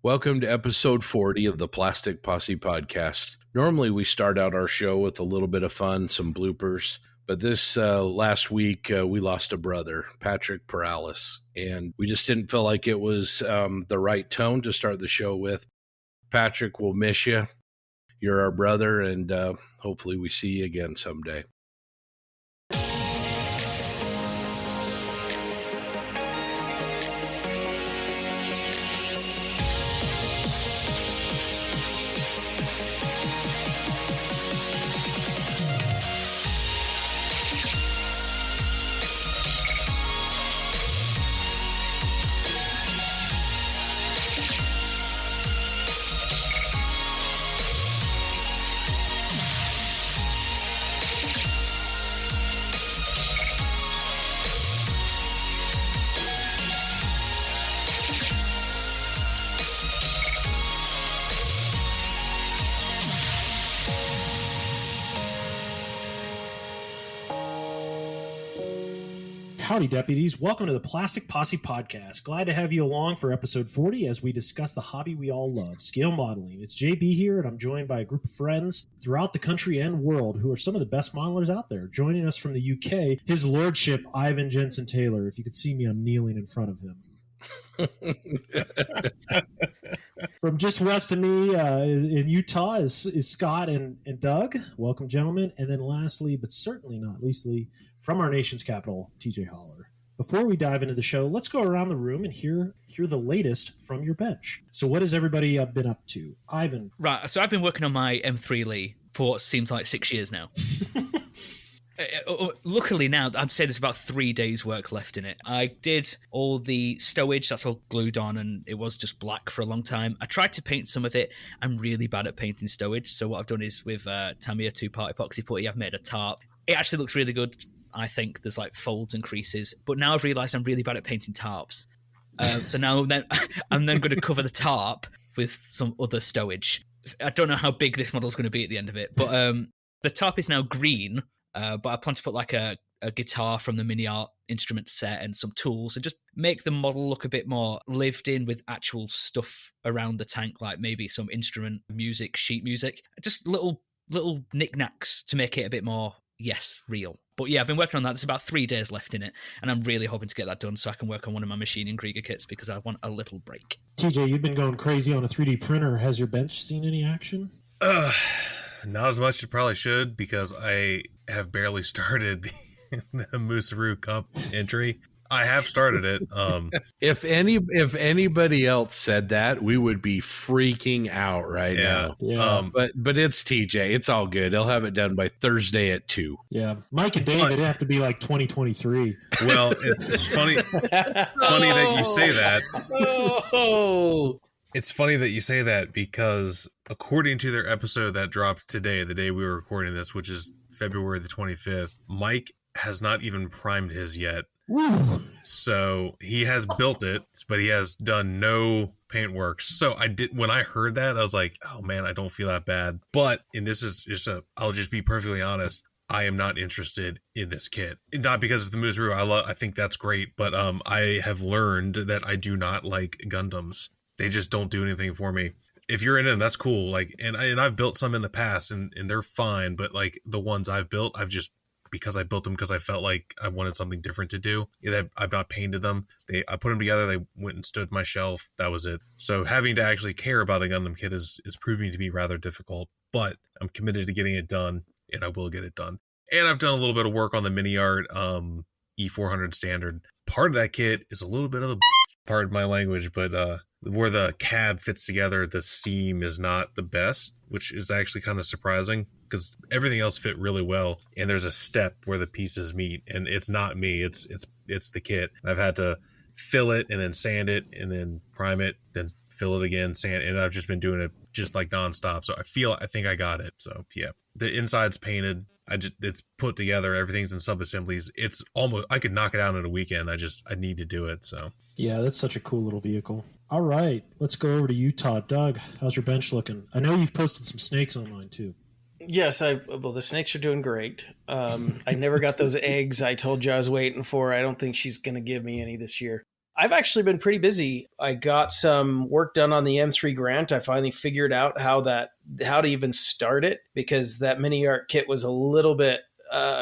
Welcome to episode 40 of the Plastic Posse Podcast. Normally we start out our show with a little bit of fun, some bloopers, but this last week we lost a brother, Patrick Perales, and we just didn't feel like it was the right tone to start the show with. Patrick, we'll miss you. You're our brother, and hopefully we see you again someday. Howdy, deputies. Welcome to the Plastic Posse Podcast. Glad to have you along for episode 40 as we discuss the hobby we all love, scale modeling. It's JB here, and I'm joined by a group of friends throughout the country and world who are some of the best modelers out there. Joining us from the UK, His Lordship Ivan Jensen Taylor. If you could see me, I'm kneeling in front of him. From just west of me in Utah is Scott and Doug. Welcome, gentlemen. And then lastly, but certainly not leastly, from our nation's capital, TJ Holler. Before we dive into the show, let's go around the room and hear the latest from your bench. So what has everybody been up to? Ivan. Right, so I've been working on my M3 Lee for what seems like 6 years now. Luckily now, I'd say there's about 3 days work left in it. I did all the stowage, that's all glued on, and it was just black for a long time. I tried to paint some of it. I'm really bad at painting stowage, so what I've done is with Tamiya 2-part epoxy putty, I've made a tarp. It actually looks really good. I think there's like folds and creases, but now I've realised I'm really bad at painting tarps. So now I'm then going to cover the tarp with some other stowage. I don't know how big this model's going to be at the end of it, but the tarp is now green. But I plan to put like a guitar from the mini art instrument set and some tools and just make the model look a bit more lived in with actual stuff around the tank, like maybe some instrument music, sheet music, just little knickknacks to make it a bit more, real. But yeah, I've been working on that. There's about 3 days left in it, and I'm really hoping to get that done so I can work on one of my machining Krieger kits because I want a little break. TJ, you've been going crazy on a 3D printer. Has your bench seen any action? Not as much as you probably should, because I have barely started the Moosearoo Cup entry. I have started it. If anybody else said that, we would be freaking out right now. Yeah. But it's TJ. It's all good. He'll have it done by Thursday at 2. Yeah. Mike and David have to be like 2023. Well, it's funny. It's funny that you say that. Oh. It's funny that you say that because according to their episode that dropped today, the day we were recording this, which is February the 25th, Mike has not even primed his yet. Woo. So he has built it, but he has done no paint work. So when I heard that, I was like, oh man, I don't feel that bad. But, and this is just I'll just be perfectly honest, I am not interested in this kit. Not because of the Moosearoo. I think that's great, but I have learned that I do not like Gundams. They just don't do anything for me. If you're in it, that's cool. Like, and I've built some in the past, and they're fine. But like the ones I've built, because I built them because I felt like I wanted something different to do. I've not painted them. I put them together. They went and stood my shelf. That was it. So having to actually care about a Gundam kit is proving to be rather difficult. But I'm committed to getting it done, and I will get it done. And I've done a little bit of work on the mini art E400 standard. Part of that kit is a little bit of a pardon my language, but where the cab fits together, the seam is not the best, which is actually kind of surprising because everything else fit really well. And there's a step where the pieces meet, and it's not me, it's the kit. I've had to fill it and then sand it and then prime it, then fill it again, sand, and I've just been doing it just like nonstop. So I think I got it. So yeah, the inside's painted. It's put together. Everything's in sub-assemblies. It's almost, I could knock it out in a weekend. I need to do it. So yeah, that's such a cool little vehicle. All right, let's go over to Utah. Doug, how's your bench looking? I know you've posted some snakes online too. Yes, well, the snakes are doing great. I never got those eggs I told you I was waiting for. I don't think she's going to give me any this year. I've actually been pretty busy. I got some work done on the M3 Grant. I finally figured out how to even start it, because that mini art kit was a little bit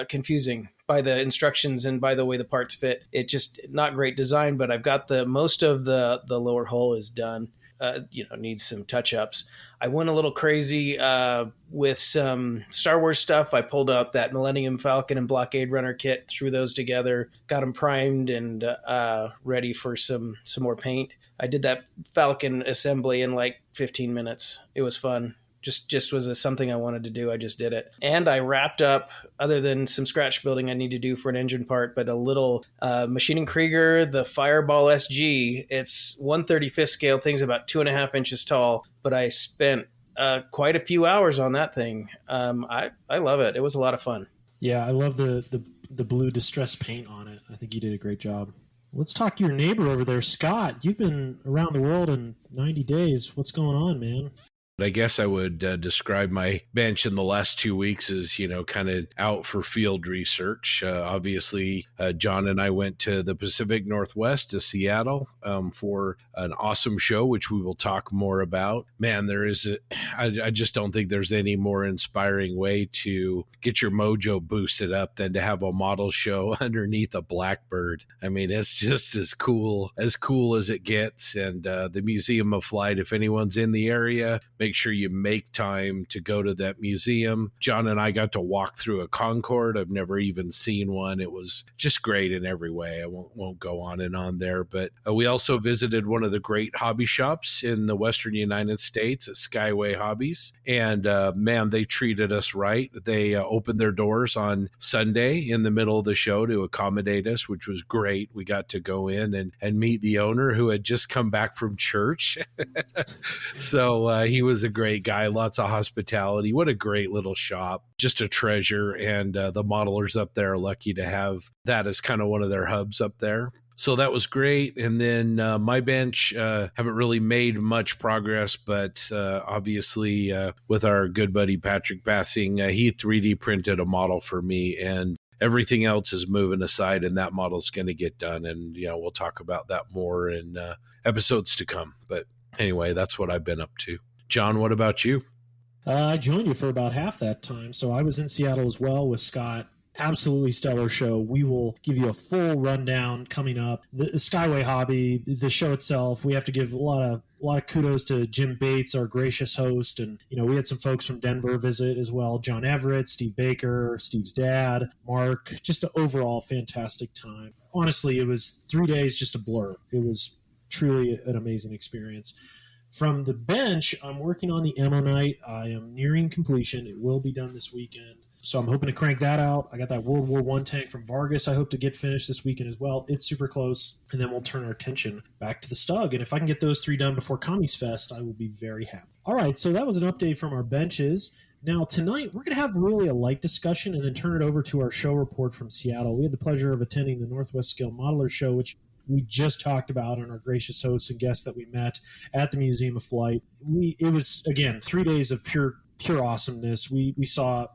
confusing by the instructions and by the way the parts fit. It just not great design, but I've got most of the lower hull is done. Needs some touch-ups. I went a little crazy with some Star Wars stuff. I pulled out that Millennium Falcon and Blockade Runner kit, threw those together, got them primed and ready for some more paint. I did that Falcon assembly in like 15 minutes. It was fun. Just was something I wanted to do. I just did it. And I wrapped up, other than some scratch building I need to do for an engine part, but a little Machining Krieger, the Fireball SG. It's 1/35th scale. Thing's about 2.5 inches tall, but I spent quite a few hours on that thing. I love it. It was a lot of fun. Yeah, I love the blue distress paint on it. I think you did a great job. Let's talk to your neighbor over there, Scott. You've been around the world in 90 days. What's going on, man? I guess I would describe my bench in the last 2 weeks as, kind of out for field research. Obviously, John and I went to the Pacific Northwest to Seattle for an awesome show, which we will talk more about. Man, I just don't think there's any more inspiring way to get your mojo boosted up than to have a model show underneath a Blackbird. I mean, it's just as cool as it gets. And the Museum of Flight, if anyone's in the area, make sure you make time to go to that museum. John and I got to walk through a Concorde. I've never even seen one. It was just great in every way. I won't go on and on there, but we also visited one of the great hobby shops in the Western United States at Skyway Hobbies. And man, they treated us right. They opened their doors on Sunday in the middle of the show to accommodate us, which was great. We got to go in and meet the owner, who had just come back from church. So he was a great guy, lots of hospitality. What a great little shop, just a treasure. And the modelers up there are lucky to have that as kind of one of their hubs up there. So that was great. And then my bench, haven't really made much progress, but obviously with our good buddy Patrick passing, he 3D printed a model for me, and everything else is moving aside, and that model's going to get done. And, we'll talk about that more in episodes to come. But anyway, that's what I've been up to. John, what about you? I joined you for about half that time. So I was in Seattle as well with Scott. Absolutely stellar show. We will give you a full rundown coming up. The Skyway Hobby, the show itself, we have to give a lot of kudos to Jim Bates, our gracious host. And, we had some folks from Denver visit as well. John Everett, Steve Baker, Steve's dad, Mark, just an overall fantastic time. Honestly, it was 3 days, just a blur. It was truly an amazing experience. From the bench, I'm working on the Ammonite. I am nearing completion. It will be done this weekend. So I'm hoping to crank that out. I got that World War I tank from Vargas I hope to get finished this weekend as well. It's super close. And then we'll turn our attention back to the Stug. And if I can get those 3 done before Commies Fest, I will be very happy. All right, so that was an update from our benches. Now, tonight, we're going to have really a light discussion and then turn it over to our show report from Seattle. We had the pleasure of attending the Northwest Scale Modeler Show, which we just talked about, and our gracious hosts and guests that we met at the Museum of Flight. It was, again, 3 days of pure awesomeness. We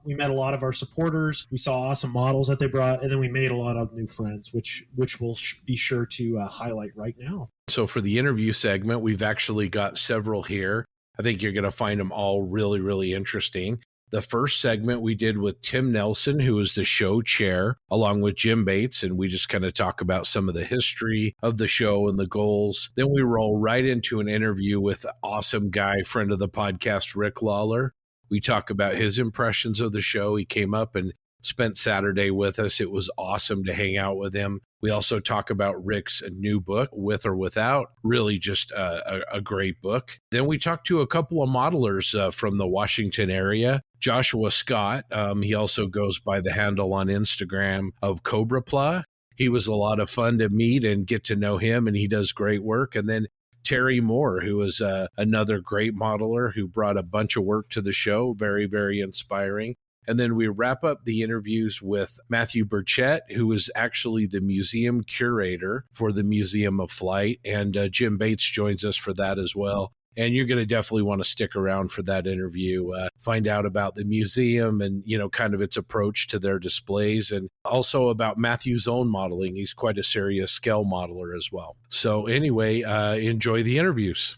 met a lot of our supporters. We saw awesome models that they brought, and then we made a lot of new friends, which we'll be sure to highlight right now. So for the interview segment, we've actually got several here. I think you're going to find them all really, really interesting. The first segment we did with Tim Nelson, who is the show chair, along with Jim Bates, and we just kind of talk about some of the history of the show and the goals. Then we roll right into an interview with an awesome guy, friend of the podcast, Rick Lawler. We talk about his impressions of the show. He came up and spent Saturday with us. It was awesome to hang out with him. We also talk about Rick's new book, With or Without, really just a great book. Then we talked to a couple of modelers from the Washington area. Joshua Scott, he also goes by the handle on Instagram of Cobra Pla. He was a lot of fun to meet and get to know him, and he does great work. And then Terry Moore, who is another great modeler who brought a bunch of work to the show, very, very inspiring. And then we wrap up the interviews with Matthew Burchett, who is actually the museum curator for the Museum of Flight. And Jim Bates joins us for that as well. And you're going to definitely want to stick around for that interview, find out about the museum and, kind of its approach to their displays, and also about Matthew's own modeling. He's quite a serious scale modeler as well. So anyway, enjoy the interviews.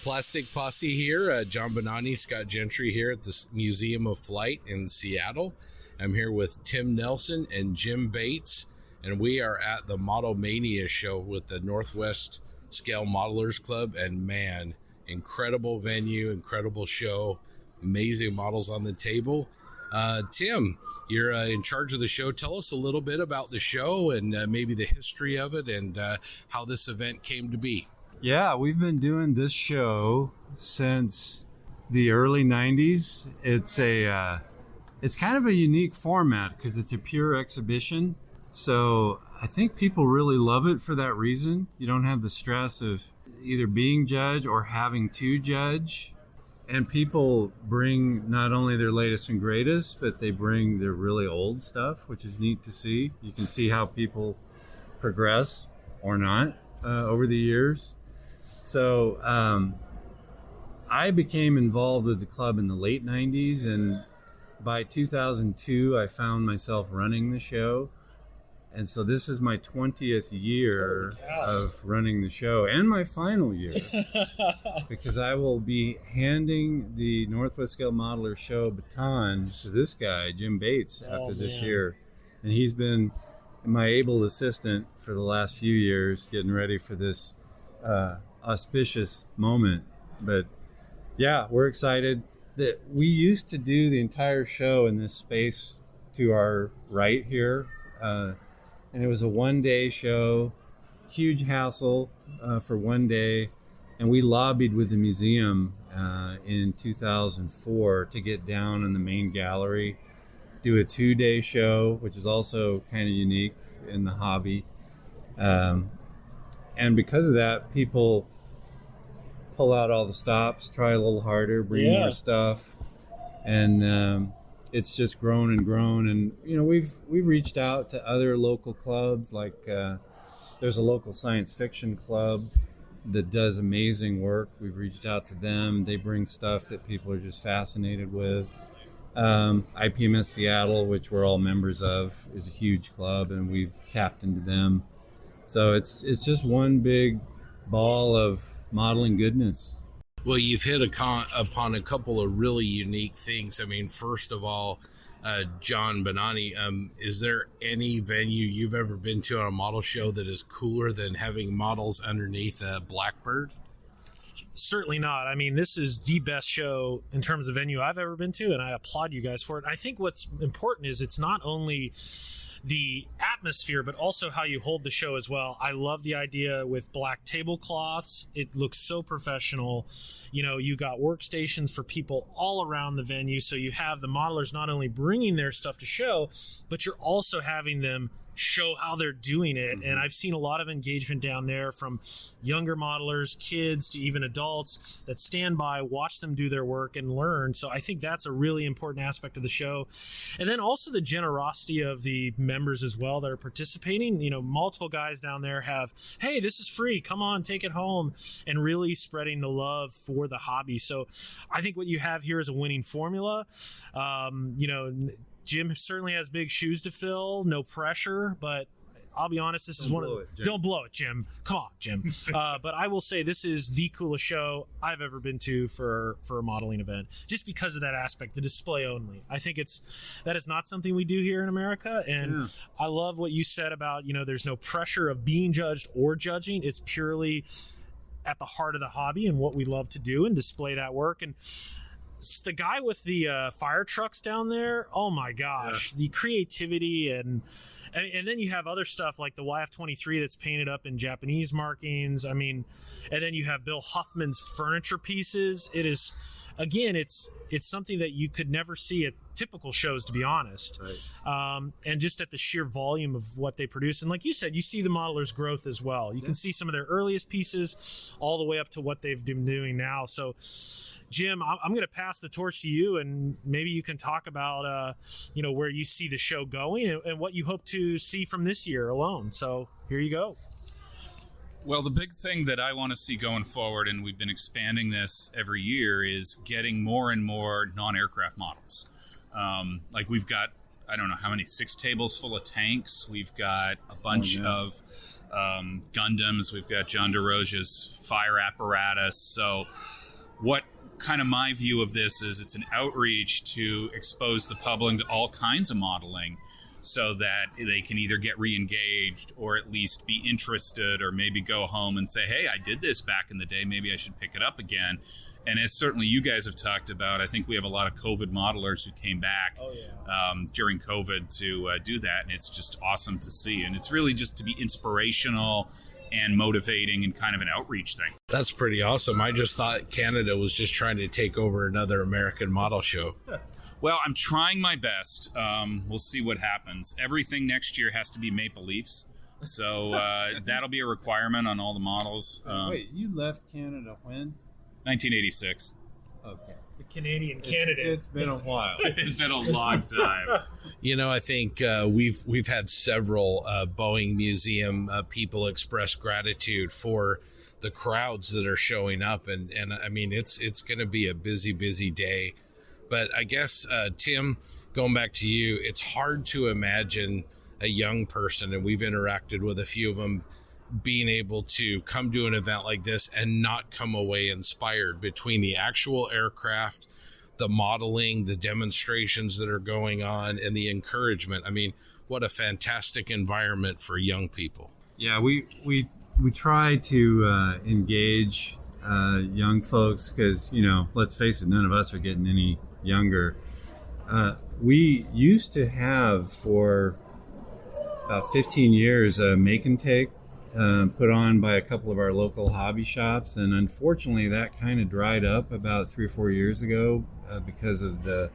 Plastic Posse here, John Bonani, Scott Gentry here at the Museum of Flight in Seattle. I'm here with Tim Nelson and Jim Bates, and we are at the Model Mania show with the Northwest Scale Modelers Club. And man, incredible venue, incredible show, amazing models on the table. Tim, you're in charge of the show. Tell us a little bit about the show and maybe the history of it and how this event came to be. Yeah, we've been doing this show since the early 90s. It's kind of a unique format because it's a pure exhibition. So I think people really love it for that reason. You don't have the stress of either being judged or having to judge. And people bring not only their latest and greatest, but they bring their really old stuff, which is neat to see. You can see how people progress or not over the years. So I became involved with the club in the late 90s, and by 2002 I found myself running the show. And so this is my 20th year of running the show, and my final year, because I will be handing the Northwest Scale Modeler Show baton to this guy, Jim Bates, after this year. And he's been my able assistant for the last few years, getting ready for this auspicious moment. But yeah, we're excited that we used to do the entire show in this space to our right here, and it was a one-day show, huge hassle for one day, and we lobbied with the museum in 2004 to get down in the main gallery, do a 2-day show, which is also kind of unique in the hobby. And because of that, people pull out all the stops, try a little harder, bring more stuff. And it's just grown and grown. And, we've reached out to other local clubs. Like there's a local science fiction club that does amazing work. We've reached out to them. They bring stuff that people are just fascinated with. IPMS Seattle, which we're all members of, is a huge club, and we've tapped into them. So it's just one big ball of modeling goodness. Well, you've hit upon a couple of really unique things. I mean, first of all, John Bonani, is there any venue you've ever been to on a model show that is cooler than having models underneath a Blackbird? Certainly not. I mean, this is the best show in terms of venue I've ever been to, and I applaud you guys for it. I think what's important is it's not only the atmosphere, but also how you hold the show as well. I love the idea with black tablecloths. It looks so professional. You got workstations for people all around the venue. So you have the modelers not only bringing their stuff to show, but you're also having them show how they're doing it. And I've seen a lot of engagement down there from younger modelers, kids, to even adults that stand by, watch them do their work and learn. So I think that's a really important aspect of the show. And then also the generosity of the members as well that are participating. Multiple guys down there have, hey, this is free, come on, take it home, and really spreading the love for the hobby. So I think what you have here is a winning formula. Jim certainly has big shoes to fill, no pressure, but I'll be honest, this is one of the... Don't blow it, Jim. Come on, Jim. But I will say this is the coolest show I've ever been to for a modeling event, just because of that aspect, the display only. I think that is not something we do here in America, and I love what you said about, there's no pressure of being judged or judging. It's purely at the heart of the hobby and what we love to do and display that work. And the guy with the fire trucks down there, oh my gosh, the creativity and then you have other stuff like the YF-23 that's painted up in Japanese markings. I mean, and then you have Bill Huffman's furniture pieces. It is, again, it's something that you could never see at typical shows, to be honest. Right. And just at the sheer volume of what they produce. And like you said, you see the modelers' growth as well. You can see some of their earliest pieces all the way up to what they've been doing now. So, Jim, I'm going to pass the torch to you, and maybe you can talk about, where you see the show going and what you hope to see from this year alone. So here you go. Well, the big thing that I want to see going forward, and we've been expanding this every year, is getting more and more non-aircraft models. Like we've got, I don't know how many, 6 tables full of tanks. We've got a bunch of Gundams. We've got John DeRosa's fire apparatus. So what kind of my view of this is it's an outreach to expose the public to all kinds of modeling, so that they can either get re-engaged or at least be interested, or maybe go home and say, hey, I did this back in the day, maybe I should pick it up again. And as certainly you guys have talked about, I think we have a lot of COVID modelers who came back during COVID to do that, and it's just awesome to see. And it's really just to be inspirational and motivating and kind of an outreach thing. That's pretty awesome. I just thought Canada was just trying to take over another American model show. Well, I'm trying my best. We'll see what happens. Everything next year has to be Maple Leafs. So that'll be a requirement on all the models. Wait, you left Canada when? 1986. Okay. The Canadian candidate. It's been a while. It's been a long time. I think we've had several Boeing Museum people express gratitude for the crowds that are showing up, and I mean it's going to be a busy day. But I guess Tim, going back to you, it's hard to imagine a young person, and we've interacted with a few of them, being able to come to an event like this and not come away inspired between the actual aircraft, the modeling, the demonstrations that are going on, and the encouragement. I mean, what a fantastic environment for young people. Yeah, we try to engage young folks because, let's face it, none of us are getting any younger. We used to have for about 15 years a make and take put on by a couple of our local hobby shops, and unfortunately that kind of dried up about 3 or 4 years ago because of the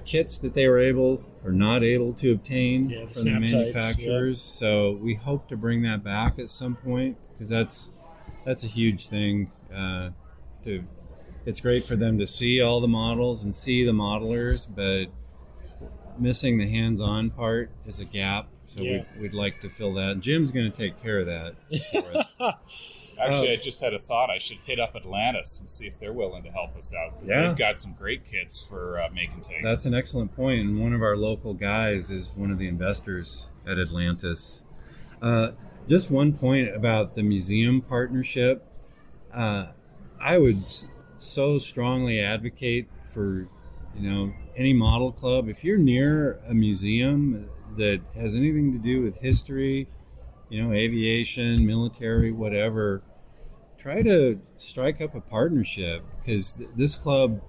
kits that they were able or not able to obtain from the manufacturers. So we hope to bring that back at some point, because that's a huge thing. It's great for them to see all the models and see the modelers, but missing the hands-on part is a gap. So we'd like to fill that. Jim's going to take care of that for us. Actually, I just had a thought. I should hit up Atlantis and see if they're willing to help us out. They've got some great kits for make and take. That's an excellent point. And one of our local guys is one of the investors at Atlantis. Just one point about the museum partnership. I would so strongly advocate for, any model club. If you're near a museum that has anything to do with history, aviation, military, whatever, try to strike up a partnership, because this club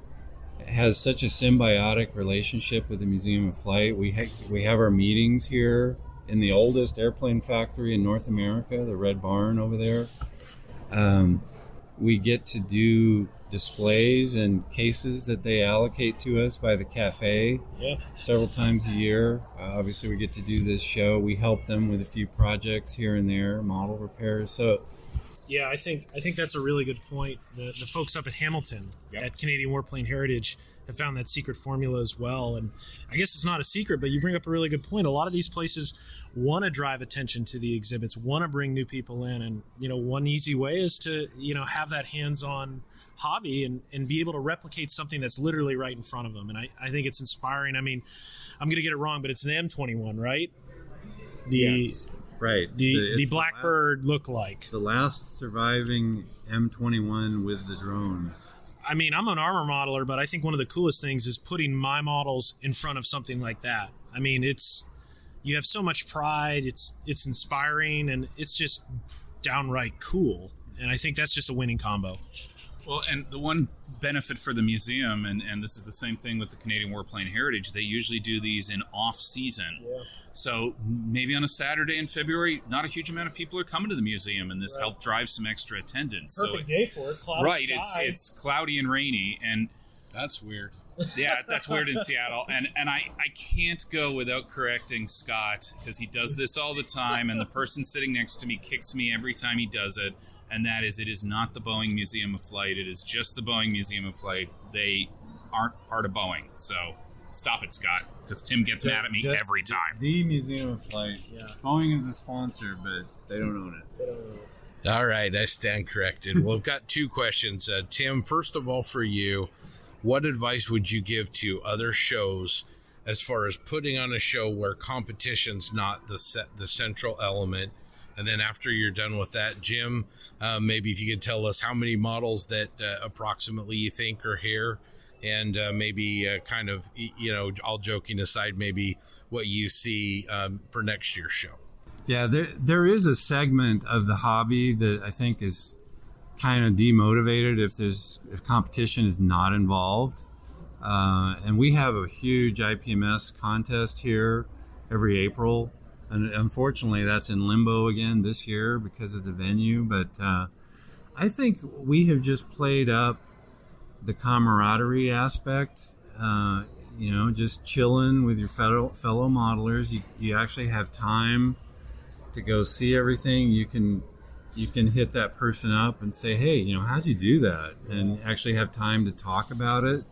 has such a symbiotic relationship with the Museum of Flight. We have our meetings here in the oldest airplane factory in North America, the Red Barn over there. We get to do displays and cases that they allocate to us by the cafe several times a year. Obviously, we get to do this show. We help them with a few projects here and there, model repairs. So, yeah, I think that's a really good point. The folks up at Hamilton at Canadian Warplane Heritage have found that secret formula as well. And I guess it's not a secret, but you bring up a really good point. A lot of these places want to drive attention to the exhibits, want to bring new people in. And, one easy way is to, have that hands-on hobby and be able to replicate something that's literally right in front of them. And I think it's inspiring. I mean, I'm going to get it wrong, but it's an M21, right? Right. The Blackbird look-alike. The last surviving M21 with the drone. I mean, I'm an armor modeler, but I think one of the coolest things is putting my models in front of something like that. I mean, you have so much pride. It's inspiring, and it's just downright cool. And I think that's just a winning combo. Well, and the one benefit for the museum, and this is the same thing with the Canadian Warplane Heritage, they usually do these in off-season. Yeah. So maybe on a Saturday in February, not a huge amount of people are coming to the museum, and this helped drive some extra attendance. Perfect day for it. Cloudy sky. It's cloudy and rainy, and That's weird. Yeah, that's weird in Seattle. And I can't go without correcting Scott, because he does this all the time, and the person sitting next to me kicks me every time he does it. And that is, it is not the Boeing Museum of Flight. It is just the Boeing Museum of Flight. They aren't part of Boeing. So stop it, Scott, because Tim gets mad at me every time. The Museum of Flight. Yeah. Boeing is a sponsor, but they don't own it. All right, I stand corrected. Well, I've got two questions. Tim, first of all, for you, what advice would you give to other shows as far as putting on a show where competition's not the central element? And then after you're done with that, Jim, maybe if you could tell us how many models that approximately you think are here, and maybe kind of, all joking aside, maybe what you see for next year's show. Yeah, there is a segment of the hobby that I think is kind of demotivated if competition is not involved. And we have a huge IPMS contest here every April. And unfortunately, that's in limbo again this year because of the venue. But I think we have just played up the camaraderie aspect. Just chilling with your fellow modelers. You actually have time to go see everything. You can hit that person up and say, hey, how'd you do that? And actually have time to talk about it.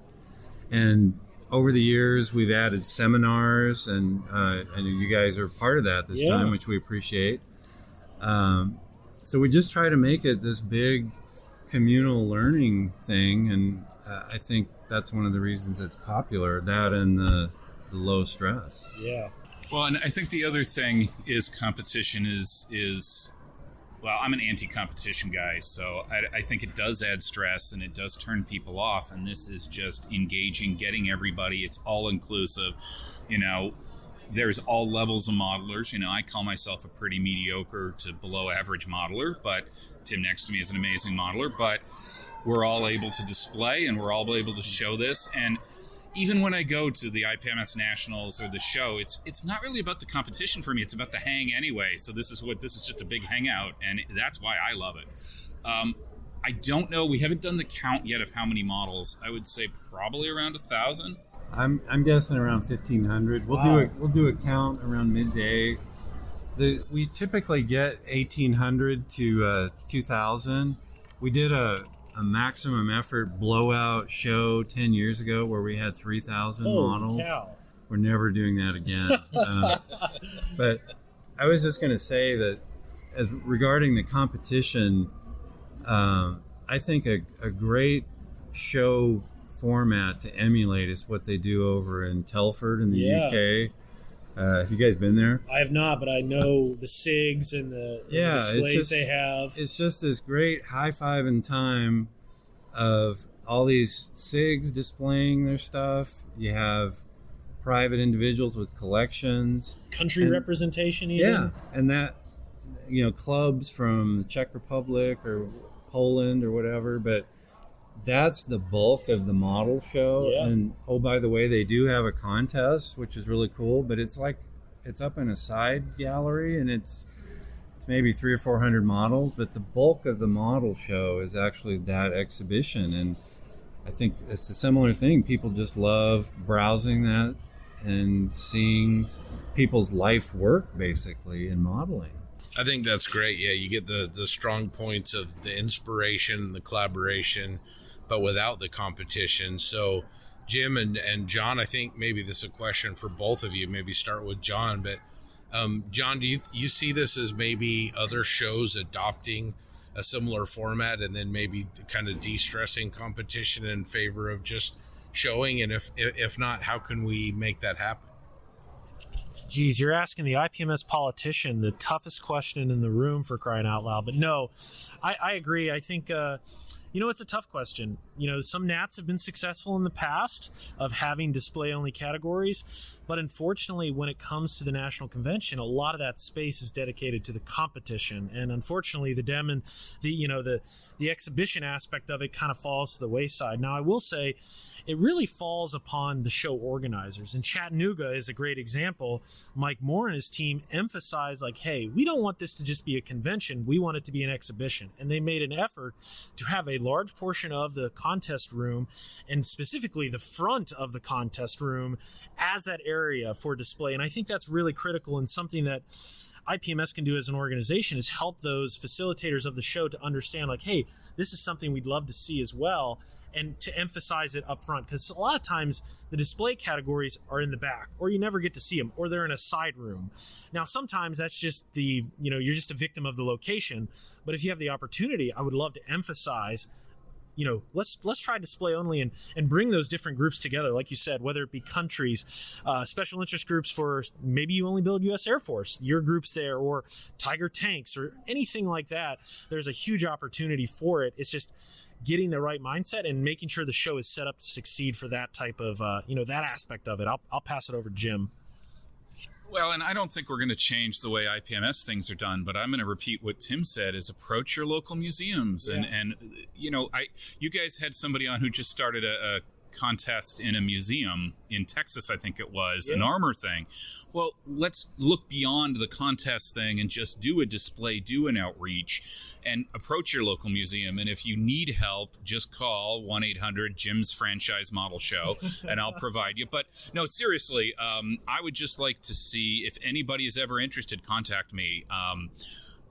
And over the years, we've added seminars, and you guys are part of that this time, which we appreciate. So we just try to make it this big communal learning thing, and I think that's one of the reasons it's popular, that and the low stress. Yeah. Well, and I think the other thing is competition is well, I'm an anti-competition guy, so I think it does add stress and it does turn people off, and this is just engaging, getting everybody. It's all-inclusive. There's all levels of modelers. I call myself a pretty mediocre to below-average modeler, but Tim next to me is an amazing modeler, but we're all able to display and we're all able to show this, and even when I go to the IPMS Nationals or the show, it's not really about the competition for me. It's about the hang anyway. So this is just a big hangout, and that's why I love it. I don't know. We haven't done the count yet of how many models. I would say probably around 1,000. I'm guessing around 1,500. We'll do a count around midday. We typically get 1,800 to 2,000. We did a maximum effort blowout show 10 years ago where we had 3,000 models. Cow. We're never doing that again. But I was just going to say that as regarding the competition, I think a great show format to emulate is what they do over in Telford in the UK. Have you guys been there? I have not, but I know the SIGs and the displays they have. It's just this great high-five in time of all these SIGs displaying their stuff. You have private individuals with collections. Country representation even. Yeah, and that, clubs from the Czech Republic or Poland or whatever, but that's the bulk of the model show. Yeah. And by the way, they do have a contest, which is really cool, but it's up in a side gallery, and it's maybe 300 or 400 models, but the bulk of the model show is actually that exhibition. And I think it's a similar thing. People just love browsing that and seeing people's life work basically in modeling. I think that's great. Yeah, you get the strong points of the inspiration, the collaboration, but without the competition. So Jim and John, I think maybe this is a question for both of you. Maybe start with John, but John, do you see this as maybe other shows adopting a similar format and then maybe kind of de-stressing competition in favor of just showing? And if not, how can we make that happen? Geez, you're asking the IPMS politician the toughest question in the room, for crying out loud. But no, I agree. I think, it's a tough question. Some NATs have been successful in the past of having display-only categories, but unfortunately, when it comes to the national convention, a lot of that space is dedicated to the competition, and unfortunately, the exhibition aspect of it kind of falls to the wayside. Now, I will say, it really falls upon the show organizers, and Chattanooga is a great example. Mike Moore and his team emphasized, hey, we don't want this to just be a convention; we want it to be an exhibition, and they made an effort to have a large portion of the contest room, and specifically the front of the contest room, as that area for display. And I think that's really critical, and something that IPMS can do as an organization is help those facilitators of the show to understand, like, hey, this is something we'd love to see as well, and to emphasize it up front, because a lot of times the display categories are in the back, or you never get to see them, or they're in a side room. Now, sometimes that's just you're just a victim of the location, but if you have the opportunity, I would love to emphasize, let's try display only and bring those different groups together. Like you said, whether it be countries, special interest groups for maybe you only build U.S. Air Force, your group's there, or Tiger Tanks or anything like that. There's a huge opportunity for it. It's just getting the right mindset and making sure the show is set up to succeed for that type of, that aspect of it. I'll pass it over to Jim. Well, and I don't think we're going to change the way IPMS things are done, but I'm going to repeat what Tim said: is approach your local museums. Yeah. And you guys had somebody on who just started a contest in a museum in Texas, I think it was, an armor thing. Well, let's look beyond the contest thing and just do a display, do an outreach, and approach your local museum. And if you need help, just call 1-800-JIM's Franchise Model Show, and I'll provide you. But no, seriously, I would just like to see, if anybody is ever interested, contact me.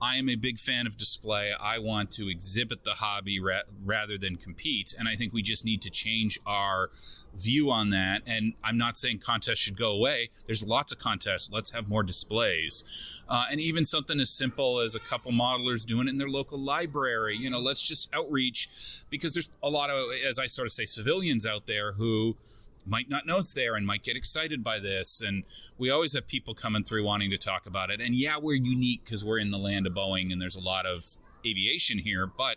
I am a big fan of display. I want to exhibit the hobby rather than compete, and I think we just need to change our view on that. And I'm not saying contests should go away. There's lots of contests. Let's have more displays. And even something as simple as a couple modelers doing it in their local library. Let's just outreach, because there's a lot of, as I sort of say, civilians out there who might not know it's there and might get excited by this. And we always have people coming through wanting to talk about it. And yeah, we're unique because we're in the land of Boeing and there's a lot of aviation here, but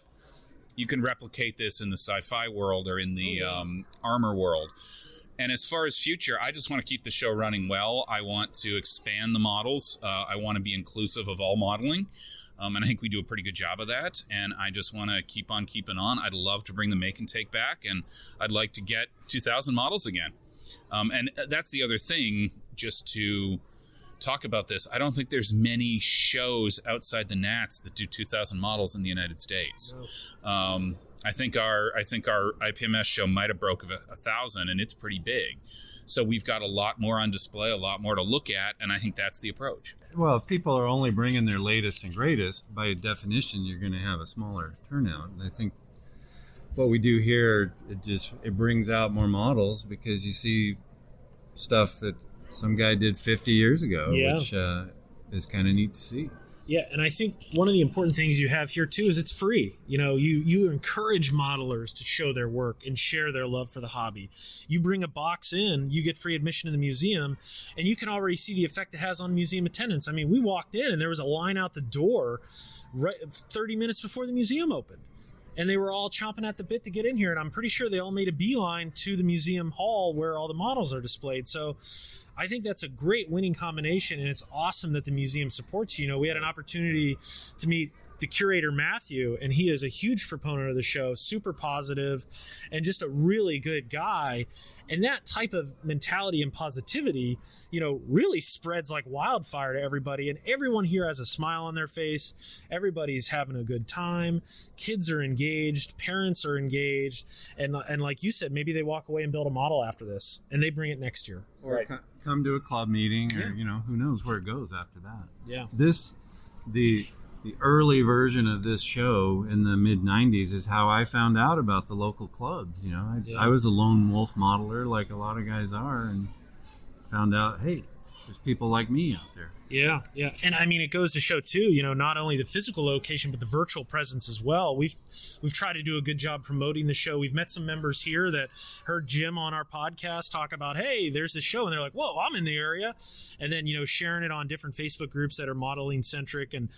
you can replicate this in the sci-fi world or in the armor world. And as far as future, I just want to keep the show running well. I want to expand the models. I want to be inclusive of all modeling. And I think we do a pretty good job of that. And I just want to keep on keeping on. I'd love to bring the make and take back. And I'd like to get 2,000 models again. And that's the other thing, just to talk about this. I don't think there's many shows outside the Nats that do 2,000 models in the United States. No. I think our IPMS show might have broke 1,000, and it's pretty big. So we've got a lot more on display, a lot more to look at, and I think that's the approach. Well, if people are only bringing their latest and greatest, by definition, you're going to have a smaller turnout. And I think what we do here, it brings out more models, because you see stuff that some guy did 50 years ago, which is kind of neat to see. Yeah, and I think one of the important things you have here too is it's free. You encourage modelers to show their work and share their love for the hobby. You bring a box in, you get free admission to the museum, and you can already see the effect it has on museum attendance. I mean, we walked in and there was a line out the door right 30 minutes before the museum opened. And they were all chomping at the bit to get in here, and I'm pretty sure they all made a beeline to the museum hall where all the models are displayed. So I think that's a great winning combination, and it's awesome that the museum supports you. We had an opportunity to meet the curator, Matthew, and he is a huge proponent of the show, super positive, and just a really good guy. And that type of mentality and positivity, really spreads like wildfire to everybody. And everyone here has a smile on their face. Everybody's having a good time. Kids are engaged. Parents are engaged. And like you said, maybe they walk away and build a model after this, and they bring it next year. Or come to a club meeting, or, who knows where it goes after that. Yeah. The early version of this show in the mid-'90s is how I found out about the local clubs. I was a lone wolf modeler, like a lot of guys are, and found out, hey, there's people like me out there. Yeah. And I mean, it goes to show too, not only the physical location, but the virtual presence as well. We've tried to do a good job promoting the show. We've met some members here that heard Jim on our podcast talk about, hey, there's this show. And they're like, whoa, I'm in the area. And then, sharing it on different Facebook groups that are modeling centric. And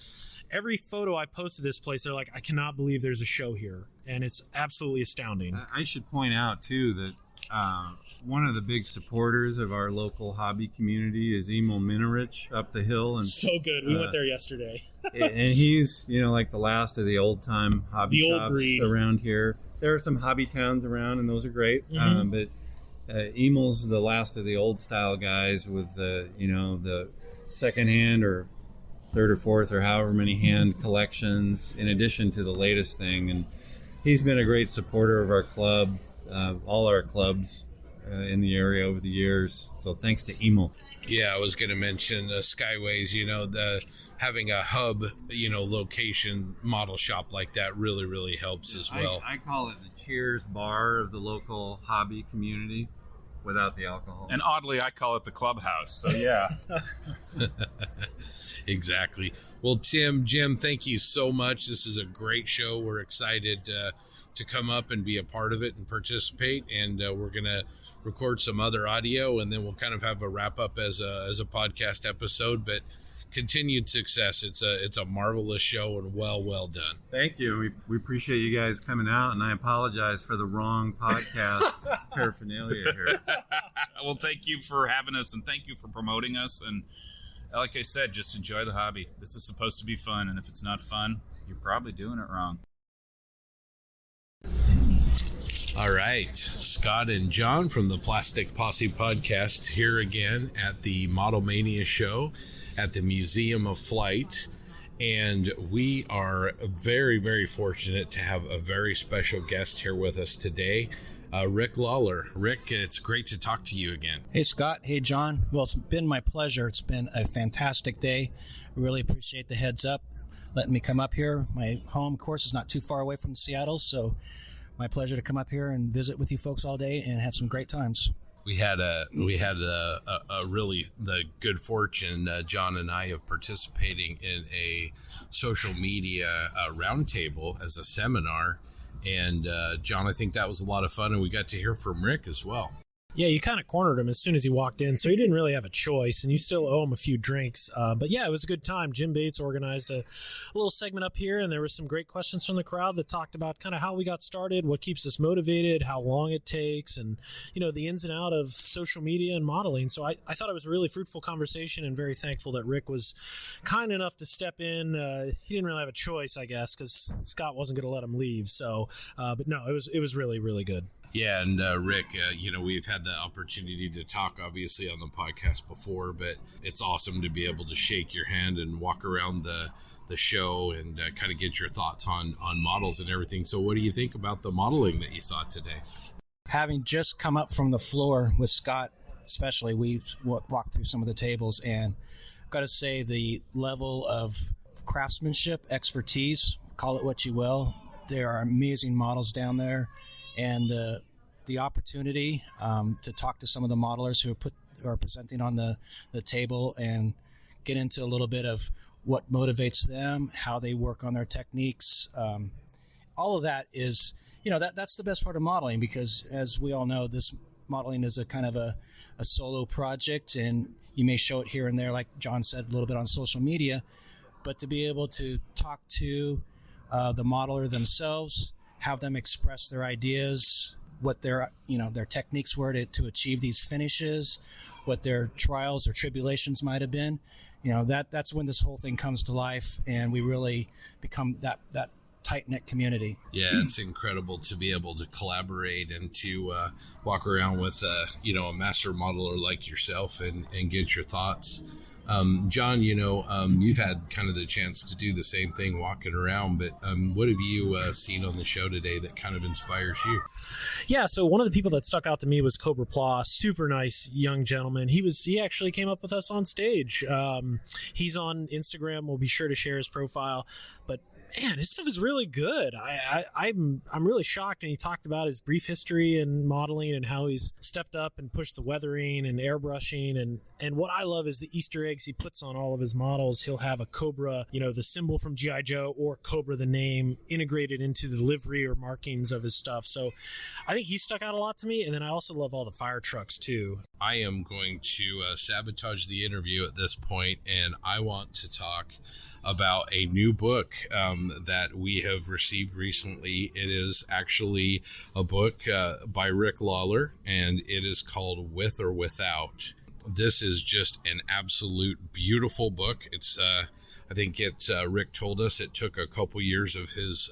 every photo I post of this place, they're like, I cannot believe there's a show here. And it's absolutely astounding. I should point out too that, one of the big supporters of our local hobby community is Emil Minerich up the hill. And so good. We went there yesterday. And he's, like the last of the old-time hobby shops around here. There are some hobby towns around, and those are great. Mm-hmm. But Emil's the last of the old-style guys with, the second-hand or third or fourth or however many hand collections, in addition to the latest thing. And he's been a great supporter of our club, all our clubs in the area over the years. So thanks to Emil. Yeah, I was going to mention Skyways, having a hub, location model shop like that really helps as well. I call it the Cheers bar of the local hobby community without the alcohol. And oddly, I call it the clubhouse. So yeah. Exactly. Well, Jim, thank you so much. This is a great show. We're excited to come up and be a part of it and participate. And we're going to record some other audio, and then we'll kind of have a wrap up as a podcast episode. But continued success. It's a marvelous show and well done. Thank you. We appreciate you guys coming out, and I apologize for the wrong podcast paraphernalia here. Well, thank you for having us, and thank you for promoting us. And like I said, just enjoy the hobby. This is supposed to be fun, and if it's not fun, you're probably doing it wrong. All right, Scott and John from the Plastic Posse Podcast here again at the Model Mania show at the Museum of Flight. And we are very fortunate to have a very special guest here with us today, Rick Lawler. Rick, it's great to talk to you again. Hey, Scott. Hey, John. Well, it's been my pleasure. It's been a fantastic day. I really appreciate the heads up, letting me come up here. My home, of course, is not too far away from Seattle, so my pleasure to come up here and visit with you folks all day and have some great times. We had a really the good fortune, John and I, of participating in a social media roundtable as a seminar. And John, I think that was a lot of fun, and we got to hear from Rick as well. Yeah, you kind of cornered him as soon as he walked in, so he didn't really have a choice, and you still owe him a few drinks. But yeah, it was a good time. Jim Bates organized a little segment up here, and there were some great questions from the crowd that talked about kind of how we got started, what keeps us motivated, how long it takes, and, the ins and out of social media and modeling. So I thought it was a really fruitful conversation, and very thankful that Rick was kind enough to step in. He didn't really have a choice, I guess, because Scott wasn't going to let him leave. So, but no, it was really good. Yeah, and Rick, we've had the opportunity to talk, obviously, on the podcast before, but it's awesome to be able to shake your hand and walk around the show and kind of get your thoughts on models and everything. So what do you think about the modeling that you saw today? Having just come up from the floor with Scott, especially, we walked through some of the tables, and I've got to say the level of craftsmanship, expertise, call it what you will, there are amazing models down there. And the opportunity to talk to some of the modelers who are presenting on the table and get into a little bit of what motivates them, how they work on their techniques. All of that is, that's the best part of modeling, because as we all know, this modeling is a kind of a solo project, and you may show it here and there, like John said, a little bit on social media, but to be able to talk to the modeler themselves, have them express their ideas, what their techniques were to achieve these finishes, what their trials or tribulations might have been. That's when this whole thing comes to life, and we really become that tight-knit community. Yeah, it's incredible to be able to collaborate and to walk around with a master modeler like yourself and get your thoughts. John, you've had kind of the chance to do the same thing walking around, but what have you seen on the show today that kind of inspires you? Yeah, so one of the people that stuck out to me was Cobra Pla, super nice young gentleman. He actually came up with us on stage. He's on Instagram. We'll be sure to share his profile, but man, his stuff is really good. I'm really shocked. And he talked about his brief history in modeling and how he's stepped up and pushed the weathering and airbrushing. And what I love is the Easter eggs he puts on all of his models. He'll have a Cobra, the symbol from G.I. Joe, or Cobra, the name, integrated into the livery or markings of his stuff. So I think he stuck out a lot to me. And then I also love all the fire trucks too. I am going to sabotage the interview at this point, and I want to talk about a new book that we have received recently. It is actually a book by Rick Lawler, and it is called With or Without. This is just an absolute beautiful book. It's I think Rick told us it took a couple years of his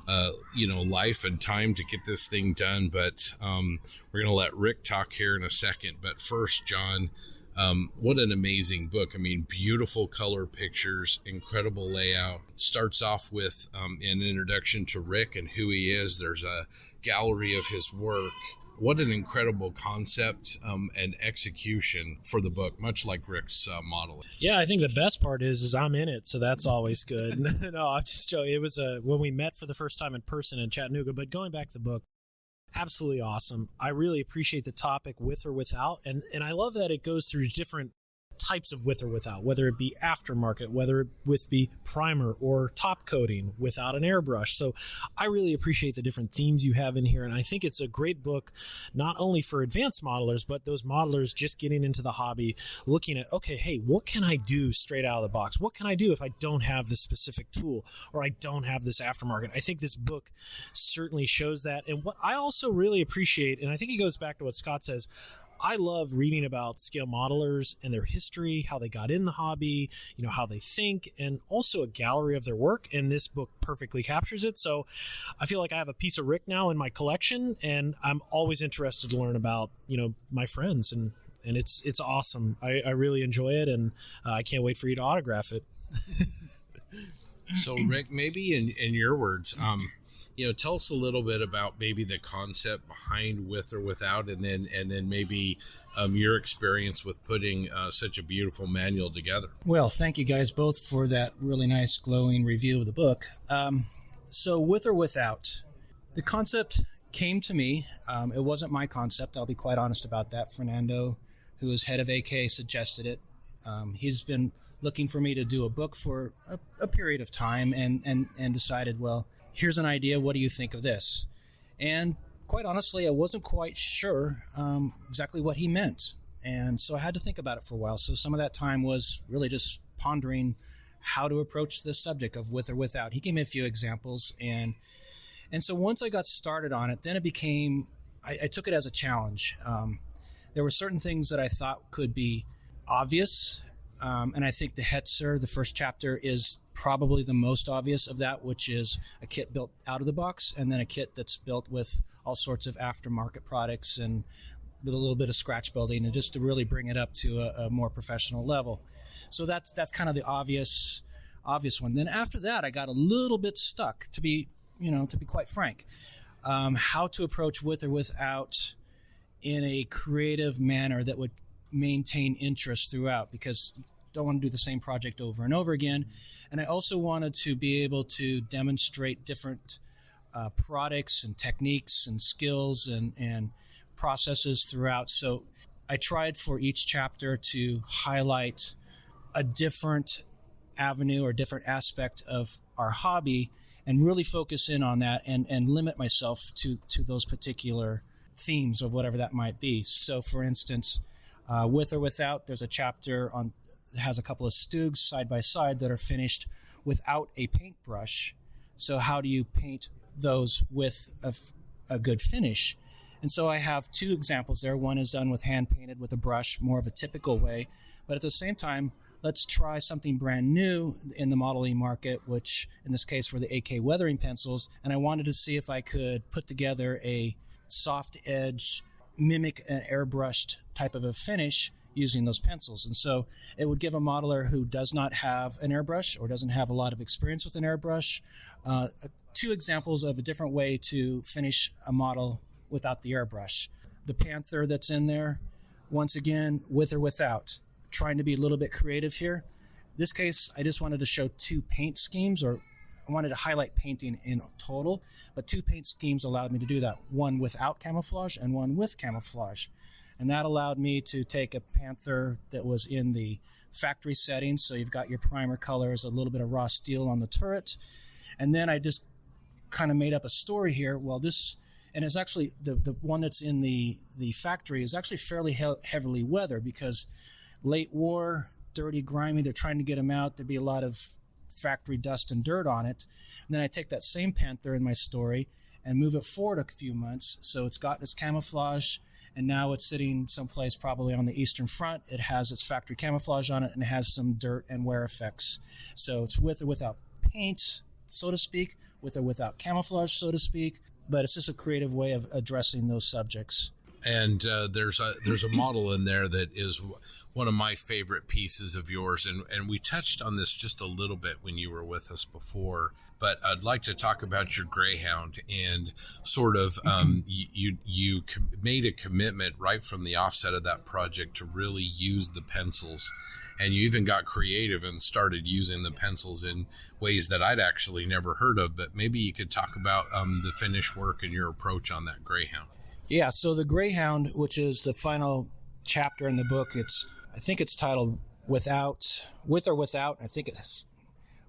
life and time to get this thing done, but we're going to let Rick talk here in a second. But first, John, What an amazing book. I mean, beautiful color pictures, incredible layout. It starts off with an introduction to Rick and who he is. There's a gallery of his work. What an incredible concept and execution for the book, much like Rick's model. Yeah, I think the best part is I'm in it, so that's always good. No, I'm just joking. It was when we met for the first time in person in Chattanooga, but going back to the book, absolutely awesome. I really appreciate the topic with or without, and I love that it goes through different types of with or without, whether it be aftermarket, whether it be primer or top coating without an airbrush. So I really appreciate the different themes you have in here, and I think it's a great book not only for advanced modelers, but those modelers just getting into the hobby, looking at, okay, hey, what can I do straight out of the box? What can I do if I don't have this specific tool or I don't have this aftermarket? I think this book certainly shows that. And what I also really appreciate, and I think it goes back to what Scott says, I love reading about scale modelers and their history, how they got in the hobby, how they think, and also a gallery of their work. And this book perfectly captures it. So I feel like I have a piece of Rick now in my collection, and I'm always interested to learn about, my friends. And it's awesome. I really enjoy it, and I can't wait for you to autograph it. So, Rick, maybe in your words, tell us a little bit about maybe the concept behind with or without, and then maybe your experience with putting such a beautiful manual together. Well, thank you guys both for that really nice glowing review of the book. So with or without, the concept came to me. It wasn't my concept. I'll be quite honest about that. Fernando, who is head of AK, suggested it. He's been looking for me to do a book for a period of time and decided, well, here's an idea. What do you think of this? And quite honestly, I wasn't quite sure exactly what he meant. And so I had to think about it for a while. So some of that time was really just pondering how to approach this subject of with or without. He gave me a few examples. And so once I got started on it, then it became, I took it as a challenge. There were certain things that I thought could be obvious. And I think the Hetzer, the first chapter, is probably the most obvious of that, which is a kit built out of the box and then a kit that's built with all sorts of aftermarket products and with a little bit of scratch building, and just to really bring it up to a more professional level. So that's kind of the obvious one. Then after that, I got a little bit stuck, to be quite frank. How to approach with or without in a creative manner that would maintain interest throughout, because you don't want to do the same project over and over again. And I also wanted to be able to demonstrate different products and techniques and skills and processes throughout. So I tried for each chapter to highlight a different avenue or different aspect of our hobby and really focus in on that and limit myself to those particular themes of whatever that might be. So for instance, with or without, there's a chapter on that has a couple of Stugs side by side that are finished without a paintbrush. So how do you paint those with a good finish? And so I have two examples there. One is done with hand painted with a brush, more of a typical way. But at the same time, let's try something brand new in the modeling market, which in this case were the AK weathering pencils. And I wanted to see if I could put together a soft edge, mimic an airbrushed type of a finish using those pencils. And so it would give a modeler who does not have an airbrush or doesn't have a lot of experience with an airbrush, two examples of a different way to finish a model without the airbrush. The Panther that's in there, once again, with or without, trying to be a little bit creative here. This case, I just wanted to show two paint schemes, or I wanted to highlight painting in total, but two paint schemes allowed me to do that, one without camouflage and one with camouflage. And that allowed me to take a Panther that was in the factory setting, so you've got your primer colors, a little bit of raw steel on the turret, and then I just kind of made up a story here. Well, this, and it's actually, the one that's in the factory is actually fairly heavily weathered, because late war, dirty, grimy, they're trying to get them out, there'd be a lot of factory dust and dirt on it. And then I take that same Panther in my story and move it forward a few months, so it's got this camouflage, and now it's sitting someplace probably on the Eastern Front. It has its factory camouflage on it, and it has some dirt and wear effects. So it's with or without paint, so to speak, with or without camouflage, so to speak, but it's just a creative way of addressing those subjects. And there's a model in there that is one of my favorite pieces of yours, and we touched on this just a little bit when you were with us before. But I'd like to talk about your Greyhound and sort of you made a commitment right from the offset of that project to really use the pencils, and you even got creative and started using the pencils in ways that I'd actually never heard of. But maybe you could talk about the finished work and your approach on that Greyhound. Yeah, so the Greyhound, which is the final chapter in the book, I think it's titled With or Without. I think it's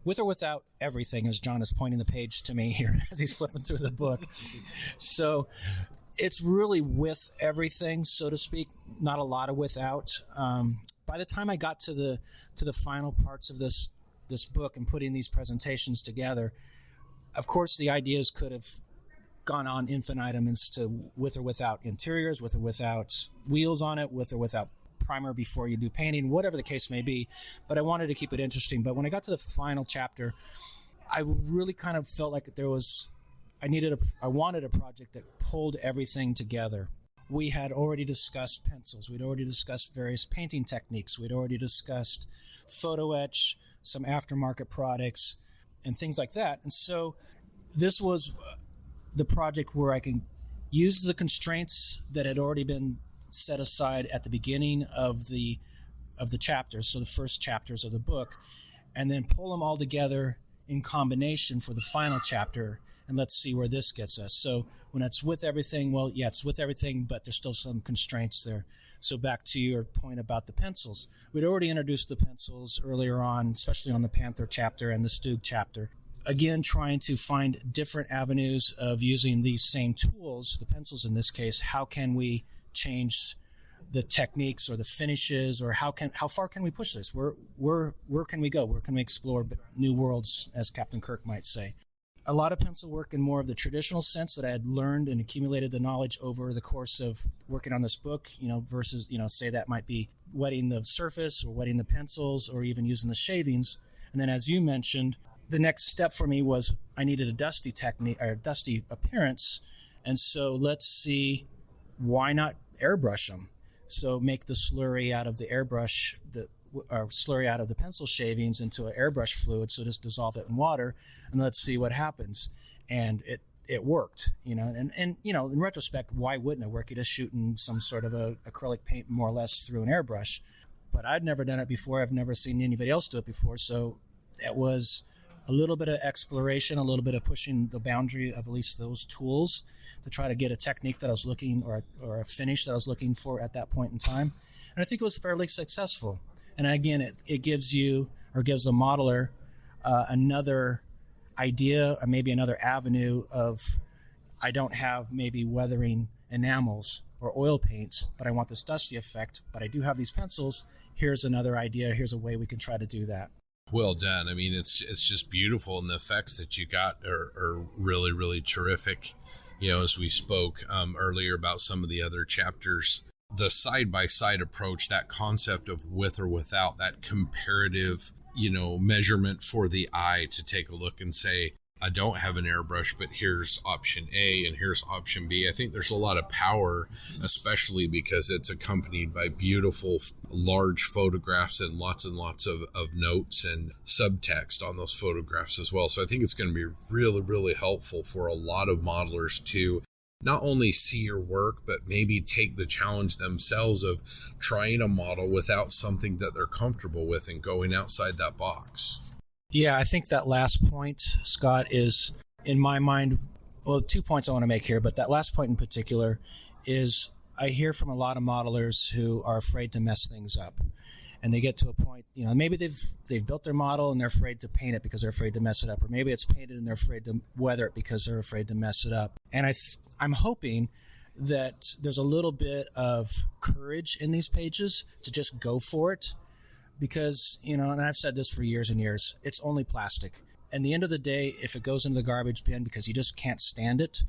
With or Without Everything, as John is pointing the page to me here as he's flipping through the book. So it's really with everything, so to speak, not a lot of without. By the time I got to the final parts of this book and putting these presentations together, of course the ideas could have gone on infinitum as to with or without interiors, with or without wheels on it, with or without primer before you do painting, whatever the case may be. But I wanted to keep it interesting. But when I got to the final chapter, I really kind of felt like I wanted a project that pulled everything together. We had already discussed pencils. We'd already discussed various painting techniques. We'd already discussed photo etch, some aftermarket products, and things like that. And so this was the project where I can use the constraints that had already been set aside at the beginning of the chapters, so the first chapters of the book, and then pull them all together in combination for the final chapter, and let's see where this gets us. So when it's with everything, well, yeah, it's with everything, but there's still some constraints there. So back to your point about the pencils. We'd already introduced the pencils earlier on, especially on the Panther chapter and the Stug chapter. Again, trying to find different avenues of using these same tools, the pencils in this case. How can we change the techniques or the finishes, or how far can we push this? Where can we go? Where can we explore new worlds, as Captain Kirk might say? A lot of pencil work in more of the traditional sense that I had learned and accumulated the knowledge over the course of working on this book, versus, say that might be wetting the surface or wetting the pencils or even using the shavings. And then, as you mentioned, the next step for me was I needed a dusty technique or dusty appearance. And so let's see, why not airbrush them? So make the slurry out of the airbrush, slurry out of the pencil shavings into an airbrush fluid. So just dissolve it in water and let's see what happens. And it worked, and in retrospect, why wouldn't it work? You're just shooting some sort of a acrylic paint more or less through an airbrush. But I'd never done it before. I've never seen anybody else do it before. So it was a little bit of exploration, a little bit of pushing the boundary of at least those tools to try to get a technique that I was looking, or a finish that I was looking for at that point in time. And I think it was fairly successful. And again, it gives you, or gives the modeler, another idea or maybe another avenue of, I don't have maybe weathering enamels or oil paints, but I want this dusty effect, but I do have these pencils. Here's another idea. Here's a way we can try to do that. Well done. I mean, it's just beautiful, and the effects that you got are really, really terrific. As we spoke earlier about some of the other chapters, the side-by-side approach, that concept of with or without, that comparative, measurement for the eye to take a look and say, I don't have an airbrush, but here's option A and here's option B. I think there's a lot of power, especially because it's accompanied by beautiful, large photographs and lots of notes and subtext on those photographs as well. So I think it's going to be really, really helpful for a lot of modelers to not only see your work, but maybe take the challenge themselves of trying a model without something that they're comfortable with and going outside that box. Yeah, I think that last point, Scott, is, in my mind, well, 2 points I want to make here, but that last point in particular is I hear from a lot of modelers who are afraid to mess things up. And they get to a point, maybe they've built their model and they're afraid to paint it because they're afraid to mess it up. Or maybe it's painted and they're afraid to weather it because they're afraid to mess it up. And I'm hoping that there's a little bit of courage in these pages to just go for it. Because, and I've said this for years and years, it's only plastic. And the end of the day, if it goes into the garbage bin because you just can't stand it,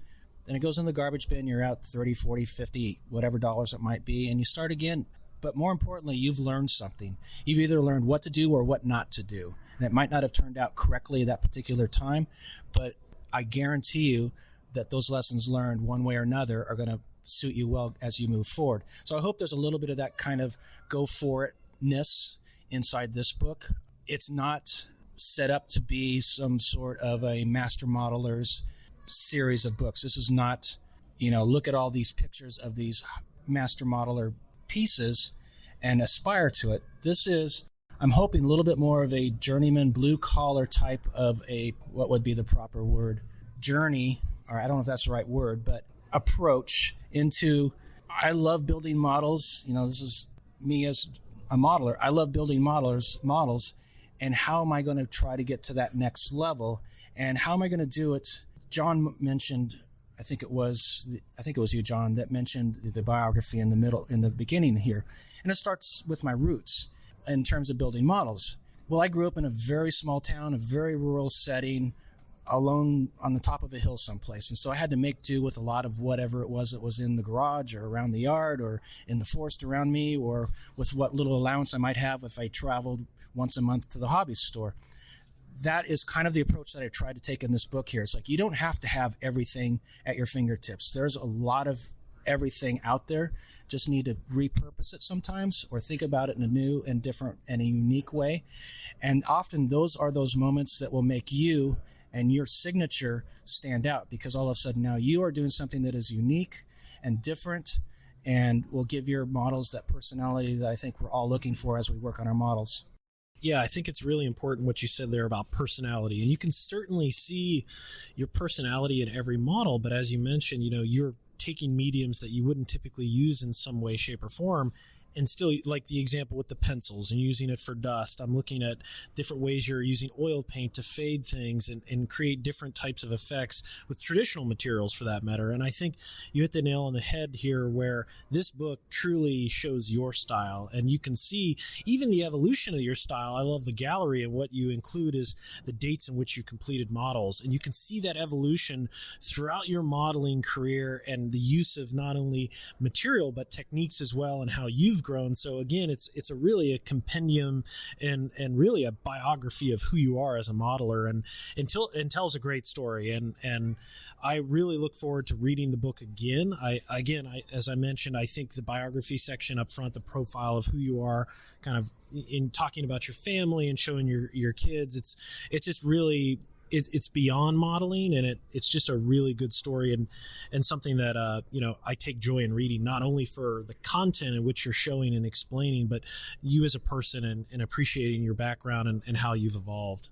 then it goes in the garbage bin, you're out 30, 40, 50, whatever dollars it might be, and you start again. But more importantly, you've learned something. You've either learned what to do or what not to do. And it might not have turned out correctly at that particular time, but I guarantee you that those lessons learned one way or another are going to suit you well as you move forward. So I hope there's a little bit of that kind of go for it-ness inside this book. It's not set up to be some sort of a master modeler's series of books. This is not, look at all these pictures of these master modeler pieces and aspire to it. This is, I'm hoping, a little bit more of a journeyman, blue-collar type of a, what would be the proper word, journey, or I don't know if that's the right word, but approach into, I love building models. This is me as a modeler. I love building models, and how am I going to try to get to that next level? And how am I going to do it? John mentioned, I think it was you, John, that mentioned the biography in the beginning here. And it starts with my roots in terms of building models. Well, I grew up in a very small town, a very rural setting, alone on the top of a hill someplace. And so I had to make do with a lot of whatever it was that was in the garage or around the yard or in the forest around me, or with what little allowance I might have if I traveled once a month to the hobby store. That is kind of the approach that I tried to take in this book here. It's like, you don't have to have everything at your fingertips. There's a lot of everything out there. Just need to repurpose it sometimes, or think about it in a new and different and a unique way. And often those are those moments that will make you and your signature stand out, because all of a sudden now you are doing something that is unique and different and will give your models that personality that I think we're all looking for as we work on our models. Yeah, I think it's really important what you said there about personality. And you can certainly see your personality in every model, but as you mentioned, you're taking mediums that you wouldn't typically use in some way, shape, or form, and still, like the example with the pencils and using it for dust. I'm looking at different ways you're using oil paint to fade things and create different types of effects with traditional materials, for that matter. And I think you hit the nail on the head here, where this book truly shows your style, and you can see even the evolution of your style. I love the gallery, and what you include is the dates in which you completed models, and you can see that evolution throughout your modeling career and the use of not only material but techniques as well, and how you've grown. So again, it's really a compendium and really a biography of who you are as a modeler, and tells a great story. And I really look forward to reading the book again. I as I mentioned, I think the biography section up front, the profile of who you are, kind of in talking about your family and showing your kids, it's just really, it's beyond modeling, and it's just a really good story, and something that I take joy in reading, not only for the content in which you're showing and explaining, but you as a person, and appreciating your background and how you've evolved.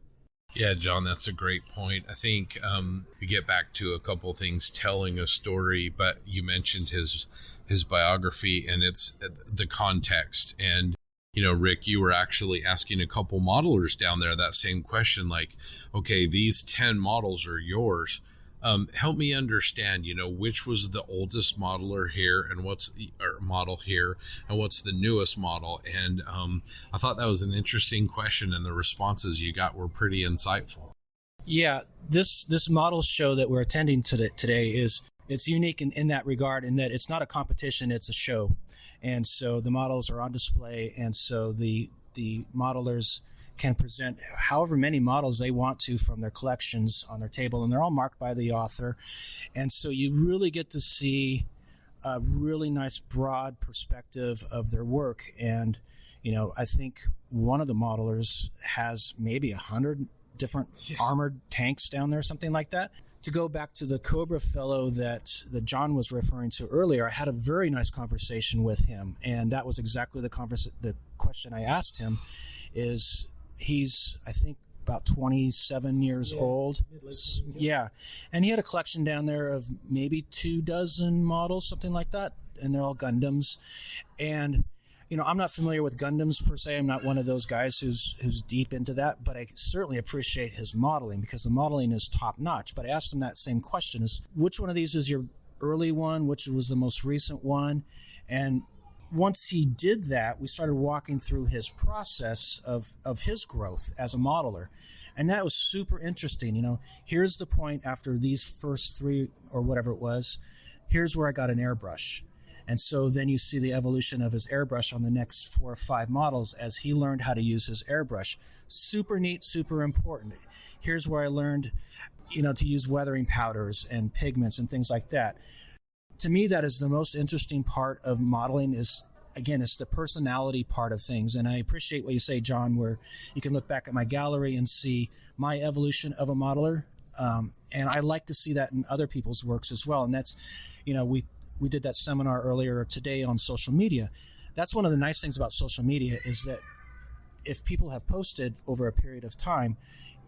Yeah, John, that's a great point. I think we get back to a couple of things, telling a story, but you mentioned his biography, and it's the context. And Rick, you were actually asking a couple modelers down there that same question, like, okay, these 10 models are yours. Help me understand, which was the oldest modeler here, and model here, and what's the newest model? And I thought that was an interesting question, and the responses you got were pretty insightful. Yeah, this model show that we're attending today it's unique in that regard, in that it's not a competition, it's a show. And so the models are on display, and so the modelers can present however many models they want to from their collections on their table, and they're all marked by the author. And so you really get to see a really nice broad perspective of their work. And, I think one of the modelers has maybe 100 different armored tanks down there, something like that. To go back to the Cobra fellow that John was referring to earlier, I had a very nice conversation with him, and that was exactly the question I asked him. He's I think about 27 years old. Yeah, and he had a collection down there of maybe 24 models, something like that, and they're all Gundams. And I'm not familiar with Gundams per se. I'm not one of those guys who's deep into that, but I certainly appreciate his modeling, because the modeling is top notch. But I asked him that same question: is which one of these is your early one? Which was the most recent one? And once he did that, we started walking through his process of his growth as a modeler. And that was super interesting. Here's the point after these first 3 or whatever it was. Here's where I got an airbrush. And so then you see the evolution of his airbrush on the next 4 or 5 models as he learned how to use his airbrush. Super neat, super important. Here's where I learned, to use weathering powders and pigments and things like that. To me, that is the most interesting part of modeling is, again, it's the personality part of things. And I appreciate what you say, John, where you can look back at my gallery and see my evolution of a modeler. And I like to see that in other people's works as well. And that's, we did that seminar earlier today on social media. That's one of the nice things about social media is that if people have posted over a period of time,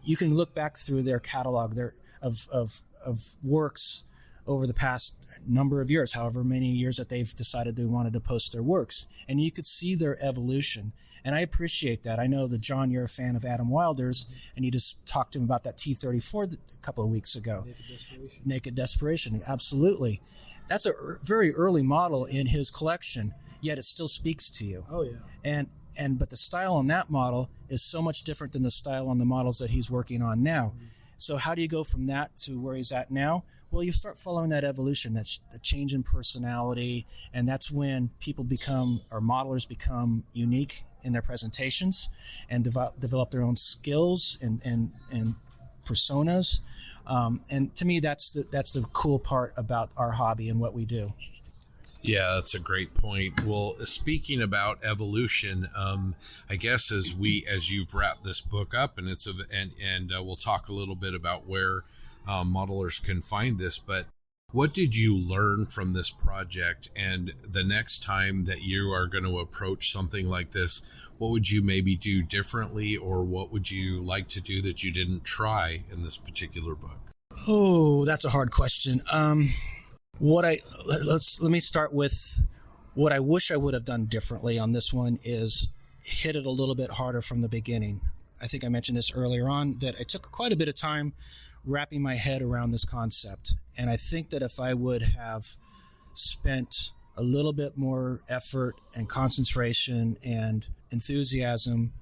you can look back through their catalog of works over the past number of years, however many years that they've decided they wanted to post their works. And you could see their evolution. And I appreciate that. I know that, John, you're a fan of Adam Wilder's, and you just talked to him about that T-34 a couple of weeks ago. Naked Desperation. Absolutely. That's a very early model in his collection, yet it still speaks to you. Oh, yeah. But the style on that model is so much different than the style on the models that he's working on now. So how do you go from that to where he's at now? Well, you start following that evolution, that's the change in personality, and that's when people modelers become unique in their presentations and develop their own skills and personas. And to me, that's the cool part about our hobby and what we do. Yeah, that's a great point. Well, speaking about evolution, I guess as you've wrapped this book up, and we'll talk a little bit about where modelers can find this, but what did you learn from this project? And the next time that you are going to approach something like this, what would you maybe do differently, or what would you like to do that you didn't try in this particular book? Oh, that's a hard question. Let me start with what I wish I would have done differently on this one is hit it a little bit harder from the beginning. I think I mentioned this earlier on, that I took quite a bit of time wrapping my head around this concept. And I think that if I would have spent a little bit more effort and concentration and enthusiasm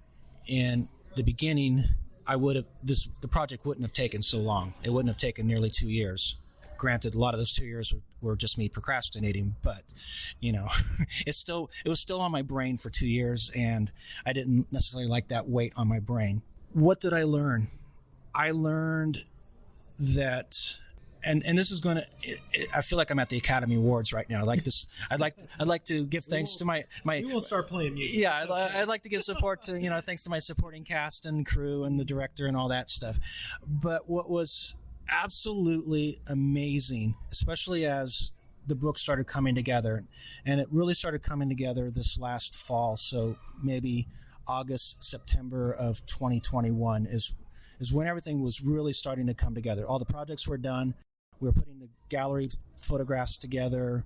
in the beginning, the project wouldn't have taken so long. It wouldn't have taken nearly 2 years. Granted, a lot of those 2 years were just me procrastinating, but it was still on my brain for 2 years, and I didn't necessarily like that weight on my brain. What did I learn? I learned that, and this is I feel like I'm at the Academy Awards right now. I'd like to give thanks to my. We will start playing music. Yeah, I'd like to give support to thanks to my supporting cast and crew and the director and all that stuff. But what was absolutely amazing, especially as the book started coming together, and it really started coming together this last fall, so maybe August, September of 2021 is when everything was really starting to come together. All the projects were done. We were putting the gallery photographs together.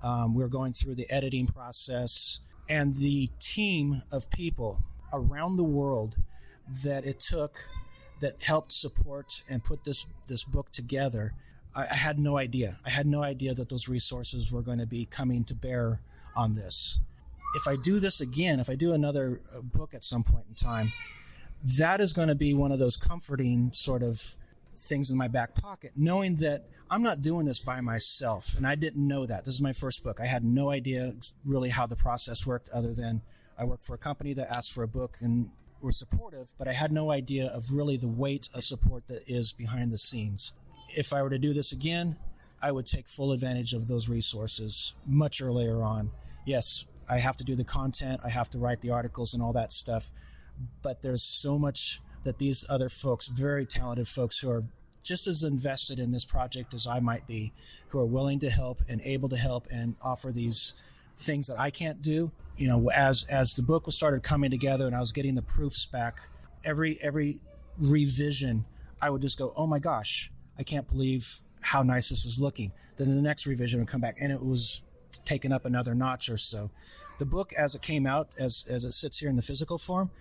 We were going through the editing process, and the team of people around the world that it took that helped support and put this book together, I had no idea. I had no idea that those resources were going to be coming to bear on this. If I do this again, if I do another book at some point in time, that is going to be one of those comforting sort of things in my back pocket, knowing that I'm not doing this by myself. And I didn't know that. This is my first book. I had no idea really how the process worked, other than I worked for a company that asked for a book and were supportive, but I had no idea of really the weight of support that is behind the scenes. If I were to do this again, I would take full advantage of those resources much earlier on. Yes, I have to do the content, I have to write the articles and all that stuff, but there's so much that these other folks, very talented folks who are just as invested in this project as I might be, who are willing to help and able to help and offer these things that I can't do. As the book was started coming together and I was getting the proofs back, every revision, I would just go, oh my gosh, I can't believe how nice this is looking. Then the next revision would come back and it was taken up another notch or so. The book, as it came out, as it sits here in the physical form,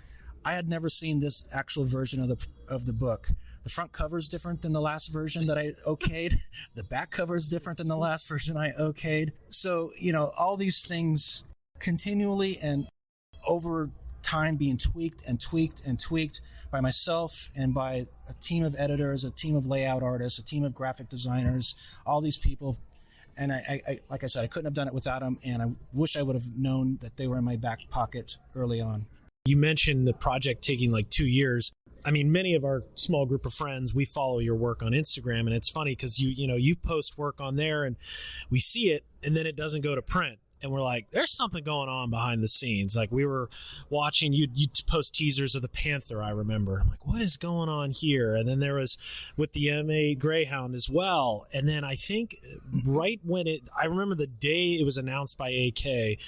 I had never seen this actual version of the book. The front cover is different than the last version that I okayed. The back cover is different than the last version I okayed. So, all these things continually and over time being tweaked and tweaked and tweaked by myself and by a team of editors, a team of layout artists, a team of graphic designers, all these people. And I like I said, I couldn't have done it without them, and I wish I would have known that they were in my back pocket early on. You mentioned the project taking like 2 years. I mean, many of our small group of friends, we follow your work on Instagram, and it's funny because you post work on there and we see it, and then it doesn't go to print. And we're like, there's something going on behind the scenes. Like, we were watching you post teasers of the Panther, I remember. I'm like, what is going on here? And then there was with the M8 Greyhound as well. And then I think right when I remember the day it was announced by AK,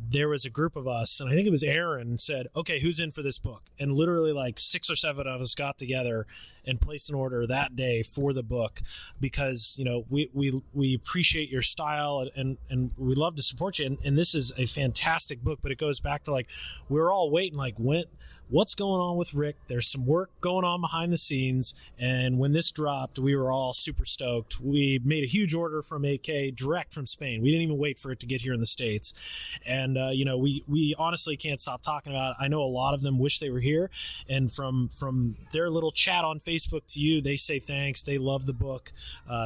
there was a group of us, and I think it was Aaron, said, okay, who's in for this book? And literally like 6 or 7 of us got together and placed an order that day for the book because, we appreciate your style and we love to support you. And this is a fantastic book, but it goes back to like, we're all waiting, like, what's going on with Rick? There's some work going on behind the scenes. And when this dropped, we were all super stoked. We made a huge order from AK direct from Spain. We didn't even wait for it to get here in the States. And, we honestly can't stop talking about it. I know a lot of them wish they were here. And from their little chat on Facebook to you, they say thanks. They love the book.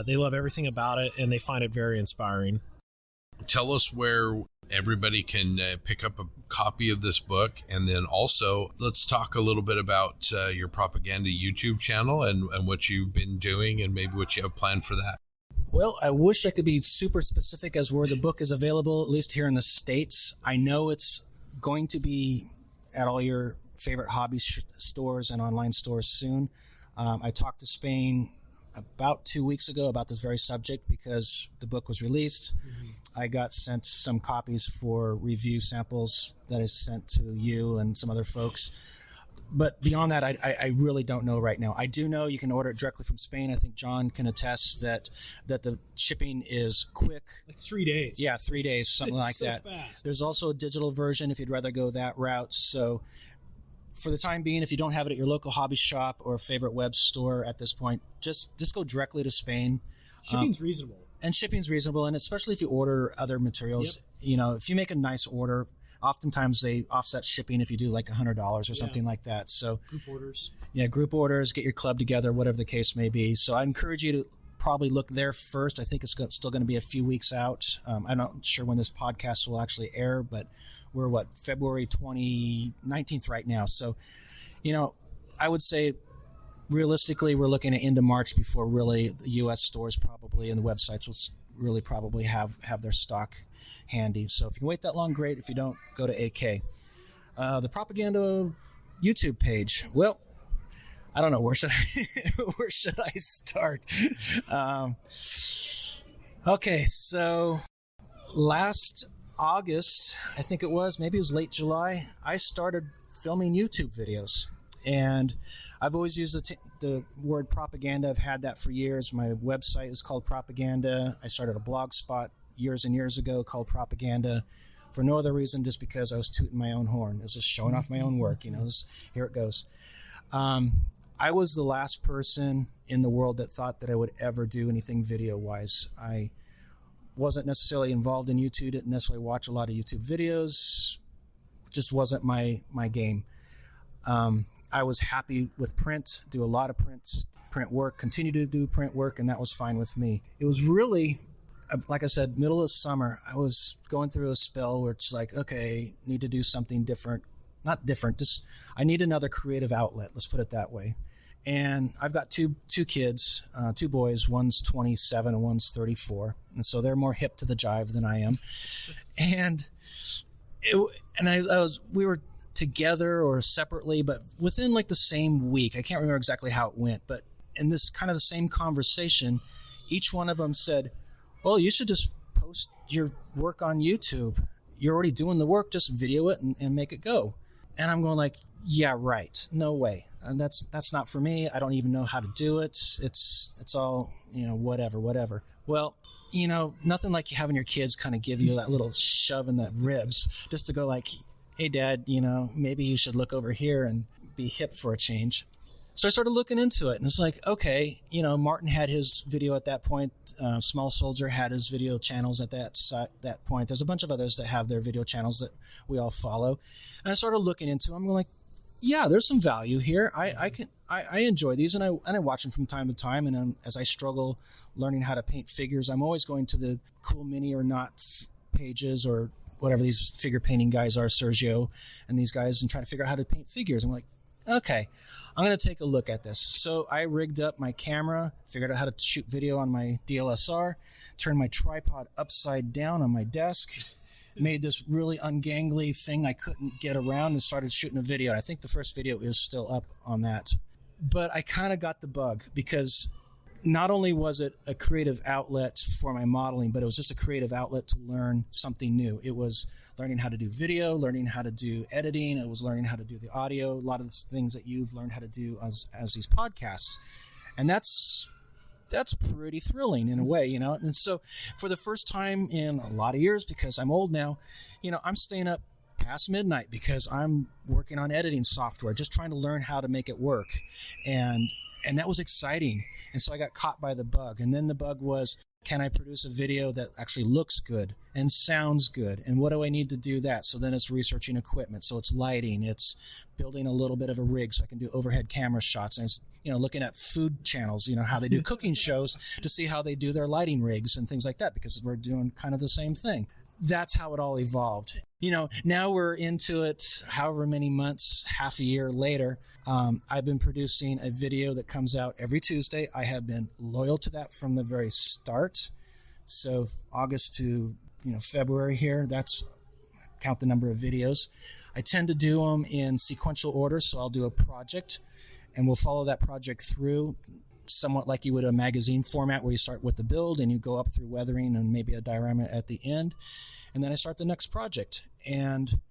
They love everything about it, and they find it very inspiring. Tell us where everybody can pick up a copy of this book. And then also, let's talk a little bit about your propaganda YouTube channel and what you've been doing and maybe what you have planned for that. Well, I wish I could be super specific as where the book is available, at least here in the States. I know it's going to be at all your favorite hobby stores and online stores soon. I talked to Spain about 2 weeks ago about this very subject because the book was released. Mm-hmm. I got sent some copies for review samples that is sent to you and some other folks. But beyond that, I really don't know right now. I do know you can order it directly from Spain. I think John can attest that the shipping is quick. Like 3 days. Yeah, 3 days, something it's like so that. Fast. There's also a digital version if you'd rather go that route. So for the time being, if you don't have it at your local hobby shop or favorite web store at this point, just go directly to Spain. Shipping's reasonable. And shipping's reasonable, and especially if you order other materials. Yep. If you make a nice order, oftentimes they offset shipping if you do like $100 or something like that. So group orders. Yeah, group orders, get your club together, whatever the case may be. So I encourage you to probably look there first. I think it's still going to be a few weeks out. I'm not sure when this podcast will actually air, but we're February 19th right now. So, I would say realistically, we're looking at end of March before really the U.S. stores probably and the websites will really probably have their stock handy. So if you can wait that long, great. If you don't, go to AK. The propaganda YouTube page. Well, I don't know. Where should I start? Okay, so last August, I think it was, maybe it was late July, I started filming YouTube videos. And I've always used the word propaganda. I've had that for years. My website is called Propaganda. I started a blog spot years and years ago called Propaganda for no other reason, just because I was tooting my own horn. It was just showing off my own work. Here it goes. I was the last person in the world that thought that I would ever do anything video-wise. I wasn't necessarily involved in YouTube, didn't necessarily watch a lot of YouTube videos. Just wasn't my game. I was happy with print, do a lot of print work, continue to do print work, and that was fine with me. It was really, like I said, middle of summer, I was going through a spell where it's like, okay, need to do something different. Not different, just I need another creative outlet, let's put it that way. And I've got two kids, 2 boys, one's 27 and one's 34. And so they're more hip to the jive than I am. And we were together or separately, but within like the same week, I can't remember exactly how it went, but in this kind of the same conversation, each one of them said, well, you should just post your work on YouTube. You're already doing the work, just video it and make it go. And I'm going like, yeah, right. No way. And that's not for me. I don't even know how to do it. It's all, whatever. Well, nothing like having your kids kind of give you that little shove in the ribs just to go like, hey, Dad, maybe you should look over here and be hip for a change. So I started looking into it, and it's like, okay, Martin had his video at that point. Small Soldier had his video channels at that point. There's a bunch of others that have their video channels that we all follow. And I started looking into them. I'm like, yeah, there's some value here. I enjoy these, and I watch them from time to time. And as I struggle learning how to paint figures, I'm always going to the Cool Mini or Not pages or whatever these figure painting guys are, Sergio and these guys, and trying to figure out how to paint figures. I'm like, okay, I'm going to take a look at this. So I rigged up my camera, figured out how to shoot video on my DLSR, turned my tripod upside down on my desk, made this really ungangly thing I couldn't get around, and started shooting a video. I think the first video is still up on that. But I kind of got the bug, because not only was it a creative outlet for my modeling, but it was just a creative outlet to learn something new. It was learning how to do video, learning how to do editing. It was learning how to do the audio, a lot of the things that you've learned how to do as these podcasts. And that's pretty thrilling in a way, you know. And so for the first time in a lot of years, because I'm old now, you know, I'm staying up past midnight because I'm working on editing software, just trying to learn how to make it work. And that was exciting. And so I got caught by the bug. And then the bug was, can I produce a video that actually looks good and sounds good? And what do I need to do that? So then it's researching equipment. So it's lighting. It's building a little bit of a rig so I can do overhead camera shots. And it's, you know, looking at food channels, you know, how they do cooking shows to see how they do their lighting rigs and things like that, because we're doing kind of the same thing. That's how it all evolved. You know, now we're into it however many months, half a year later. I've been producing a video that comes out every Tuesday. I have been loyal to that from the very start. So August to, you know, February here, that's count the number of videos. I tend to do them in sequential order. So I'll do a project and we'll follow that project through, somewhat like you would a magazine format, where you start with the build and you go up through weathering and maybe a diorama at the end. And then I start the next project. And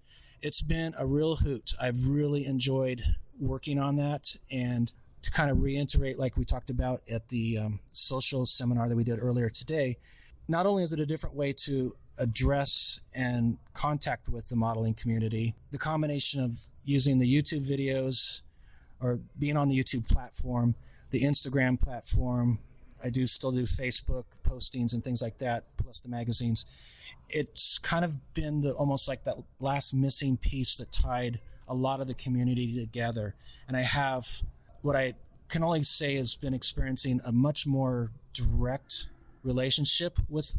it's been a real hoot. I've really enjoyed working on that. And to kind of reiterate, like we talked about at the social seminar that we did earlier today, not only is it a different way to address and contact with the modeling community, the combination of using the YouTube videos or being on the YouTube platform, the Instagram platform, I still do Facebook postings and things like that, plus the magazines. It's kind of been almost like that last missing piece that tied a lot of the community together. And I have, what I can only say, has been experiencing a much more direct relationship with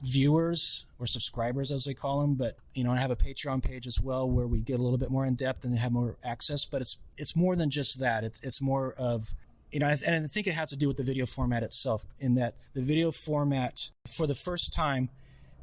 viewers or subscribers, as they call them. But, you know, I have a Patreon page as well where we get a little bit more in depth and have more access. But it's more than just that. It's more of, you know, and I think it has to do with the video format itself, in that the video format, for the first time,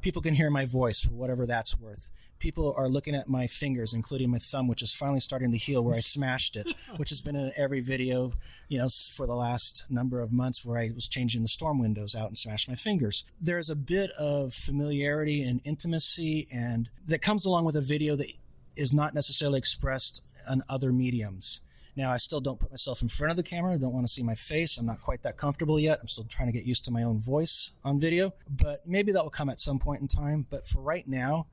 people can hear my voice for whatever that's worth. People are looking at my fingers, including my thumb, which is finally starting to heal where I smashed it, which has been in every video, you know, for the last number of months, where I was changing the storm windows out and smashed my fingers. There's a bit of familiarity and intimacy, and that comes along with a video that is not necessarily expressed on other mediums. Now, I still don't put myself in front of the camera. I don't want to see my face. I'm not quite that comfortable yet. I'm still trying to get used to my own voice on video, but maybe that will come at some point in time. But for right now,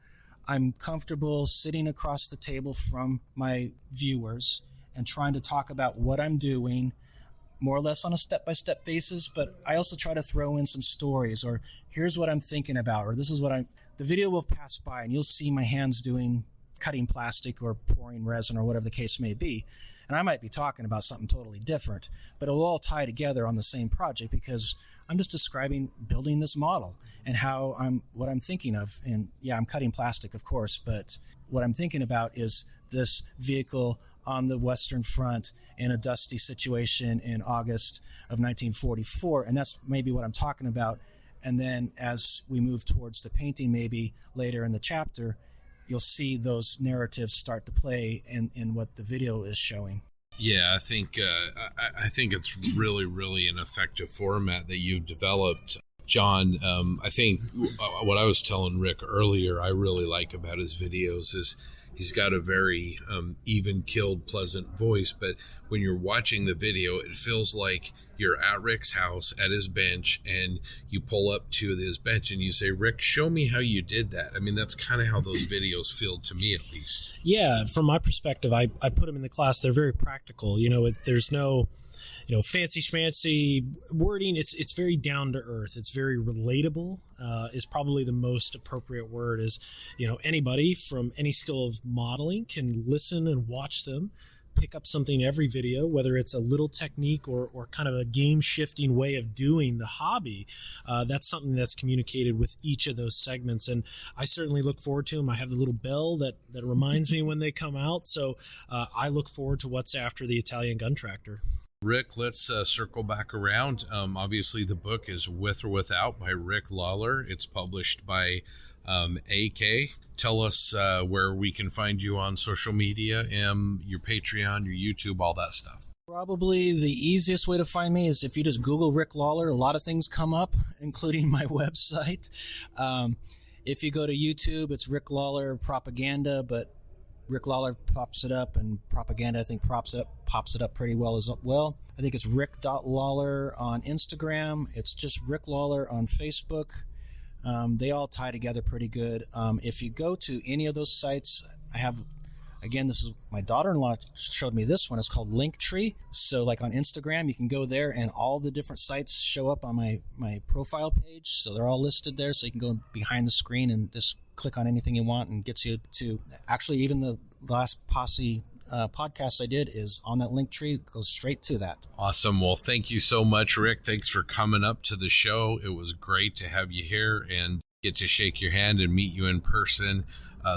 I'm comfortable sitting across the table from my viewers and trying to talk about what I'm doing, more or less on a step-by-step basis. But I also try to throw in some stories, or here's what I'm thinking about, or this is what the video will pass by and you'll see my hands cutting plastic or pouring resin or whatever the case may be. And I might be talking about something totally different, but it will all tie together on the same project, because I'm just describing building this model and what I'm thinking of. And yeah, I'm cutting plastic, of course, but what I'm thinking about is this vehicle on the Western Front in a dusty situation in August of 1944. And that's maybe what I'm talking about. And then as we move towards the painting, maybe later in the chapter, you'll see those narratives start to play in what the video is showing. Yeah, I think it's really, really an effective format that you've developed, John. I think what I was telling Rick earlier, I really like about his videos is he's got a very even-keeled, pleasant voice, but when you're watching the video, it feels like you're at Rick's house at his bench, and you pull up to his bench and you say, Rick, show me how you did that. I mean, that's kind of how those videos feel to me, at least. Yeah, from my perspective, I put them in the class. They're very practical. You know, there's no, you know, fancy schmancy wording. It's very down to earth. It's very relatable. Is probably the most appropriate word. Is, you know, anybody from any skill of modeling can listen and watch them, pick up something every video, whether it's a little technique or kind of a game shifting way of doing the hobby. That's something that's communicated with each of those segments. And I certainly look forward to them. I have the little bell that reminds me when they come out. So I look forward to what's after the Italian Gun Tractor. Rick, let's circle back around. Obviously, the book is With or Without by Rick Lawler. It's published by AK. Tell us where we can find you on social media, your Patreon, your YouTube, all that stuff. Probably the easiest way to find me is if you just Google Rick Lawler. A lot of things come up, including my website. If you go to YouTube, it's Rick Lawler Propaganda, but Rick Lawler pops it up, and Propaganda, I think, pops it up pretty well as well. I think it's Rick.Lawler on Instagram. It's just Rick Lawler on Facebook. They all tie together pretty good. If you go to any of those sites, I have, again, this is my daughter-in-law showed me this one. It's called Linktree. So like on Instagram, you can go there and all the different sites show up on my profile page. So they're all listed there. So you can go behind the screen and just click on anything you want, and gets you to, actually, even the last Posse podcast I did is on that Linktree. It goes straight to that. Awesome. Well, thank you so much, Rick. Thanks for coming up to the show. It was great to have you here and get to shake your hand and meet you in person.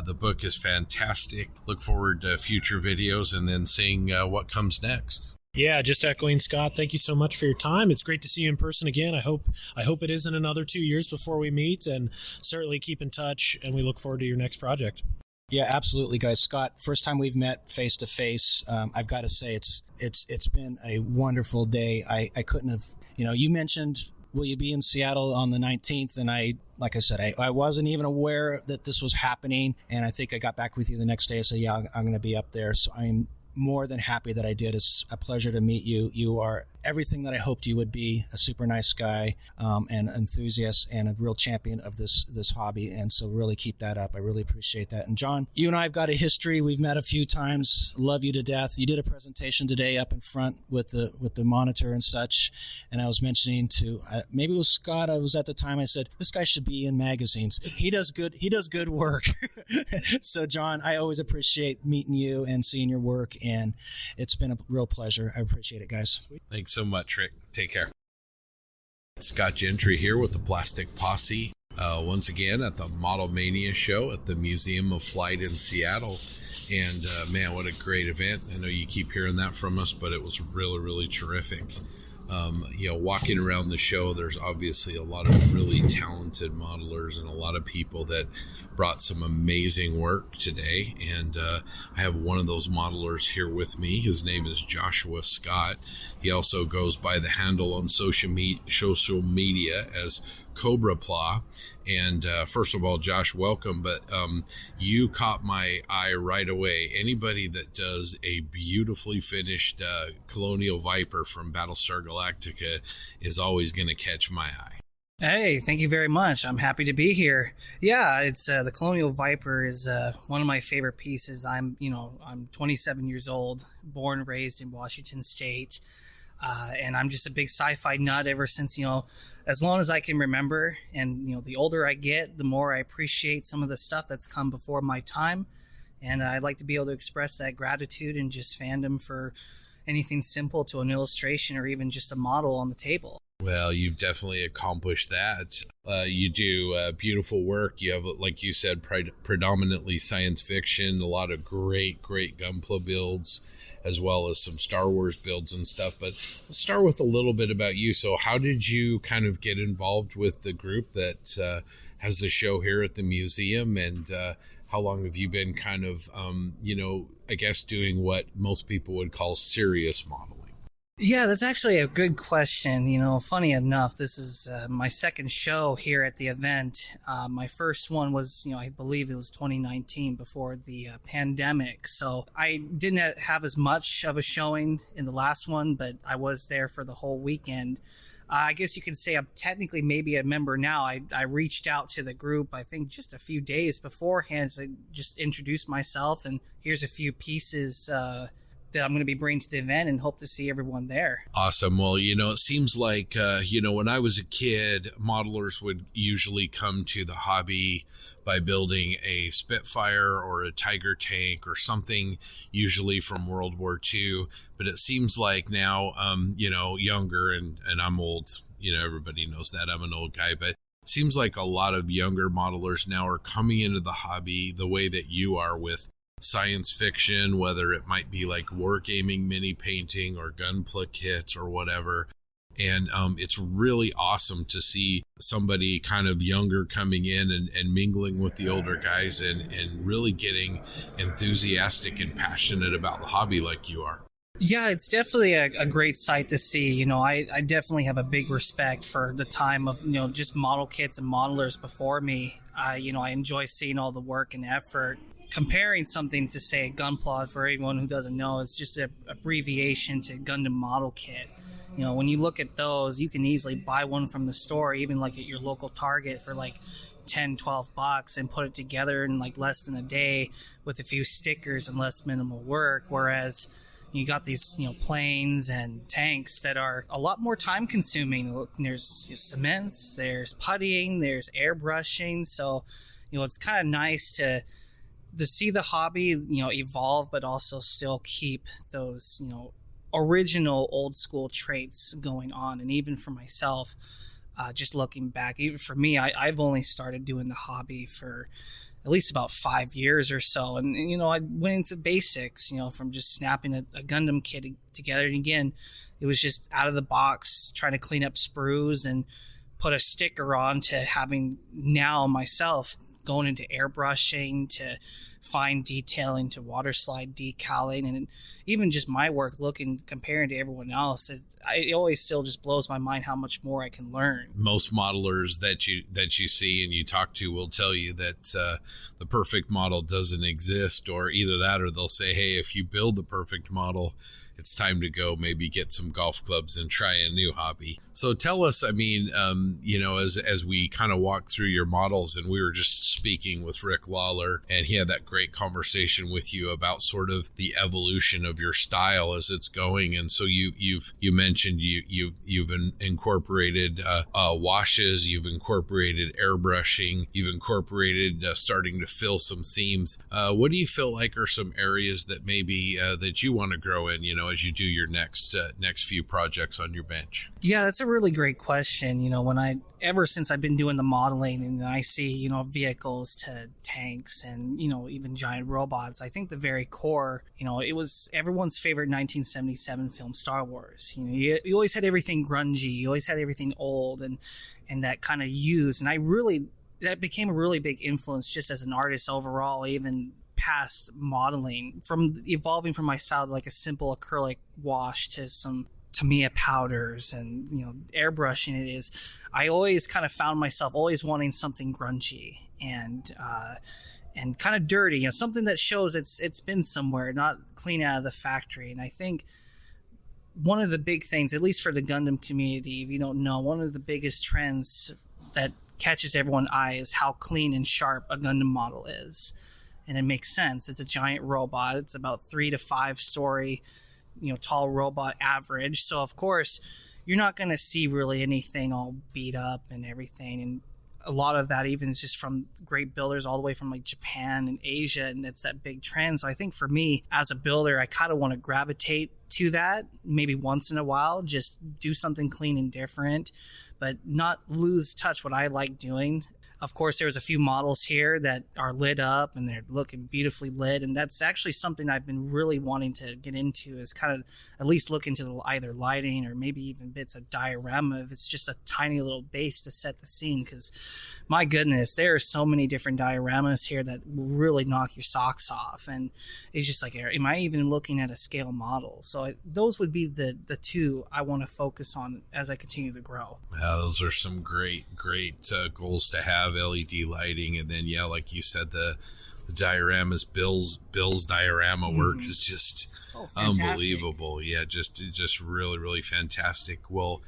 The book is fantastic. Look forward to future videos and then seeing what comes next. Yeah, just echoing Scott. Thank you so much for your time. It's great to see you in person again. I hope it isn't another 2 years before we meet, and certainly keep in touch, and we look forward to your next project. Yeah, absolutely, guys. Scott, first time we've met face to face. I've got to say it's been a wonderful day. I couldn't have, you mentioned, will you be in Seattle on the 19th? And like I said, I wasn't even aware that this was happening. And I think I got back with you the next day. I said, yeah, I'm going to be up there. So I'm more than happy that I did. It's a pleasure to meet you. You are everything that I hoped you would be, a super nice guy, and enthusiast, and a real champion of this hobby. And so really keep that up. I really appreciate that. And John, you and I have got a history. We've met a few times. Love you to death. You did a presentation today up in front with the monitor and such. And I was mentioning to, maybe it was Scott, I was at the time, I said, this guy should be in magazines. He does good work. So John, I always appreciate meeting you and seeing your work. And it's been a real pleasure. I appreciate it, guys. Thanks so much, Rick. Take care. Scott Gentry here with the Plastic Posse. Once again at the Model Mania show at the Museum of Flight in Seattle. And man, what a great event. I know you keep hearing that from us, but it was really, really terrific. Walking around the show, there's obviously a lot of really talented modelers and a lot of people that brought some amazing work today. And I have one of those modelers here with me. His name is Joshua Scott. He also goes by the handle on social media as Cobra Pla. And first of all, Josh, welcome. But you caught my eye right away. Anybody that does a beautifully finished Colonial Viper from Battlestar Galactica is always going to catch my eye. Hey, thank you very much. I'm happy to be here. Yeah, it's the Colonial Viper is one of my favorite pieces. I'm 27 years old, born and raised in Washington State. And I'm just a big sci-fi nut ever since, as long as I can remember. And, the older I get, the more I appreciate some of the stuff that's come before my time. And I'd like to be able to express that gratitude and just fandom for anything simple to an illustration or even just a model on the table. Well, you've definitely accomplished that. You do beautiful work. You have, like you said, predominantly science fiction, a lot of great Gunpla builds, as well as some Star Wars builds and stuff. But let's start with a little bit about you. So how did you kind of get involved with the group that has the show here at the museum? And how long have you been kind of, I guess doing what most people would call serious modeling? Yeah, that's actually a good question. Funny enough, this is my second show here at the event. My first one was, I believe it was 2019 before the pandemic. So I didn't have as much of a showing in the last one, but I was there for the whole weekend. I guess you could say I'm technically maybe a member now. I reached out to the group, I think just a few days beforehand, to just introduce myself, and here's a few pieces that I'm going to be bringing to the event, and hope to see everyone there. Awesome. Well, it seems like, when I was a kid, modelers would usually come to the hobby by building a Spitfire or a Tiger tank or something, usually from World War II. But it seems like now, younger, and I'm old, everybody knows that I'm an old guy, but it seems like a lot of younger modelers now are coming into the hobby the way that you are, with science fiction, whether it might be like wargaming mini painting or gunpla kits or whatever. And it's really awesome to see somebody kind of younger coming in and mingling with the older guys and really getting enthusiastic and passionate about the hobby like you are. Yeah, it's definitely a great sight to see. I definitely have a big respect for the time of, just model kits and modelers before me. I enjoy seeing all the work and effort. Comparing something to, say, Gunpla, for anyone who doesn't know, it's just an abbreviation to Gundam Model Kit. When you look at those, you can easily buy one from the store, even like at your local Target, for like $10-12 and put it together in like less than a day with a few stickers and less minimal work. Whereas you got these, planes and tanks that are a lot more time consuming. There's cements, there's puttying, there's airbrushing. So, it's kind of nice to see the hobby, evolve, but also still keep those, original old school traits going on. And even for myself, just looking back, even for me, I've only started doing the hobby for at least about 5 years or so. And I went into basics, from just snapping a Gundam kit together. And again, it was just out of the box, trying to clean up sprues and put a sticker on, to having now myself going into airbrushing, to fine detailing, to water slide decaling, and even just my work comparing to everyone else. It always still just blows my mind how much more I can learn. Most modelers that you see and you talk to will tell you that the perfect model doesn't exist, or either that, or they'll say, hey, if you build the perfect model, it's time to go maybe get some golf clubs and try a new hobby. So tell us, as we kind of walk through your models, and we were just speaking with Rick Lawler, and he had that great conversation with you about sort of the evolution of your style as it's going. And so you mentioned you've incorporated washes, you've incorporated airbrushing, you've incorporated starting to fill some seams. What do you feel like are some areas that maybe that you want to grow in, as you do your next few projects on your bench? Yeah, that's a really great question. Ever since I've been doing the modeling, and I see, vehicles to tanks and, even giant robots, I think the very core, it was everyone's favorite 1977 film, Star Wars. You always had everything grungy, you always had everything old and that kind of used. And that became a really big influence just as an artist overall, even past modeling, from evolving from my style to like a simple acrylic wash to some Tamiya powders and airbrushing. I always kind of found myself always wanting something grungy and kind of dirty, something that shows it's been somewhere, not clean out of the factory. And I think one of the big things, at least for the Gundam community, if you don't know, one of the biggest trends that catches everyone's eye is how clean and sharp a Gundam model is. And it makes sense. It's a giant robot. It's about 3 to 5 story, tall robot average. So of course, you're not going to see really anything all beat up and everything. And a lot of that even is just from great builders all the way from like Japan and Asia, and it's that big trend. So I think for me as a builder, I kind of want to gravitate to that maybe once in a while, just do something clean and different, but not lose touch what I like doing. Of course, there's a few models here that are lit up and they're looking beautifully lit. And that's actually something I've been really wanting to get into, is kind of at least look into either lighting or maybe even bits of diorama if it's just a tiny little base to set the scene. Because my goodness, there are so many different dioramas here that will really knock your socks off. And it's just like, am I even looking at a scale model? So those would be the two I want to focus on as I continue to grow. Yeah, those are some great goals to have. LED lighting, and then like you said, the dioramas. Bill's diorama work is just unbelievable. Yeah, just really, really fantastic. Well,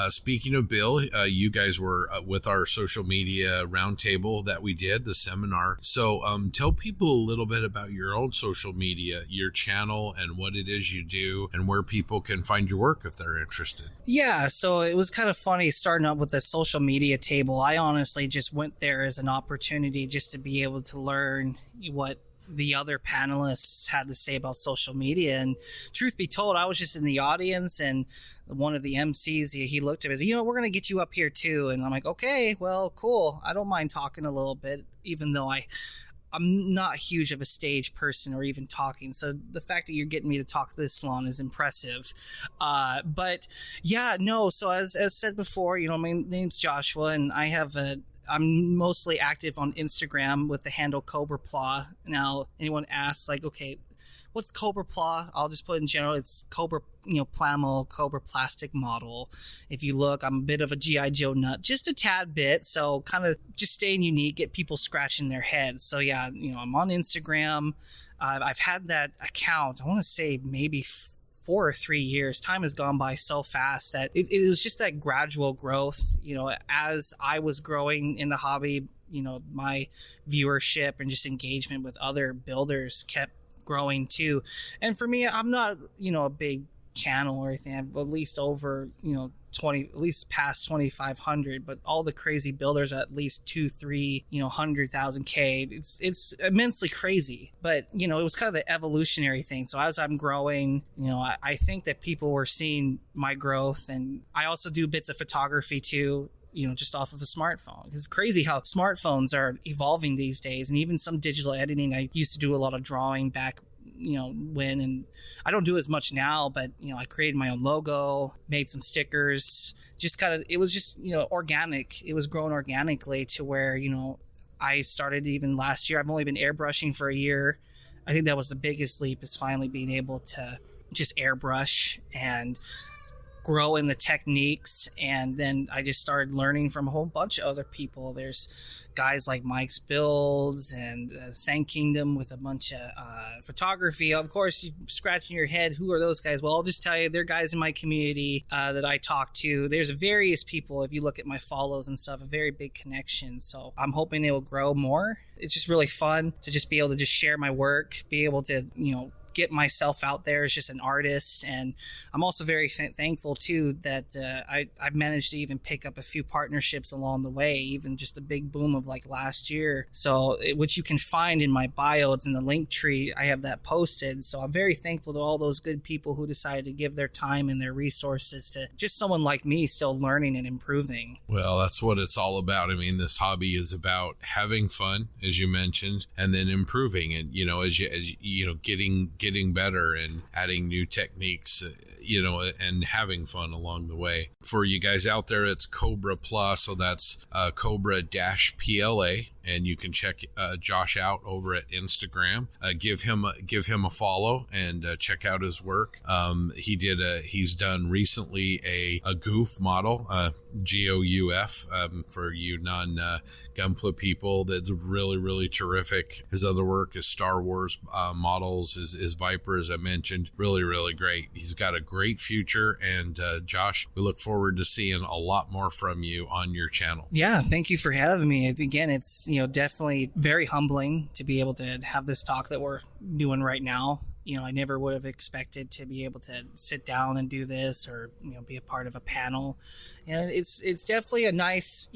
speaking of Bill, you guys were with our social media roundtable that we did, the seminar. So tell people a little bit about your own social media, your channel, and what it is you do, and where people can find your work if they're interested. Yeah, so it was kind of funny starting up with the social media table. I honestly just went there as an opportunity just to be able to learn what the other panelists had to say about social media. And truth be told, I was just in the audience, and one of the MCs, he looked at me and said, we're going to get you up here too. And I'm like, okay, well, cool. I don't mind talking a little bit, even though I'm not huge of a stage person or even talking. So the fact that you're getting me to talk this long is impressive. But yeah, no. So as said before, my name's Joshua, and I'm mostly active on Instagram with the handle Cobra Pla. Now, anyone asks, like, okay, what's Cobra Pla? I'll just put in general, it's Cobra, Plamo, Cobra Plastic Model. If you look, I'm a bit of a G.I. Joe nut, just a tad bit. So kind of just staying unique, get people scratching their heads. So yeah, I'm on Instagram. I've had that account, I want to say maybe 4 or 3 years. Time has gone by so fast that it was just that gradual growth. As I was growing in the hobby, my viewership and just engagement with other builders kept growing too. And for me, I'm not, a big channel or anything. I've at least over, 20, at least past 2,500, but all the crazy builders at least 2-3 100,000 K. It's immensely crazy, but it was kind of the evolutionary thing. So as I'm growing, I think that people were seeing my growth, and I also do bits of photography too, just off of a smartphone. It's crazy how smartphones are evolving these days, and even some digital editing. I used to do a lot of drawing back when, and I don't do as much now, but I created my own logo, made some stickers, just kind of, it was just organic. It was grown organically to where I started even last year. I've only been airbrushing for a year. I think that was the biggest leap, is finally being able to just airbrush and grow in the techniques. And then I just started learning from a whole bunch of other people. There's guys like Mike's Builds and Sang Kingdom with a bunch of photography. Of course, you're scratching your head, who are those guys? Well, I'll just tell you, they're guys in my community that I talk to. There's various people, if you look at my follows and stuff, a very big connection. So I'm hoping it will grow more. It's just really fun to just be able to just share my work, be able to, get myself out there as just an artist. And I'm also very thankful too that I've managed to even pick up a few partnerships along the way, even just a big boom of like last year. So which you can find in my bio, it's in the link tree. I have that posted. So I'm very thankful to all those good people who decided to give their time and their resources to just someone like me still learning and improving. Well, that's what it's all about. I mean, this hobby is about having fun, as you mentioned, and then improving. And as you getting better and adding new techniques, and having fun along the way. For you guys out there, it's Cobra Pla, so that's Cobra-PLA, and you can check Josh out over at Instagram. Give him a follow and check out his work. He's done recently a goof model, GOUF, for you non-Gunpla people. That's really, really terrific. His other work is Star Wars models, his Viper, as I mentioned. Really, really great. He's got a great future, and Josh, we look forward to seeing a lot more from you on your channel. Yeah, thank you for having me. Again, it's definitely very humbling to be able to have this talk that we're doing right now. I never would have expected to be able to sit down and do this, or be a part of a panel. It's definitely a nice,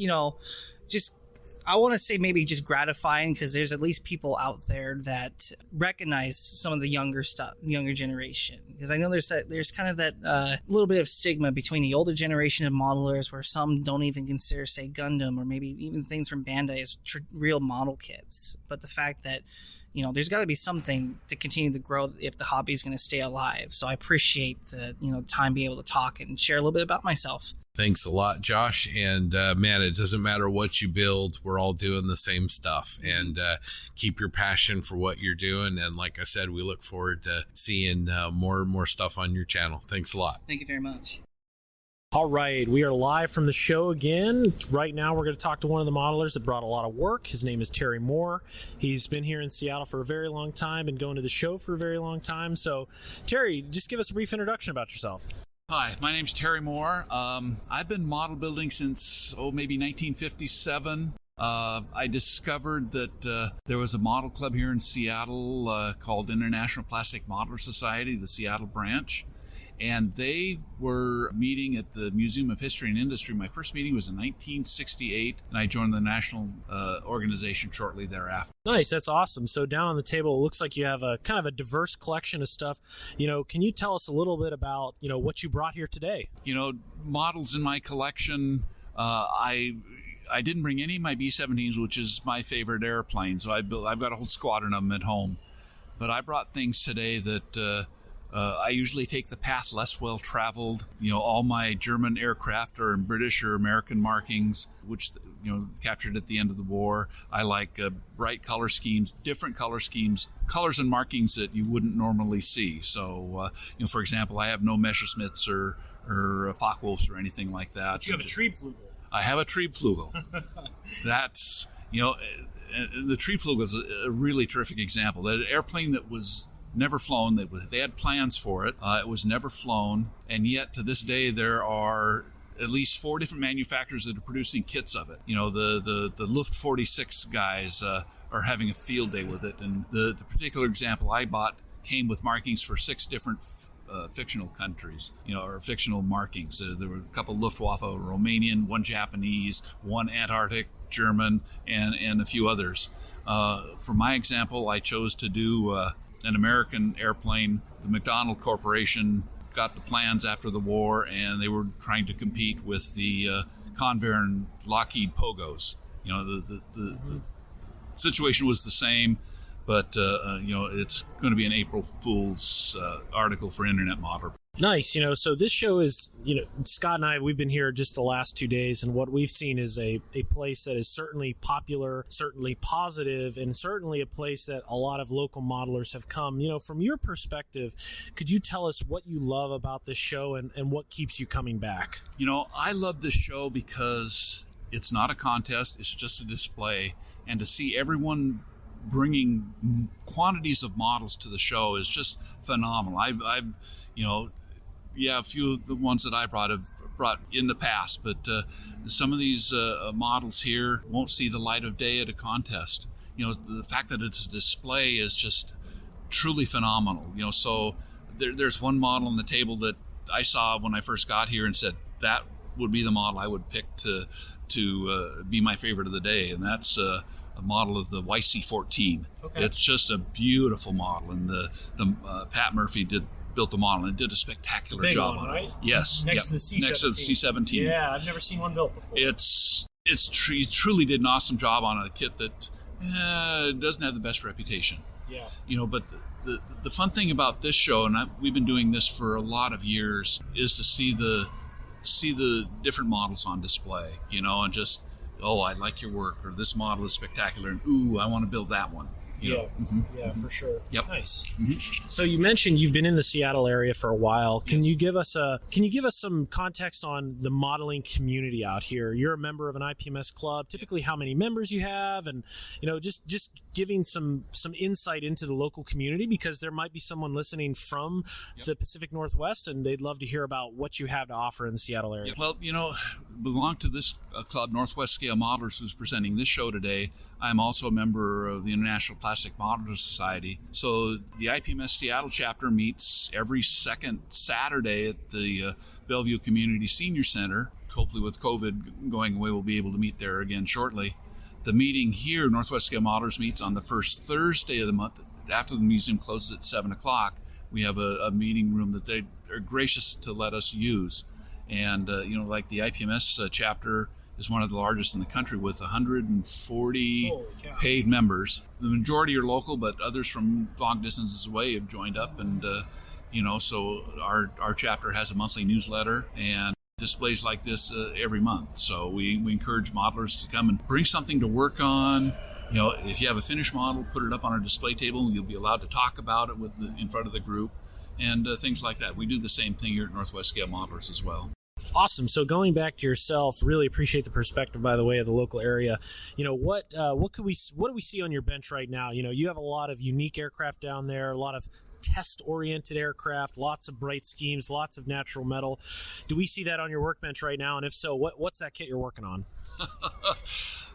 just, I want to say maybe just gratifying, because there's at least people out there that recognize some of the younger generation. Because I know there's kind of that little bit of stigma between the older generation of modelers, where some don't even consider, say, Gundam or maybe even things from Bandai as real model kits. But the fact that there's got to be something to continue to grow if the hobby is going to stay alive. So I appreciate the time being able to talk and share a little bit about myself. Thanks a lot, Josh. And man, it doesn't matter what you build. We're all doing the same stuff. And keep your passion for what you're doing. And like I said, we look forward to seeing more and more stuff on your channel. Thanks a lot. Thank you very much. All right, we are live from the show again. Right now, we're going to talk to one of the modelers that brought a lot of work. His name is Terry Moore. He's been here in Seattle for a very long time and going to the show for a very long time. So, Terry, just give us a brief introduction about yourself. Hi, my name's Terry Moore. I've been model building since, maybe 1957. I discovered that there was a model club here in Seattle called International Plastic Modeler Society, the Seattle branch. And they were meeting at the Museum of History and Industry. My first meeting was in 1968, and I joined the national organization shortly thereafter. Nice, that's awesome. So down on the table, it looks like you have a kind of a diverse collection of stuff. Can you tell us a little bit about, what you brought here today? Models in my collection, I didn't bring any of my B-17s, which is my favorite airplane. So I've got a whole squadron of them at home. But I brought things today that I usually take the path less well traveled. All my German aircraft are in British or American markings, which, captured at the end of the war. I like bright color schemes, different color schemes, colors and markings that you wouldn't normally see. So, for example, I have no Messerschmitts or Focke-Wulfs or anything like that. But you have a Triebflugel. I have a Triebflugel. That's, the Triebflugel is a really terrific example. That airplane that was never flown. They had plans for it. It was never flown. And yet to this day, there are at least 4 different manufacturers that are producing kits of it. The Luft 46 guys are having a field day with it. And the particular example I bought came with markings for 6 different fictional countries, or fictional markings. There were a couple Luftwaffe, Romanian, 1 Japanese, 1 Antarctic, German, and a few others. For my example, I chose to do an American airplane. The McDonnell Corporation got the plans after the war, and they were trying to compete with the Convair and Lockheed Pogos. The situation was the same, but it's going to be an April Fool's article for Internet Modeler. Nice. So this show is, Scott and I, we've been here just the last 2 days, and what we've seen is a place that is certainly popular, certainly positive, and certainly a place that a lot of local modelers have come. From your perspective, could you tell us what you love about this show and what keeps you coming back? I love this show because it's not a contest, it's just a display, and to see everyone bringing quantities of models to the show is just phenomenal. I've a few of the ones that I brought have brought in the past, but some of these models here won't see the light of day at a contest. The fact that it's a display is just truly phenomenal. So there's one model on the table that I saw when I first got here and said that would be the model I would pick to be my favorite of the day, and that's a model of the YC-14. Okay. It's just a beautiful model, and the Pat Murphy built the model and did a spectacular job on it. Yes. Next to the C-17. Next to the C-17. Yeah, I've never seen one built before. He truly did an awesome job on a kit that doesn't have the best reputation. Yeah. But the fun thing about this show, and we've been doing this for a lot of years, is to see the different models on display, and just, I like your work, or this model is spectacular, and ooh, I want to build that one. Yeah, for sure. Yep. Nice. Mm-hmm. So you mentioned you've been in the Seattle area for a while. Can you give us some context on the modeling community out here? You're a member of an IPMS club. Typically, how many members you have, and just giving some insight into the local community, because there might be someone listening from the Pacific Northwest, and they'd love to hear about what you have to offer in the Seattle area. Well, belong to this club, Northwest Scale Modelers, who's presenting this show today. I'm also a member of the International Plastic Modeler Society. So the IPMS Seattle chapter meets every second Saturday at the Bellevue Community Senior Center. Hopefully with COVID going away, we'll be able to meet there again shortly. The meeting here, Northwest Scale Modelers, meets on the first Thursday of the month after the museum closes at 7 o'clock. We have a meeting room that they are gracious to let us use. And, like the IPMS chapter is one of the largest in the country with 140 paid members. The majority are local, but others from long distances away have joined up. And, so our chapter has a monthly newsletter and displays like this every month. So we encourage modelers to come and bring something to work on. If you have a finished model, put it up on our display table, and you'll be allowed to talk about it in front of the group and things like that. We do the same thing here at Northwest Scale Modelers as well. Awesome. So going back to yourself, really appreciate the perspective, by the way, of the local area. What do we see on your bench right now? You have a lot of unique aircraft down there, a lot of test-oriented aircraft, lots of bright schemes, lots of natural metal. Do we see that on your workbench right now? And if so, what's that kit you're working on?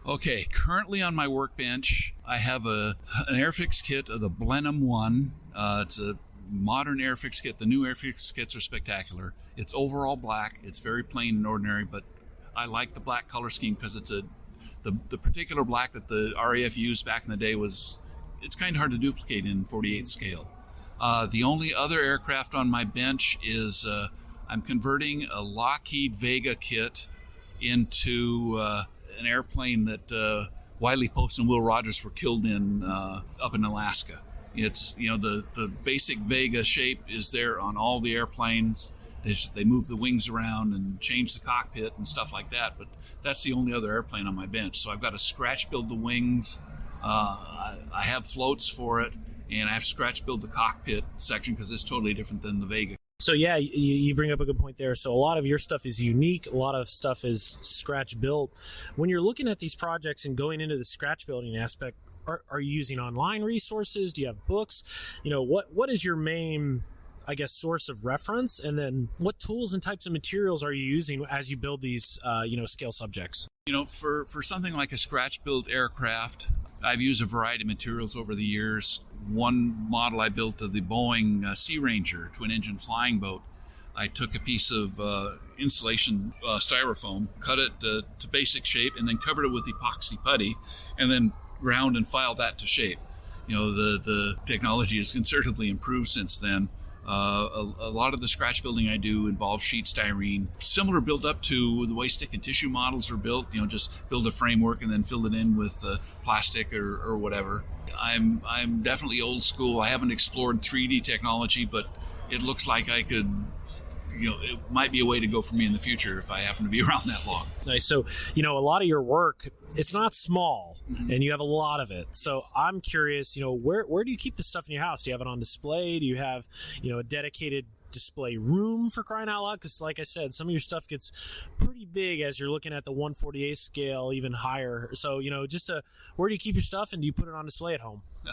Okay, currently on my workbench, I have an Airfix kit of the Blenheim 1. It's a modern Airfix kit. The new Airfix kits are spectacular. It's overall black. It's very plain and ordinary, but I like the black color scheme because it's the particular black that the RAF used back in the day it's kind of hard to duplicate in 48 scale. The only other aircraft on my bench is I'm converting a Lockheed Vega kit into an airplane that Wiley Post and Will Rogers were killed in up in Alaska. It's, the basic Vega shape is there on all the airplanes. They move the wings around and change the cockpit and stuff like that, but that's the only other airplane on my bench. So I've got to scratch build the wings. I have floats for it, and I have to scratch build the cockpit section because it's totally different than the Vega. So yeah, you bring up a good point there. So a lot of your stuff is unique. A lot of stuff is scratch built. When you're looking at these projects and going into the scratch building aspect, are you using online resources? Do you have books? What is your main, source of reference? And then what tools and types of materials are you using as you build these, scale subjects? For something like a scratch build aircraft, I've used a variety of materials over the years. One model I built of the Boeing Sea Ranger twin engine flying boat. I took a piece of insulation styrofoam, cut it to basic shape, and then covered it with epoxy putty, and then ground and filed that to shape. The technology has considerably improved since then. A lot of the scratch building I do involves sheet styrene, similar build up to the way stick and tissue models are built. Just build a framework and then fill it in with plastic or whatever. I'm definitely old school. I haven't explored 3D technology, but it looks like I could. It might be a way to go for me in the future if I happen to be around that long. Nice. So, a lot of your work, it's not small, and you have a lot of it. So I'm curious, where do you keep this stuff in your house? Do you have it on display? Do you have, a dedicated display room, for crying out loud? Because like I said, some of your stuff gets pretty big as you're looking at the 1/48 scale, even higher. So, where do you keep your stuff, and do you put it on display at home? Yeah.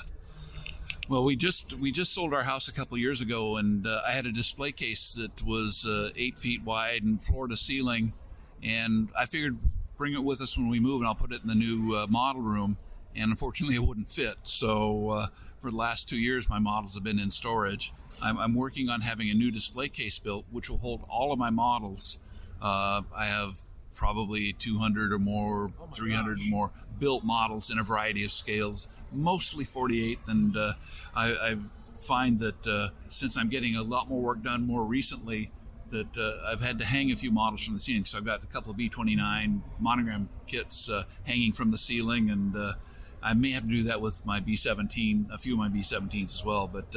Well, we just sold our house a couple of years ago, and I had a display case that was 8 feet wide and floor to ceiling, and I figured bring it with us when we move, and I'll put it in the new model room, and unfortunately it wouldn't fit. So for the last 2 years, my models have been in storage. I'm working on having a new display case built, which will hold all of my models. I have probably 200 or more, 300 or more built models in a variety of scales, mostly 48. And I find that since I'm getting a lot more work done more recently, that I've had to hang a few models from the ceiling. So I've got a couple of B-29 monogram kits hanging from the ceiling, and I may have to do that with my B-17, a few of my B-17s as well. But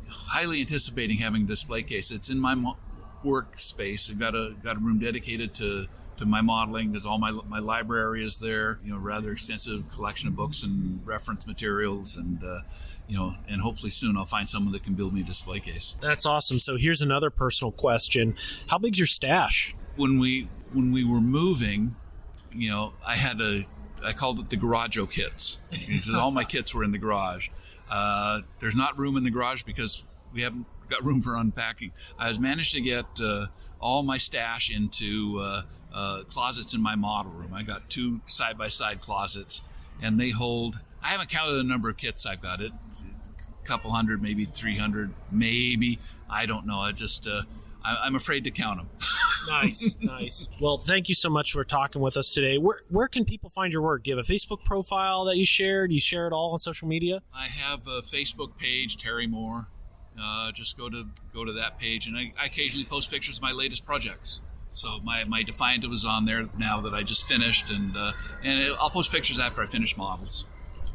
highly anticipating having a display case. It's in my workspace. I've got a room dedicated to my modeling, because all my library is there, rather extensive collection of books and reference materials, and and hopefully soon I'll find someone that can build me a display case. That's awesome. So here's another personal question. How big's your stash? When we were moving, I called it the Garage-O kits, because all my kits were in the garage. There's not room in the garage because we haven't got room for unpacking. I've managed to get all my stash into closets in my model room. I got 2 side-by-side closets, and they hold, I haven't counted the number of kits I've got. A couple hundred, maybe 300, maybe. I don't know. I'm afraid to count them. Nice. Well, thank you so much for talking with us today. Where can people find your work? Do you have a Facebook profile that you share? Do you share it all on social media? I have a Facebook page, Terry Moore. Just go to that page, and I occasionally post pictures of my latest projects. So my Defiant was on there now that I just finished, and I'll post pictures after I finish models.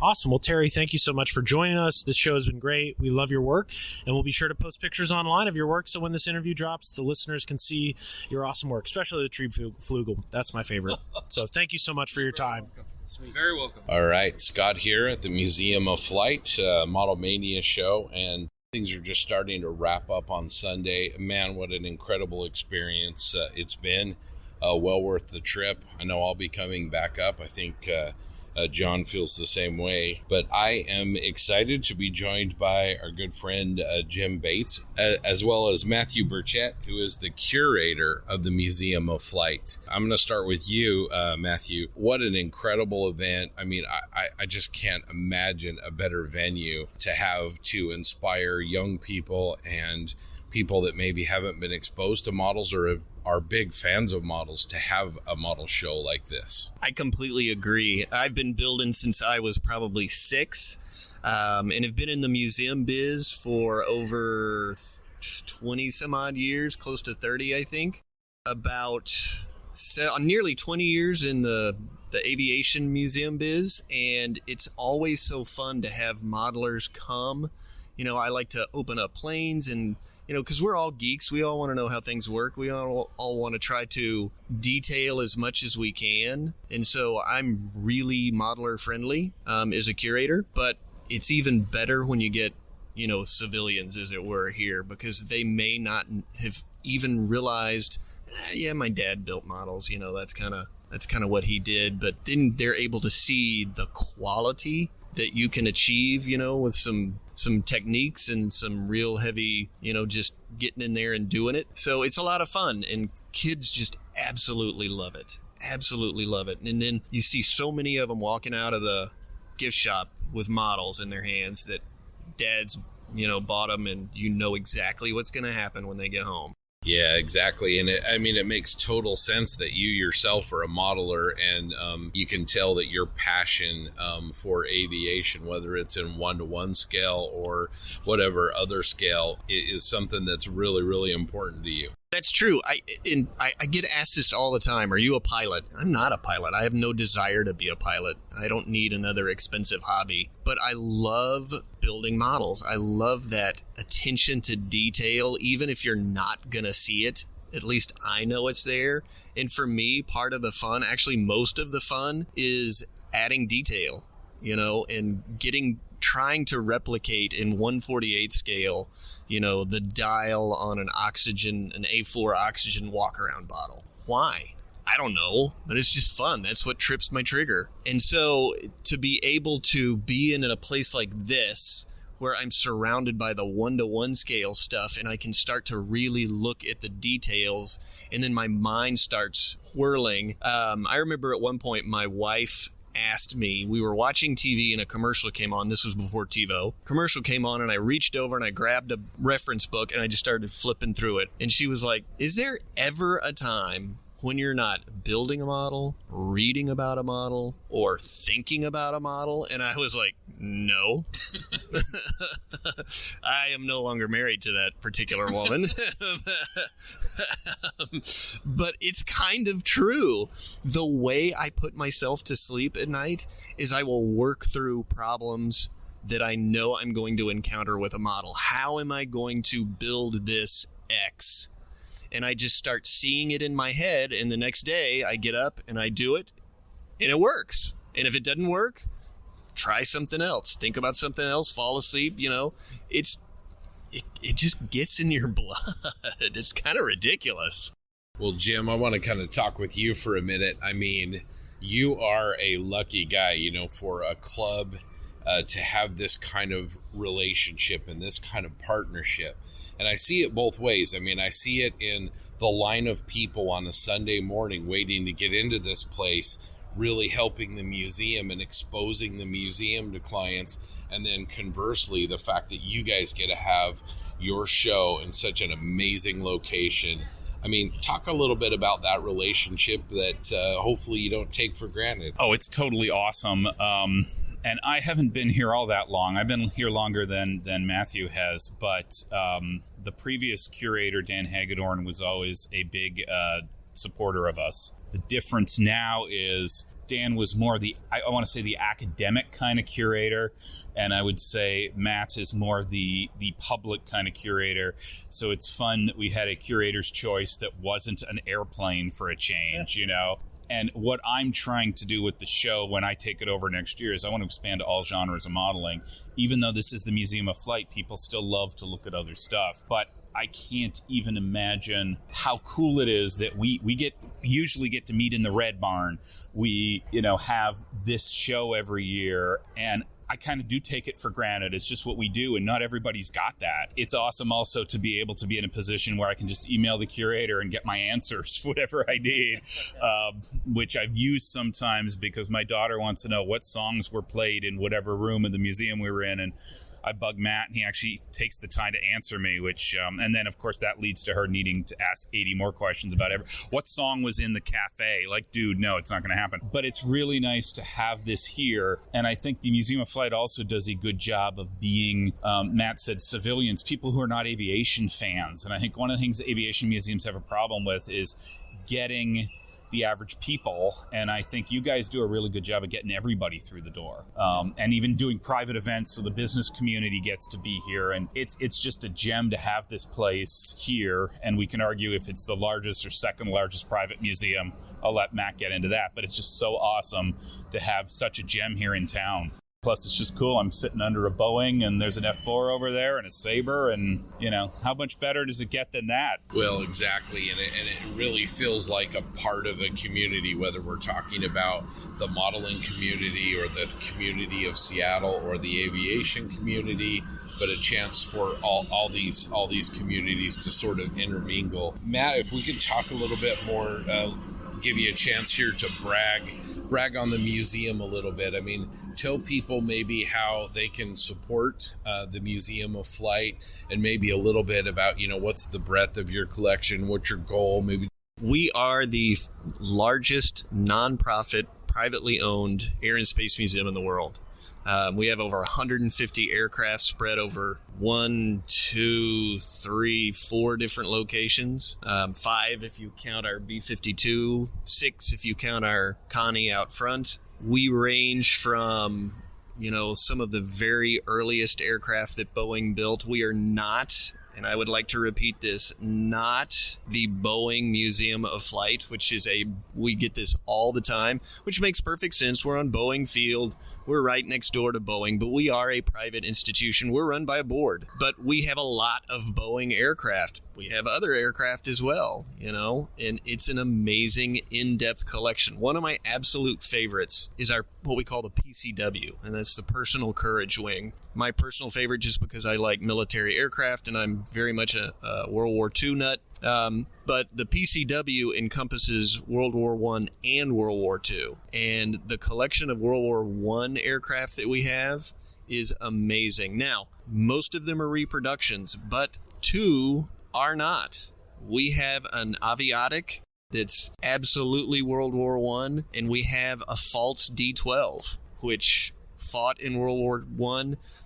Awesome. Well, Terry, thank you so much for joining us. This show has been great. We love your work, and we'll be sure to post pictures online of your work, so when this interview drops, the listeners can see your awesome work, especially the tree flugel. That's my favorite. So thank you so much for your time. Sweet. Very welcome. All right. Scott here at the Museum of Flight, Model Mania show, and Things are just starting to wrap up on Sunday. Man, what an incredible experience it's been. Well worth the trip. I know I'll be coming back up. I think John feels the same way. But I am excited to be joined by our good friend Jim Bates, as well as Matthew Burchett, who is the curator of the Museum of Flight. I'm going to start with you, Matthew. What an incredible event. I mean, I just can't imagine a better venue to have to inspire young people and people that maybe haven't been exposed to models or are big fans of models to have a model show like this. I completely agree. I've been building since I was probably 6, and have been in the museum biz for over 20 some odd years, close to 30, I think. About nearly 20 years in the aviation museum biz, and it's always so fun to have modelers come. You know, I like to open up planes and, you know, because we're all geeks. We all want to know how things work. We all want to try to detail as much as we can. And so I'm really modeler friendly as a curator. But it's even better when you get, you know, civilians, as it were, here, because they may not have even realized, yeah, my dad built models. You know, that's kind of what he did. But then they're able to see the quality that you can achieve, you know, with some techniques and some real heavy, you know, just getting in there and doing it. So it's a lot of fun, and kids just absolutely love it. Absolutely love it. And then you see so many of them walking out of the gift shop with models in their hands that dad's, you know, bought them, and you know exactly what's going to happen when they get home. Yeah, exactly. And it makes total sense that you yourself are a modeler, and you can tell that your passion for aviation, whether it's in 1-to-1 scale or whatever other scale, is something that's really, really important to you. That's true. I get asked this all the time. Are you a pilot? I'm not a pilot. I have no desire to be a pilot. I don't need another expensive hobby. But I love building models. I love that attention to detail, even if you're not going to see it. At least I know it's there. And for me, part of the fun, actually most of the fun, is adding detail, you know, and trying to replicate in 1/48 scale, you know, the dial on an A4 oxygen walk-around bottle. Why? I don't know, but it's just fun. That's what trips my trigger. And so to be able to be in a place like this, where I'm surrounded by the 1-to-1 scale stuff, and I can start to really look at the details, and then my mind starts whirling. I remember at one point my wife asked me, we were watching TV and a commercial came on. This was before TiVo. Commercial came on, and I reached over and I grabbed a reference book and I just started flipping through it. And she was like, is there ever a time when you're not building a model, reading about a model, or thinking about a model? And I was like, no. I am no longer married to that particular woman. But it's kind of true. The way I put myself to sleep at night is I will work through problems that I know I'm going to encounter with a model. How am I going to build this X? And I just start seeing it in my head, and the next day I get up and I do it, and it works. And if it doesn't work, try something else. Think about something else, fall asleep, you know. It just gets in your blood. It's kind of ridiculous. Well, Jim, I want to kind of talk with you for a minute. I mean, you are a lucky guy, you know, for a club to have this kind of relationship and this kind of partnership. And I see it both ways. I mean, I see it in the line of people on a Sunday morning waiting to get into this place, really helping the museum and exposing the museum to clients. And then conversely, the fact that you guys get to have your show in such an amazing location. I mean, talk a little bit about that relationship that hopefully you don't take for granted. Oh, it's totally awesome. And I haven't been here all that long. I've been here longer than Matthew has, but the previous curator, Dan Hagedorn, was always a big supporter of us. The difference now is Dan was more I want to say the academic kind of curator, and I would say Matt is more the public kind of curator. So it's fun that we had a curator's choice that wasn't an airplane for a change, you know. And what I'm trying to do with the show when I take it over next year is I want to expand to all genres of modeling. Even though this is the Museum of Flight, people still love to look at other stuff. But I can't even imagine how cool it is that we usually get to meet in the Red Barn. We, have this show every year, and I kind of do take it for granted. It's just what we do, and not everybody's got that. It's awesome also to be able to be in a position where I can just email the curator and get my answers, whatever I need, which I've used sometimes because my daughter wants to know what songs were played in whatever room of the museum we were in, and I bug Matt, and he actually takes the time to answer me, which, and then, of course, that leads to her needing to ask 80 more questions about what song was in the cafe. Like, dude, no, it's not going to happen. But it's really nice to have this here, and I think the Museum of Flight also does a good job of being, Matt said, civilians, people who are not aviation fans. And I think one of the things that aviation museums have a problem with is getting the average people, and I think you guys do a really good job of getting everybody through the door, and even doing private events so the business community gets to be here, and it's just a gem to have this place here. And we can argue if it's the largest or second largest private museum. I'll let Matt get into that, but it's just so awesome to have such a gem here in town. Plus, it's just cool. I'm sitting under a Boeing, and there's an F4 over there and a Sabre, and, how much better does it get than that? Well, exactly, and it really feels like a part of a community, whether we're talking about the modeling community or the community of Seattle or the aviation community, but a chance for all these communities to sort of intermingle. Matt, if we could talk a little bit more, give you a chance here to brag on the museum a little bit. I mean, tell people maybe how they can support the Museum of Flight, and maybe a little bit about, what's the breadth of your collection, what's your goal, maybe. We are the largest nonprofit, privately owned air and space museum in the world. We have over 150 aircraft spread over 4 different locations. 5 if you count our B-52, 6 if you count our Connie out front. We range from, some of the very earliest aircraft that Boeing built. We are not, and I would like to repeat this, not the Boeing Museum of Flight, we get this all the time, which makes perfect sense. We're on Boeing Field. We're right next door to Boeing, but we are a private institution. We're run by a board, but we have a lot of Boeing aircraft. We have other aircraft as well, and it's an amazing in-depth collection. One of my absolute favorites is what we call the PCW, and that's the Personal Courage Wing. My personal favorite just because I like military aircraft, and I'm very much a World War II nut. But the PCW encompasses World War I and World War II. And the collection of World War I aircraft that we have is amazing. Now, most of them are reproductions, but 2 are not. We have an Aviatik that's absolutely World War I, and we have a false D-12, which fought in World War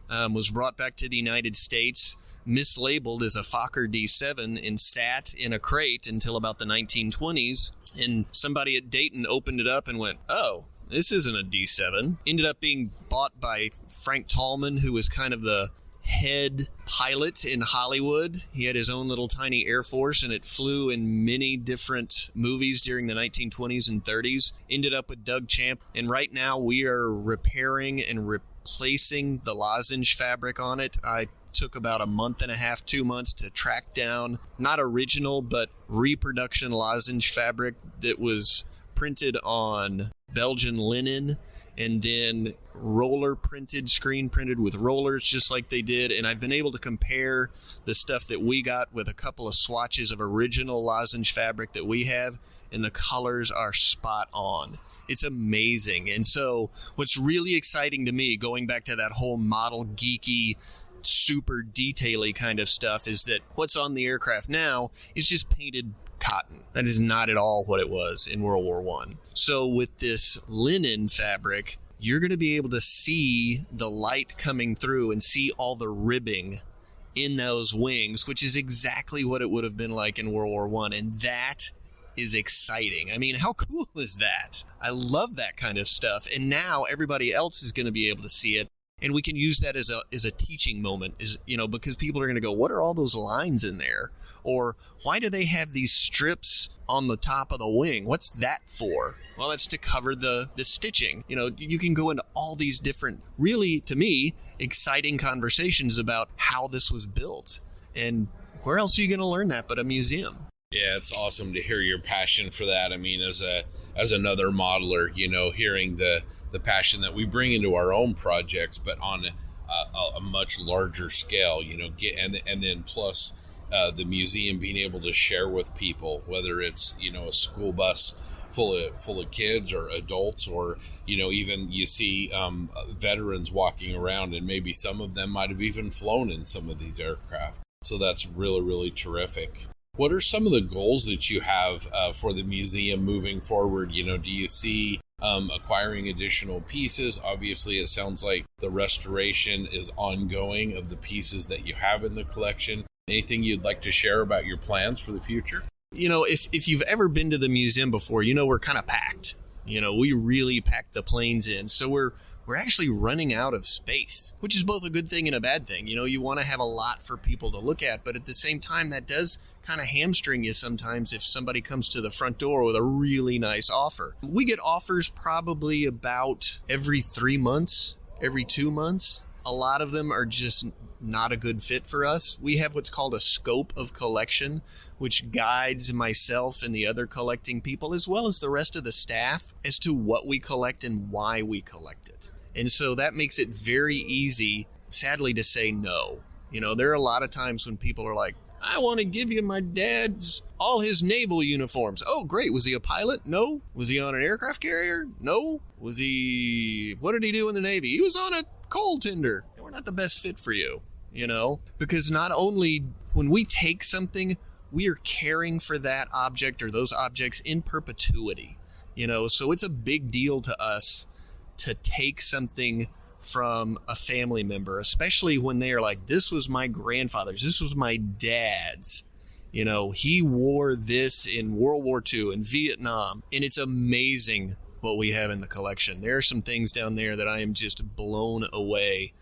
I, was brought back to the United States, mislabeled as a Fokker D7, and sat in a crate until about the 1920s. And somebody at Dayton opened it up and went, oh, this isn't a D7. Ended up being bought by Frank Tallman, who was kind of the head pilot in Hollywood. He had his own little tiny Air Force, and it flew in many different movies during the 1920s and 30s. Ended up with Doug Champ, and right now we are repairing and replacing the lozenge fabric on it. I took about a month and a half, 2 months to track down not original but reproduction lozenge fabric that was printed on Belgian linen and then roller printed, screen printed with rollers just like they did. And I've been able to compare the stuff that we got with a couple of swatches of original lozenge fabric that we have, and the colors are spot on. It's amazing. And so what's really exciting to me, going back to that whole model geeky, super detail-y kind of stuff, is that what's on the aircraft now is just painted cotton. That is not at all what it was in World War I. So with this linen fabric, you're going to be able to see the light coming through and see all the ribbing in those wings, which is exactly what it would have been like in World War I. And that is exciting. I mean, how cool is that? I love that kind of stuff. And now everybody else is going to be able to see it. And we can use that as a teaching moment, because people are going to go, what are all those lines in there? Or why do they have these strips on the top of the wing? What's that for? Well, it's to cover the stitching. You can go into all these different, really, to me, exciting conversations about how this was built. And where else are you going to learn that but a museum? Yeah, it's awesome to hear your passion for that. I mean, as another modeler, hearing the passion that we bring into our own projects, but on a much larger scale, and then plus the museum being able to share with people, whether it's, a school bus full of kids or adults, or, even you see veterans walking around, and maybe some of them might have even flown in some of these aircraft. So that's really, really terrific. What are some of the goals that you have for the museum moving forward? Do you see acquiring additional pieces? Obviously, it sounds like the restoration is ongoing of the pieces that you have in the collection. Anything you'd like to share about your plans for the future? If you've ever been to the museum before, we're kind of packed. We really packed the planes in. So we're actually running out of space, which is both a good thing and a bad thing. You want to have a lot for people to look at, but at the same time, that does kind of hamstring you sometimes if somebody comes to the front door with a really nice offer. We get offers probably about every 3 months, every 2 months. A lot of them are just not a good fit for us. We have what's called a scope of collection, which guides myself and the other collecting people, as well as the rest of the staff, as to what we collect and why we collect it. And so that makes it very easy, sadly, to say no. There are a lot of times when people are like, I want to give you my dad's, all his naval uniforms. Oh, great. Was he a pilot? No. Was he on an aircraft carrier? No. What did he do in the Navy? He was on a coal tender. We're not the best fit for you, because not only when we take something, we are caring for that object or those objects in perpetuity, so it's a big deal to us to take something from a family member, especially when they are like, this was my grandfather's, this was my dad's, he wore this in World War II in Vietnam. And it's amazing what we have in the collection. There are some things down there that I am just blown away.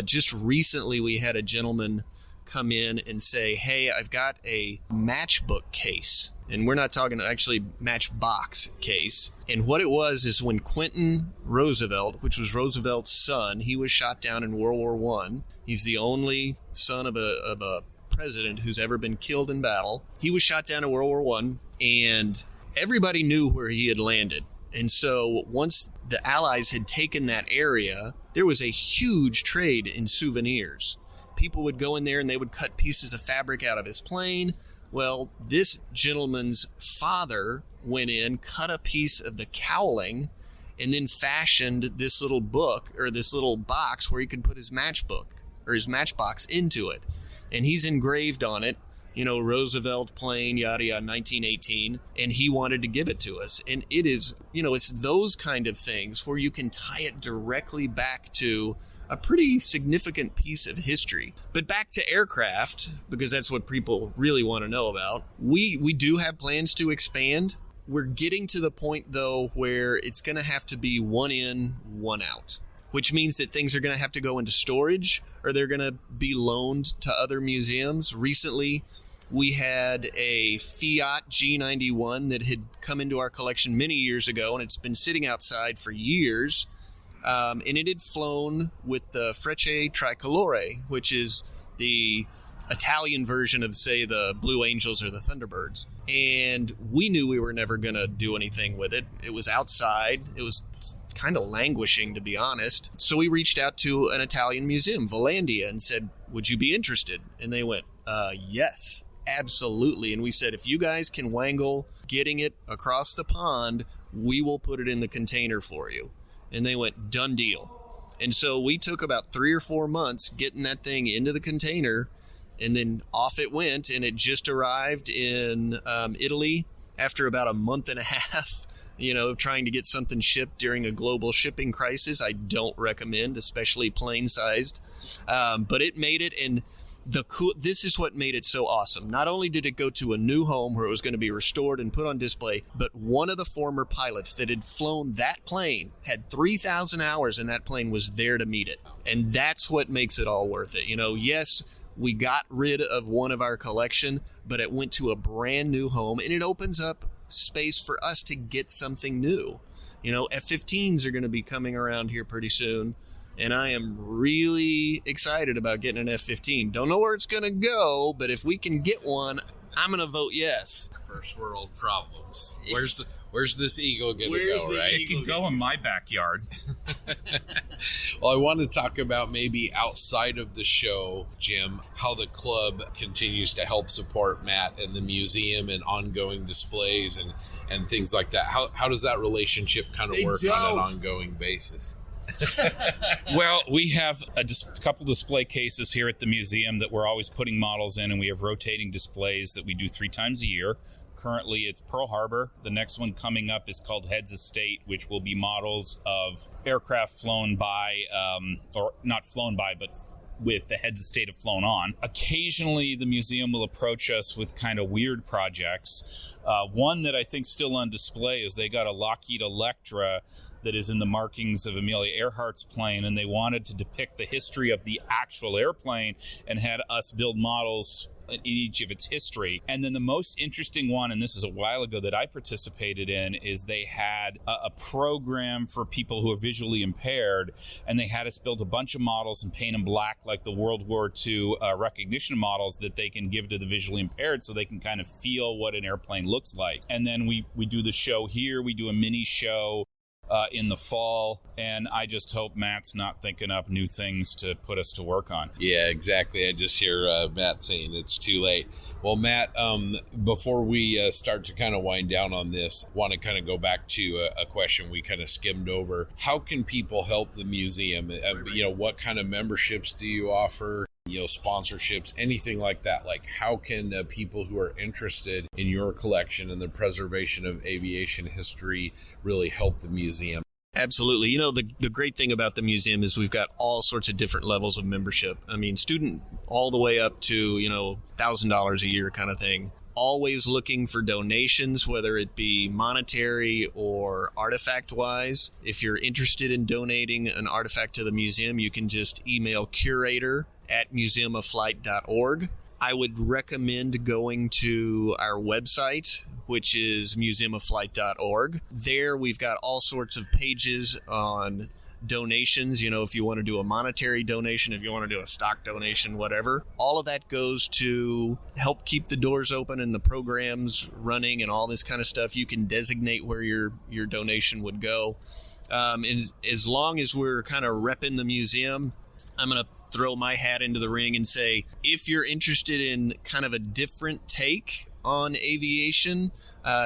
Just recently we had a gentleman come in and say, hey, I've got a matchbook case. And we're not talking actually matchbox case. And what it was is when Quentin Roosevelt, which was Roosevelt's son, he was shot down in World War I. He's the only son of a president who's ever been killed in battle. He was shot down in World War I, and everybody knew where he had landed. And so once the Allies had taken that area, there was a huge trade in souvenirs. People would go in there and they would cut pieces of fabric out of his plane. Well, this gentleman's father went in, cut a piece of the cowling, and then fashioned this little book or this little box where he could put his matchbook or his matchbox into it. And he's engraved on it, Roosevelt plane, yada, yada, 1918, and he wanted to give it to us. And it is, it's those kind of things where you can tie it directly back to a pretty significant piece of history. But back to aircraft, because that's what people really want to know about. We do have plans to expand. We're getting to the point, though, where it's going to have to be one in, one out, which means that things are going to have to go into storage or they're going to be loaned to other museums. Recently, we had a Fiat G91 that had come into our collection many years ago, and it's been sitting outside for years. And it had flown with the Frecce Tricolore, which is the Italian version of, say, the Blue Angels or the Thunderbirds. And we knew we were never going to do anything with it. It was outside. It was kind of languishing, to be honest. So we reached out to an Italian museum, Volandia, and said, would you be interested? And they went, yes, absolutely. And we said, if you guys can wangle getting it across the pond, we will put it in the container for you. And they went, done deal. And so we took about 3 or 4 months getting that thing into the container, and then off it went, and it just arrived in Italy after about a month and a half, trying to get something shipped during a global shipping crisis. I don't recommend, especially plane-sized. But it made it, and This is what made it so awesome. Not only did it go to a new home where it was going to be restored and put on display, but one of the former pilots that had flown that plane had 3,000 hours, and that plane was there to meet it. And that's what makes it all worth it. Yes, we got rid of one of our collection, but it went to a brand new home, and it opens up space for us to get something new. F-15s are going to be coming around here pretty soon, and I am really excited about getting an F-15. Don't know where it's going to go, but if we can get one, I'm going to vote yes. First world problems. Where's this eagle going to go, right? It can go in my backyard. Well, I want to talk about maybe outside of the show, Jim, how the club continues to help support Matt and the museum and ongoing displays and things like that. How does that relationship kind of work on an ongoing basis? Well, we have a couple display cases here at the museum that we're always putting models in, and we have rotating displays that we do 3 times a year. Currently, it's Pearl Harbor. The next one coming up is called Heads of State, which will be models of aircraft flown by, or not flown by, but with the heads of state have flown on. Occasionally, the museum will approach us with kind of weird projects. One that I think still on display is they got a Lockheed Electra that is in the markings of Amelia Earhart's plane, and they wanted to depict the history of the actual airplane and had us build models in each of its history. And then the most interesting one, and this is a while ago that I participated in, is they had a program for people who are visually impaired, and they had us build a bunch of models and paint them black like the World War II recognition models that they can give to the visually impaired so they can kind of feel what an airplane looks like. And then we do the show here. We do a mini show in the fall, and I just hope Matt's not thinking up new things to put us to work on. Yeah, exactly. I just hear Matt saying it's too late. Well, Matt, before we start to kind of wind down on this, want to kind of go back to a question we kind of skimmed over. How can people help the museum? What kind of memberships do you offer? Sponsorships, anything like that. Like, how can people who are interested in your collection and the preservation of aviation history really help the museum? Absolutely. The great thing about the museum is we've got all sorts of different levels of membership. I mean, student all the way up to, $1,000 a year kind of thing. Always looking for donations, whether it be monetary or artifact-wise. If you're interested in donating an artifact to the museum, you can just email curator@museumofflight.org. I would recommend going to our website, which is museumofflight.org. There we've got all sorts of pages on donations, if you want to do a monetary donation, if you want to do a stock donation, whatever. All of that goes to help keep the doors open and the programs running and all this kind of stuff. You can designate where your donation would go. And as long as we're kind of repping the museum, I'm going to throw my hat into the ring and say, if you're interested in kind of a different take on aviation,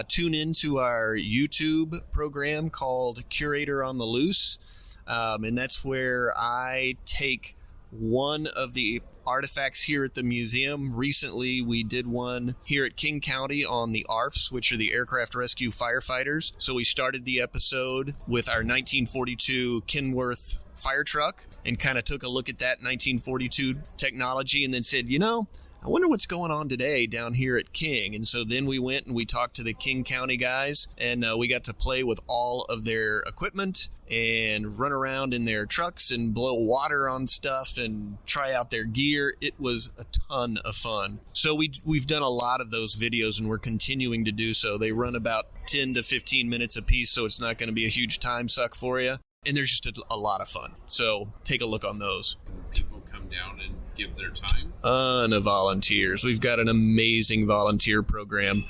tune into our YouTube program called Curator on the Loose. And that's where I take one of the artifacts here at the museum. Recently, we did one here at King County on the ARFs, which are the Aircraft Rescue Firefighters. So we started the episode with our 1942 Kenworth fire truck and kind of took a look at that 1942 technology and then said, I wonder what's going on today down here at King. And so then we went and we talked to the King County guys, and we got to play with all of their equipment and run around in their trucks and blow water on stuff and try out their gear. It was a ton of fun. So we've done a lot of those videos, and we're continuing to do so. They run about 10 to 15 minutes a piece, so it's not going to be a huge time suck for you. And there's just a lot of fun. So take a look on those. People come down and give their time? Of volunteers. We've got an amazing volunteer program.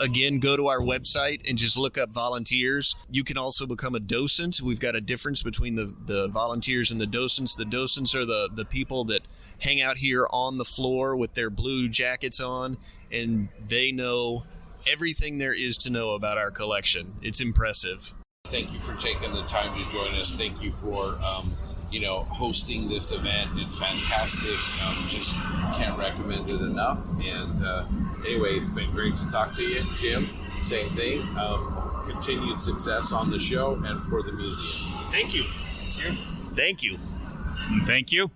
Again, go to our website and just look up volunteers. You can also become a docent. We've got a difference between the volunteers and the docents. The docents are the people that hang out here on the floor with their blue jackets on, and they know everything there is to know about our collection. It's impressive. Thank you for taking the time to join us. Thank you for hosting this event. It's fantastic. Just can't recommend it enough. And anyway, it's been great to talk to you, Jim. Same thing. Continued success on the show and for the museum. Thank you. Thank you. Thank you.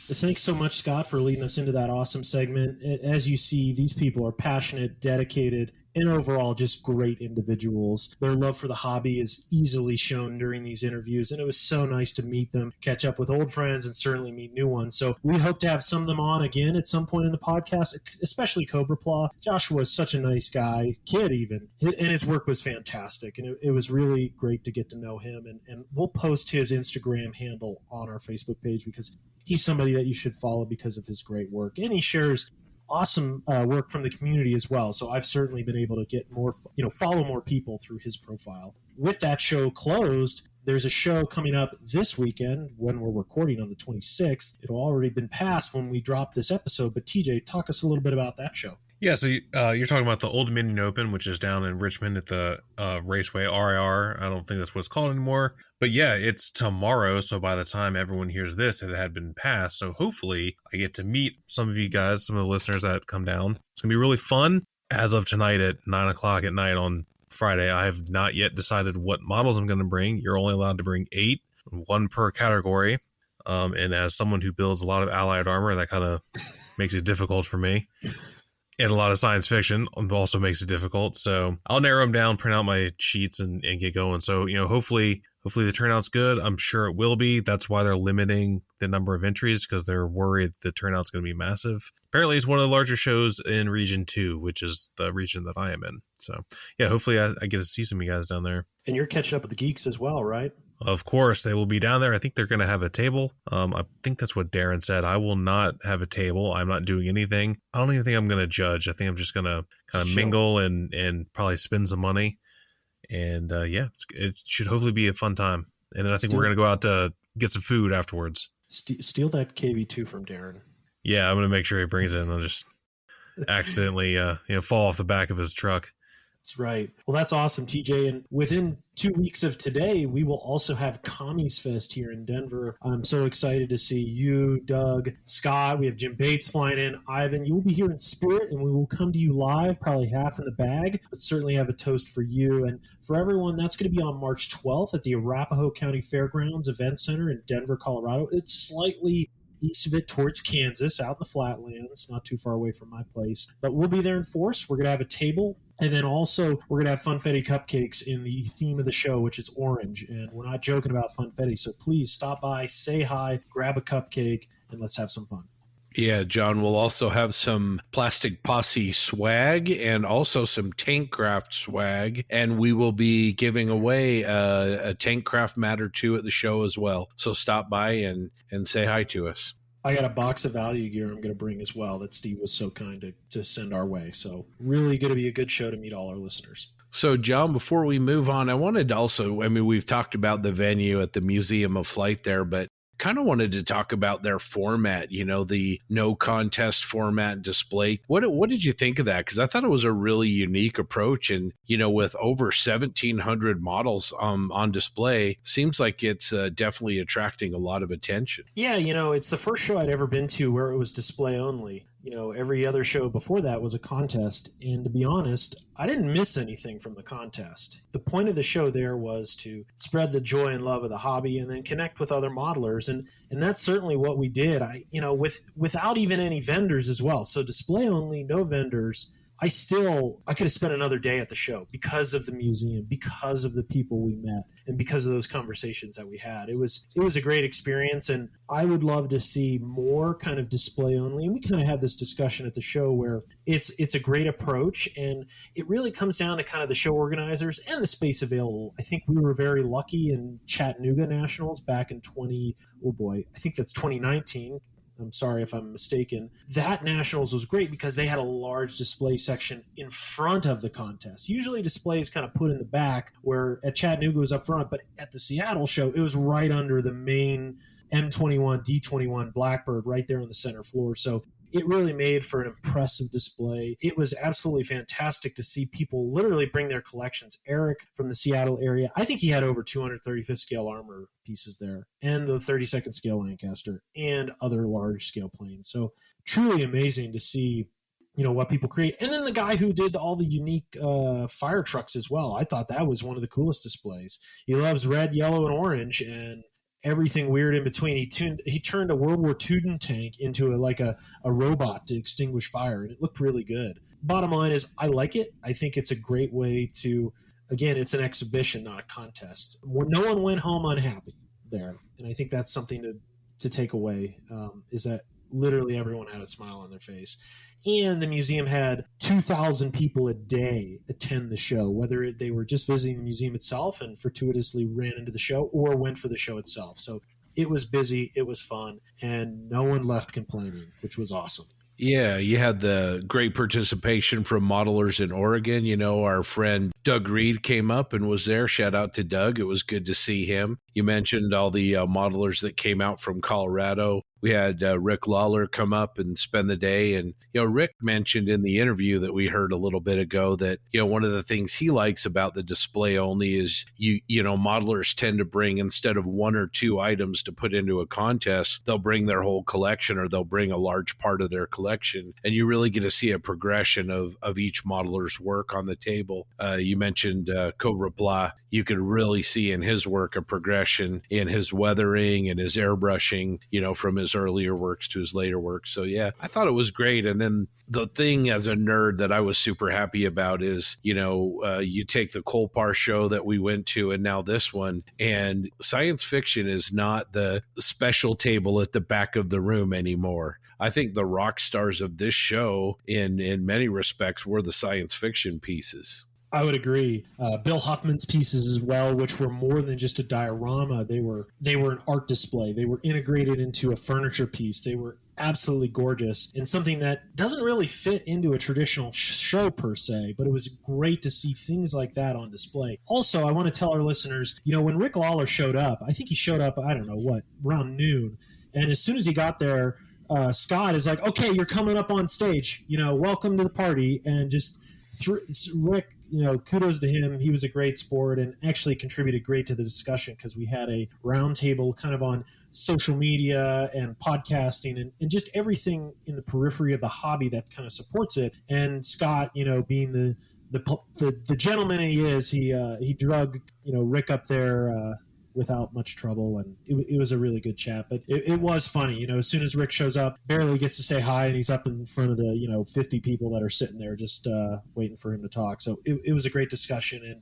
Thanks so much, Scott, for leading us into that awesome segment. As you see, these people are passionate, dedicated, and overall just great individuals. Their love for the hobby is easily shown during these interviews, and it was so nice to meet them, catch up with old friends, and certainly meet new ones. So we hope to have some of them on again at some point in the podcast, especially Cobra Paw. Joshua was such a nice guy, kid even, and his work was fantastic, and it was really great to get to know him. And we'll post his Instagram handle on our Facebook page because he's somebody that you should follow because of his great work, and he shares awesome work from the community as well. So I've certainly been able to get more, follow more people through his profile. With that show closed, there's a show coming up this weekend when we're recording on the 26th. It'll already been passed when we drop this episode, but TJ, talk us a little bit about that show. Yeah, so you're talking about the Old Dominion Open, which is down in Richmond at the Raceway RIR. I don't think that's what it's called anymore. But yeah, it's tomorrow, so by the time everyone hears this, it had been passed. So hopefully I get to meet some of you guys, some of the listeners that come down. It's going to be really fun. As of tonight at 9 o'clock at night on Friday, I have not yet decided what models I'm going to bring. You're only allowed to bring 8, 1 per category. And as someone who builds a lot of allied armor, that kind of makes it difficult for me. And a lot of science fiction also makes it difficult. So I'll narrow them down, print out my sheets, and get going. So, hopefully the turnout's good. I'm sure it will be. That's why they're limiting the number of entries, because they're worried the turnout's going to be massive. Apparently, it's one of the larger shows in Region 2, which is the region that I am in. So, yeah, hopefully I get to see some of you guys down there. And you're catching up with the geeks as well, right? Of course, they will be down there. I think they're going to have a table. I think that's what Darren said. I will not have a table. I'm not doing anything. I don't even think I'm going to judge. I think I'm just going to kind of mingle and probably spend some money. And yeah, it should hopefully be a fun time. And then I think we're going to go out to get some food afterwards. Steal that KV2 from Darren. Yeah, I'm going to make sure he brings it, and I'll just accidentally fall off the back of his truck. That's right. Well, that's awesome, TJ. And within 2 weeks of today, we will also have Commies Fest here in Denver. I'm so excited to see you, Doug, Scott. We have Jim Bates flying in. Ivan, you will be here in spirit, and we will come to you live, probably half in the bag, but certainly have a toast for you. And for everyone, that's going to be on March 12th at the Arapahoe County Fairgrounds Event Center in Denver, Colorado. It's slightly east of it towards Kansas, out in the flatlands, not too far away from my place. But we'll be there in force. We're going to have a table. And then also, we're going to have funfetti cupcakes in the theme of the show, which is orange. And we're not joking about funfetti. So please stop by, say hi, grab a cupcake, and let's have some fun. Yeah, John, we'll also have some Plastic Posse swag and also some Tankcraft swag. And we will be giving away a Tankcraft mat or 2 at the show as well. So stop by and say hi to us. I got a box of value gear I'm going to bring as well that Steve was so kind to send our way. So really going to be a good show to meet all our listeners. So, John, before we move on, I wanted to also, we've talked about the venue at the Museum of Flight there, but kind of wanted to talk about their format, the no contest format display. What did you think of that? Because I thought it was a really unique approach. And, with over 1,700 models on display, seems like it's definitely attracting a lot of attention. Yeah, it's the first show I'd ever been to where it was display only. Every other show before that was a contest. And to be honest, I didn't miss anything from the contest. The point of the show there was to spread the joy and love of the hobby and then connect with other modelers. And that's certainly what we did. Without even any vendors as well. So display only, no vendors. I could have spent another day at the show because of the museum, because of the people we met, and because of those conversations that we had. It was a great experience, and I would love to see more kind of display only. And we kind of had this discussion at the show where it's a great approach, and it really comes down to kind of the show organizers and the space available. I think we were very lucky in Chattanooga Nationals back in 2019. I'm sorry if I'm mistaken. That Nationals was great because they had a large display section in front of the contest. Usually display is kind of put in the back, where at Chattanooga it was up front, but at the Seattle show, it was right under the main M21, D21 Blackbird right there on the center floor. So it really made for an impressive display. It was absolutely fantastic to see people literally bring their collections. Eric from the Seattle area, I think he had over 235th scale armor pieces there, and the 32nd scale Lancaster, and other large scale planes. So truly amazing to see, what people create. And then the guy who did all the unique fire trucks as well. I thought that was one of the coolest displays. He loves red, yellow, and orange, and everything weird in between. He turned a World War II tank into a robot to extinguish fire, and it looked really good. Bottom line is, I like it. I think it's a great way to, again, it's an exhibition, not a contest. No one went home unhappy there, and I think that's something to take away, is that literally everyone had a smile on their face. And the museum had 2,000 people a day attend the show, whether they were just visiting the museum itself and fortuitously ran into the show or went for the show itself. So it was busy, it was fun, and no one left complaining, which was awesome. Yeah, you had the great participation from modelers in Oregon. You know, our friend Doug Reed came up and was there. Shout out to Doug. It was good to see him. You mentioned all the modelers that came out from Colorado. We had Rick Lawler come up and spend the day. And, you know, Rick mentioned in the interview that we heard a little bit ago that, you know, one of the things he likes about the display only is, you know, modelers tend to bring, instead of 1 or 2 items to put into a contest, they'll bring their whole collection, or they'll bring a large part of their collection. And you really get to see a progression of each modeler's work on the table. You mentioned Cobra Blah. You could really see in his work a progression in his weathering and his airbrushing, you know, from his earlier works to his later works. So yeah, I thought it was great. And then the thing as a nerd that I was super happy about is, you know, you take the Colpar show that we went to and now this one, and science fiction is not the special table at the back of the room anymore. I think the rock stars of this show in many respects were the science fiction pieces. I would agree. Bill Huffman's pieces as well, which were more than just a diorama. They were an art display. They were integrated into a furniture piece. They were absolutely gorgeous, and something that doesn't really fit into a traditional show per se, but it was great to see things like that on display. Also, I want to tell our listeners, you know, when Rick Lawler showed up, I think he showed up, I don't know what, around noon. And as soon as he got there, Scott is like, okay, you're coming up on stage, you know, welcome to the party. And just Rick, you know, kudos to him. He was a great sport and actually contributed great to the discussion, because we had a roundtable kind of on social media and podcasting and just everything in the periphery of the hobby that kind of supports it. And Scott, you know, being the gentleman he is, he drug, you know, Rick up there without much trouble, and it was a really good chat. But it was funny, you know, as soon as Rick shows up, barely gets to say hi, and he's up in front of the, you know, 50 people that are sitting there just waiting for him to talk. So it was a great discussion, and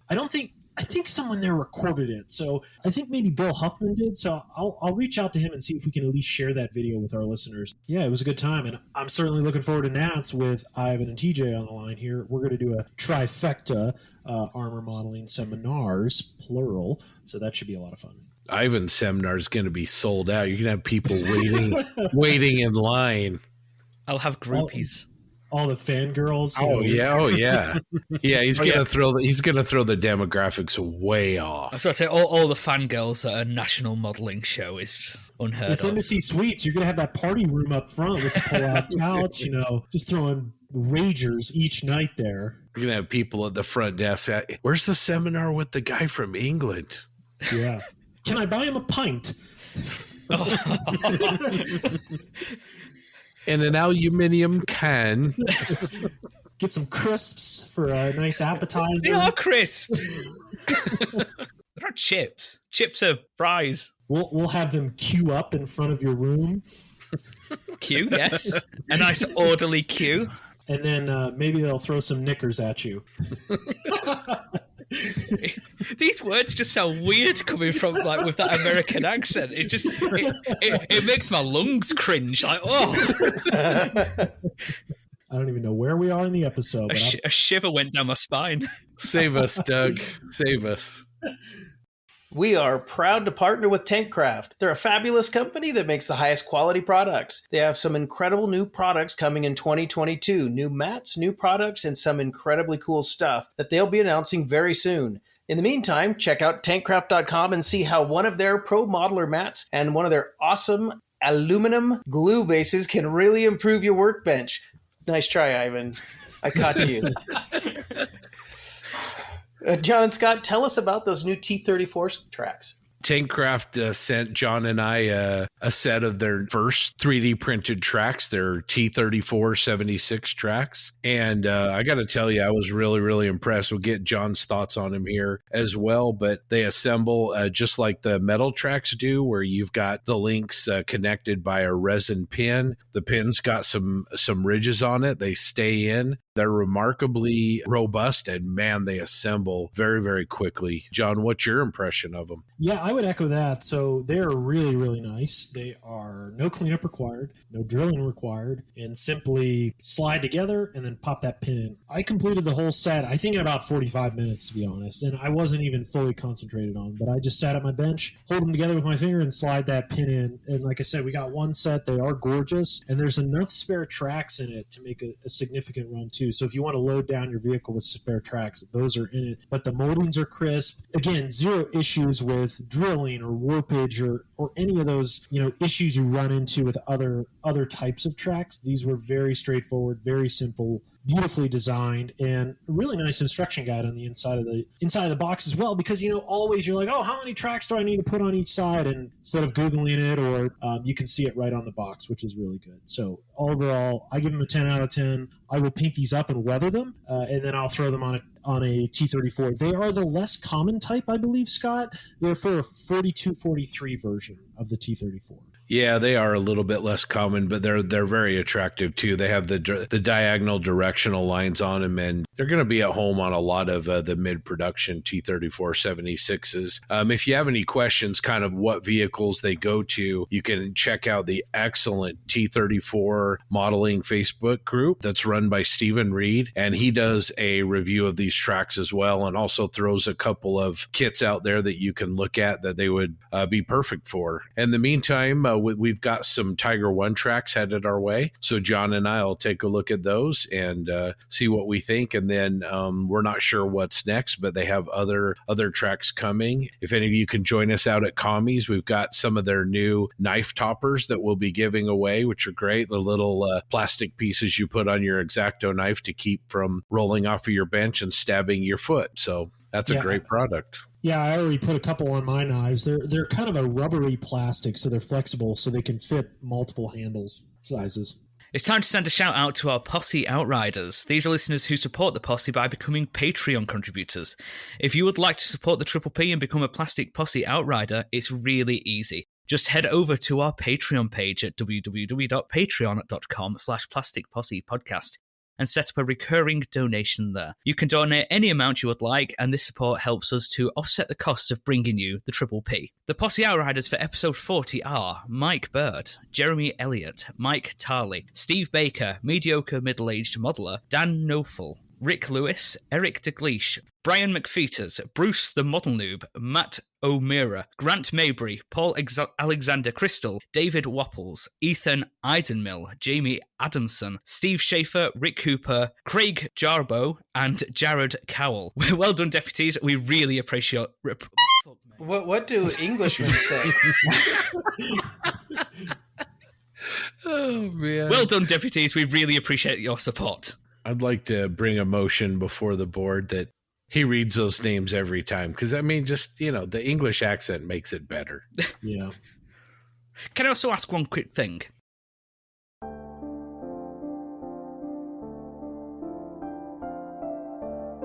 I think someone there recorded it. So I think maybe Bill Huffman did. So I'll reach out to him and see if we can at least share that video with our listeners. Yeah, it was a good time. And I'm certainly looking forward to Nats with Ivan and TJ on the line here. We're going to do a trifecta armor modeling seminars, plural. So that should be a lot of fun. Ivan's seminar is going to be sold out. You're going to have people waiting in line. I'll have groupies. All the fangirls. Oh yeah. Yeah, he's gonna throw the demographics way off. I was about to say all the fangirls at a national modeling show is unheard of. It's Embassy Suites. You're gonna have that party room up front with the pull-out couch. You know, just throwing ragers each night there. You're gonna have people at the front desk. Where's the seminar with the guy from England? Yeah. Can I buy him a pint? In an aluminium can. Get some crisps for a nice appetizer. They are crisps. They're not chips. Chips are fries. We'll have them queue up in front of your room. Queue, yes. A nice orderly queue. And then maybe they'll throw some knickers at you. These words just sound weird coming from, like, with that American accent. It just it makes my lungs cringe. Like, oh, I don't even know where we are in the episode. A shiver went down my spine. Save us, Doug. Save us. We are proud to partner with Tankcraft. They're a fabulous company that makes the highest quality products. They have some incredible new products coming in 2022. New mats, new products, and some incredibly cool stuff that they'll be announcing very soon. In the meantime, check out tankcraft.com and see how one of their pro modeler mats and one of their awesome aluminum glue bases can really improve your workbench. Nice try, Ivan. I caught you. John and Scott, tell us about those new T-34 tracks. Tankcraft sent John and I a set of their first 3D printed tracks, their T34 76 tracks. And I got to tell you, I was really, really impressed. We'll get John's thoughts on him here as well. But they assemble just like the metal tracks do, where you've got the links connected by a resin pin. The pin's got some ridges on it. They stay in. They're remarkably robust, and man, they assemble very, very quickly. John, what's your impression of them? Yeah, I would echo that. So they're really, really nice. They are no cleanup required, no drilling required, and simply slide together and then pop that pin in. I completed the whole set, I think in about 45 minutes, to be honest, and I wasn't even fully concentrated on them, but I just sat at my bench, hold them together with my finger, and slide that pin in. And like I said, we got one set. They are gorgeous, and there's enough spare tracks in it to make a significant run, too. So if you want to load down your vehicle with spare tracks, those are in it. But the moldings are crisp. Again, zero issues with drilling or warpage or any of those, issues you run into with other types of tracks. These were very straightforward, very simple, beautifully designed, and a really nice instruction guide on the inside of the box as well, because always you're like, oh, how many tracks do I need to put on each side? And instead of Googling it, or you can see it right on the box, which is really good. So overall, I give them a 10 out of 10. I will paint these up and weather them, and then I'll throw them on a T34. They are the less common type, I believe, Scott. They're for a 4243 version of the T34. Yeah, they are a little bit less common, but they're very attractive too. They have the diagonal directional lines on them, and they're going to be at home on a lot of the mid-production T34 76s. If you have any questions, kind of what vehicles they go to, you can check out the excellent T34 modeling Facebook group that's run by Stephen Reed, and he does a review of these tracks as well, and also throws a couple of kits out there that you can look at that they would be perfect for. In the meantime, we've got some Tiger One tracks headed our way, so John and I will take a look at those and see what we think. And then we're not sure what's next, but they have other tracks coming. If any of you can join us out at Commies, we've got some of their new knife toppers that we'll be giving away, which are great. The little plastic pieces you put on your X-Acto knife to keep from rolling off of your bench and stabbing your foot. So that's a great product. Yeah, I already put a couple on my knives. They're kind of a rubbery plastic, so they're flexible, so they can fit multiple handles sizes. It's time to send a shout out to our Posse Outriders. These are listeners who support the Posse by becoming Patreon contributors. If you would like to support the Triple P and become a Plastic Posse Outrider, it's really easy. Just head over to our Patreon page at www.patreon.com/Plastic Posse Podcast and set up a recurring donation there. You can donate any amount you would like, and this support helps us to offset the cost of bringing you the Triple P. The Posse Outriders for episode 40 are Mike Bird, Jeremy Elliott, Mike Tarley, Steve Baker, Mediocre Middle-Aged Modeler, Dan Nofel, Rick Lewis, Eric DeGleish, Brian McFeeters, Bruce the Model Noob, Matt O'Meara, Grant Mabry, Paul Alexander Crystal, David Wapples, Ethan Eidenmill, Jamie Adamson, Steve Schaefer, Rick Cooper, Craig Jarbo, and Jared Cowell. Well done, deputies. We really appreciate... What do Englishmen say? Oh, man. Well done, deputies. We really appreciate your support. I'd like to bring a motion before the board that he reads those names every time. Because, I mean, just, the English accent makes it better. Yeah. Can I also ask one quick thing?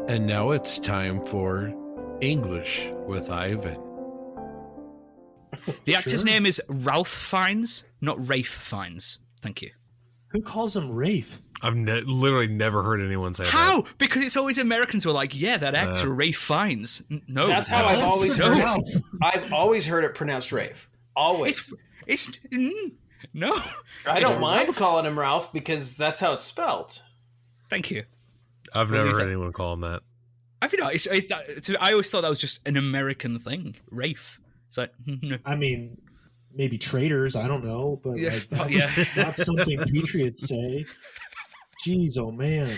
And now it's time for English with Ivan. The actor's name is Ralph Fiennes, not Rafe Fiennes. Thank you. Who calls him Rafe? I've literally never heard anyone say that. How? Because it's always Americans who are like, yeah, that actor, Rafe Fiennes. No. That's how I've always heard it. I've always heard it pronounced Rafe. Always. No. I don't mind calling him Ralph because that's how it's spelled. Thank you. I've never heard anyone call him that. I always thought that was just an American thing. Rafe. It's like, no. I mean, maybe traitors, I don't know, but that's not something Patriots say. Jeez, oh man.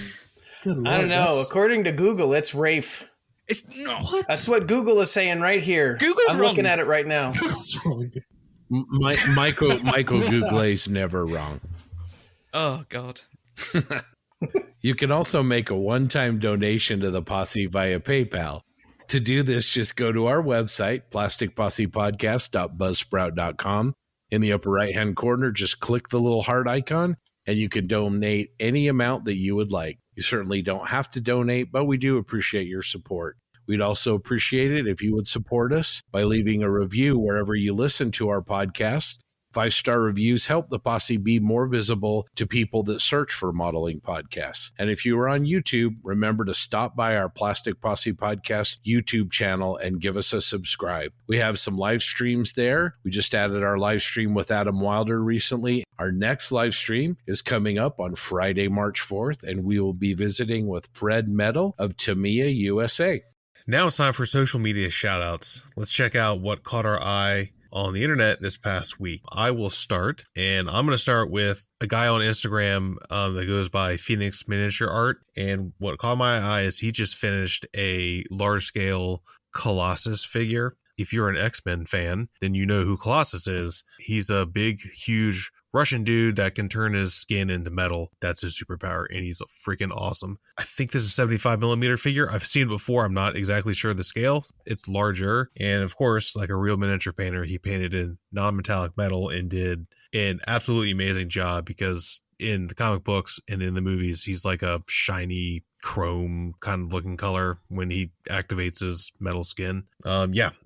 Good Lord, I don't know. According to Google, it's Rafe. It's no. What? That's what Google is saying right here. I'm looking at it right now. Google's wrong. Michael Google's never wrong. Oh, God. You can also make a one-time donation to the Posse via PayPal. To do this, just go to our website, plasticpossepodcast.buzzsprout.com. In the upper right-hand corner, just click the little heart icon, and you can donate any amount that you would like. You certainly don't have to donate, but we do appreciate your support. We'd also appreciate it if you would support us by leaving a review wherever you listen to our podcast. 5-star reviews help the posse be more visible to people that search for modeling podcasts. And if you are on YouTube, remember to stop by our Plastic Posse Podcast YouTube channel and give us a subscribe. We have some live streams there. We just added our live stream with Adam Wilder recently. Our next live stream is coming up on Friday, March 4th, and we will be visiting with Fred Metal of Tamiya, USA. Now it's time for social media shout-outs. Let's check out what caught our eye on the internet this past week. I will start, and I'm going to start with a guy on Instagram that goes by Phoenix Miniature Art. And what caught my eye is he just finished a large-scale Colossus figure. If you're an X-Men fan, then you know who Colossus is. He's a big, huge Russian dude that can turn his skin into metal. That's his superpower, and he's freaking awesome. I think this is a 75mm figure. I've seen it before. I'm not exactly sure the scale. It's larger, and of course, like a real miniature painter, he painted in non-metallic metal and did an absolutely amazing job, because in the comic books and in the movies, he's like a shiny chrome kind of looking color when he activates his metal skin.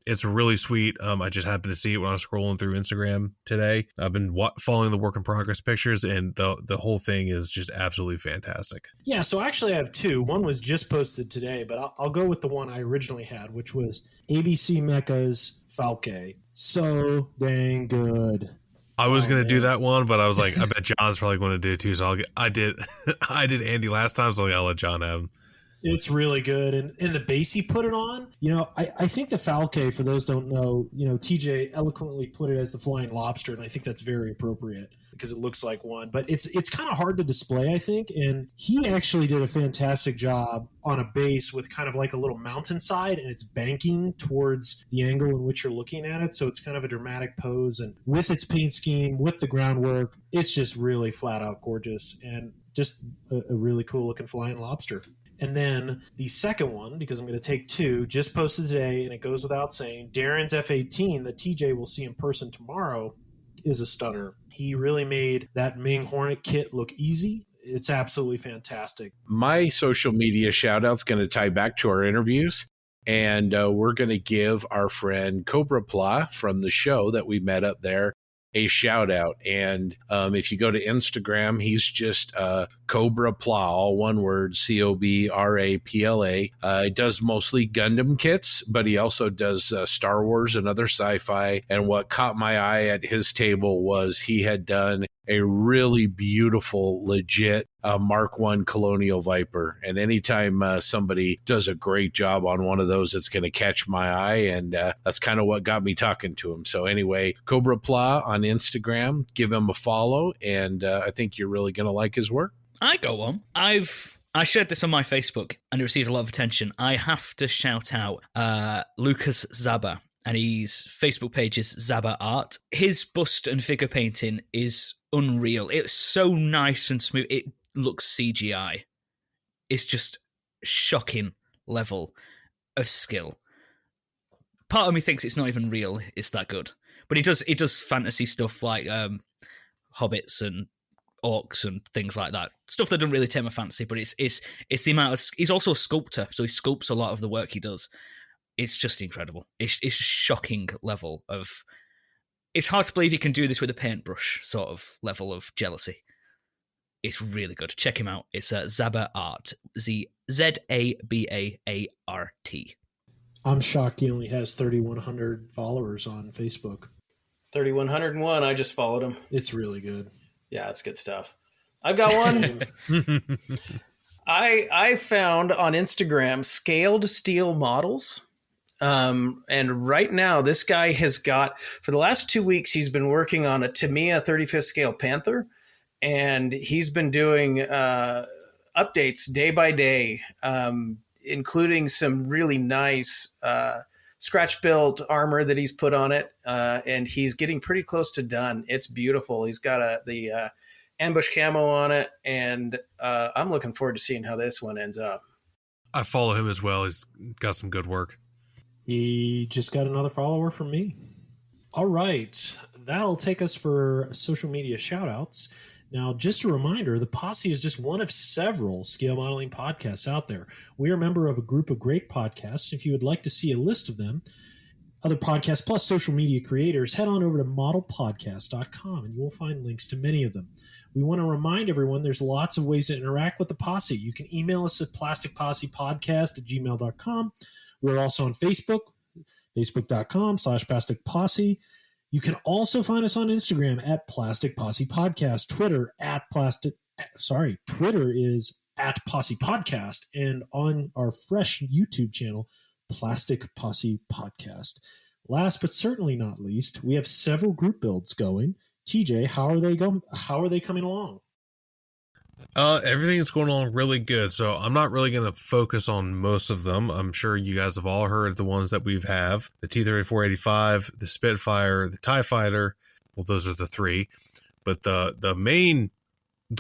It's really sweet. I just happened to see it when I was scrolling through Instagram today. I've been following the work in progress pictures, and the whole thing is just absolutely fantastic. Yeah, so actually I have two. One was just posted today, but I'll go with the one I originally had, which was ABC Mecha's Falke. So dang good. I was going to do that one, but I was like, I bet John's probably going to do it too. So I did Andy last time, so I'll let John have him. It's really good. And the base he put it on, I think the Falke, for those don't know, TJ eloquently put it as the flying lobster, and I think that's very appropriate because it looks like one. But it's kind of hard to display, I think. And he actually did a fantastic job on a base with kind of like a little mountainside, and it's banking towards the angle in which you're looking at it. So it's kind of a dramatic pose. And with its paint scheme, with the groundwork, it's just really flat out gorgeous and just a really cool looking flying lobster. And then the second one, because I'm going to take two, just posted today, and it goes without saying, Darren's F-18 that TJ will see in person tomorrow is a stunner. He really made that Ming Hornet kit look easy. It's absolutely fantastic. My social media shout-out's going to tie back to our interviews, and we're going to give our friend Cobra Pla from the show that we met up there a shout out. And if you go to Instagram, he's just Cobra Pla, all one word, COBRAPLA. He does mostly Gundam kits, but he also does Star Wars and other sci-fi. And what caught my eye at his table was he had done a really beautiful, legit Mark I Colonial Viper. And anytime somebody does a great job on one of those, it's going to catch my eye. And that's kind of what got me talking to him. So anyway, Cobra Pla on Instagram, give him a follow. And I think you're really going to like his work. I go on. I shared this on my Facebook and it received a lot of attention. I have to shout out Lucas Zaba, and his Facebook page is Zaba Art. His bust and figure painting is unreal. It's so nice and smooth. It looks CGI. It's just shocking level of skill. Part of me thinks it's not even real. It's that good. But he does fantasy stuff like hobbits and orcs and things like that. Stuff that doesn't really take my fancy, but it's the amount of... He's also a sculptor, so he sculpts a lot of the work he does. It's just incredible. It's a shocking level of... It's hard to believe he can do this with a paintbrush sort of level of jealousy. It's really good. Check him out. It's Zaba Art. ZABAART. I'm shocked he only has 3,100 followers on Facebook. 3,101. I just followed him. It's really good. Yeah, it's good stuff. I've got one. I found on Instagram scaled steel models. And right now, this guy has got, for the last 2 weeks, he's been working on a Tamiya 35th scale Panther. And he's been doing updates day by day, including some really nice scratch-built armor that he's put on it. And he's getting pretty close to done. It's beautiful. He's got the ambush camo on it. And I'm looking forward to seeing how this one ends up. I follow him as well. He's got some good work. He just got another follower from me. All right. That'll take us for social media shout outs. Now, just a reminder, the Posse is just one of several scale modeling podcasts out there. We are a member of a group of great podcasts. If you would like to see a list of them, other podcasts plus social media creators, head on over to modelpodcast.com and you will find links to many of them. We want to remind everyone there's lots of ways to interact with the Posse. You can email us at plasticpossepodcast@gmail.com. We're also on Facebook, facebook.com/Plastic Posse. You can also find us on Instagram at Plastic Posse Podcast, Twitter is at Posse Podcast, and on our fresh YouTube channel, Plastic Posse Podcast. Last but certainly not least, we have several group builds going. TJ, how are they going? How are they coming along? Everything is going on really good. So I'm not really going to focus on most of them. I'm sure you guys have all heard the ones that we have: the T-34-85, the Spitfire, the TIE Fighter. Well, those are the three. But the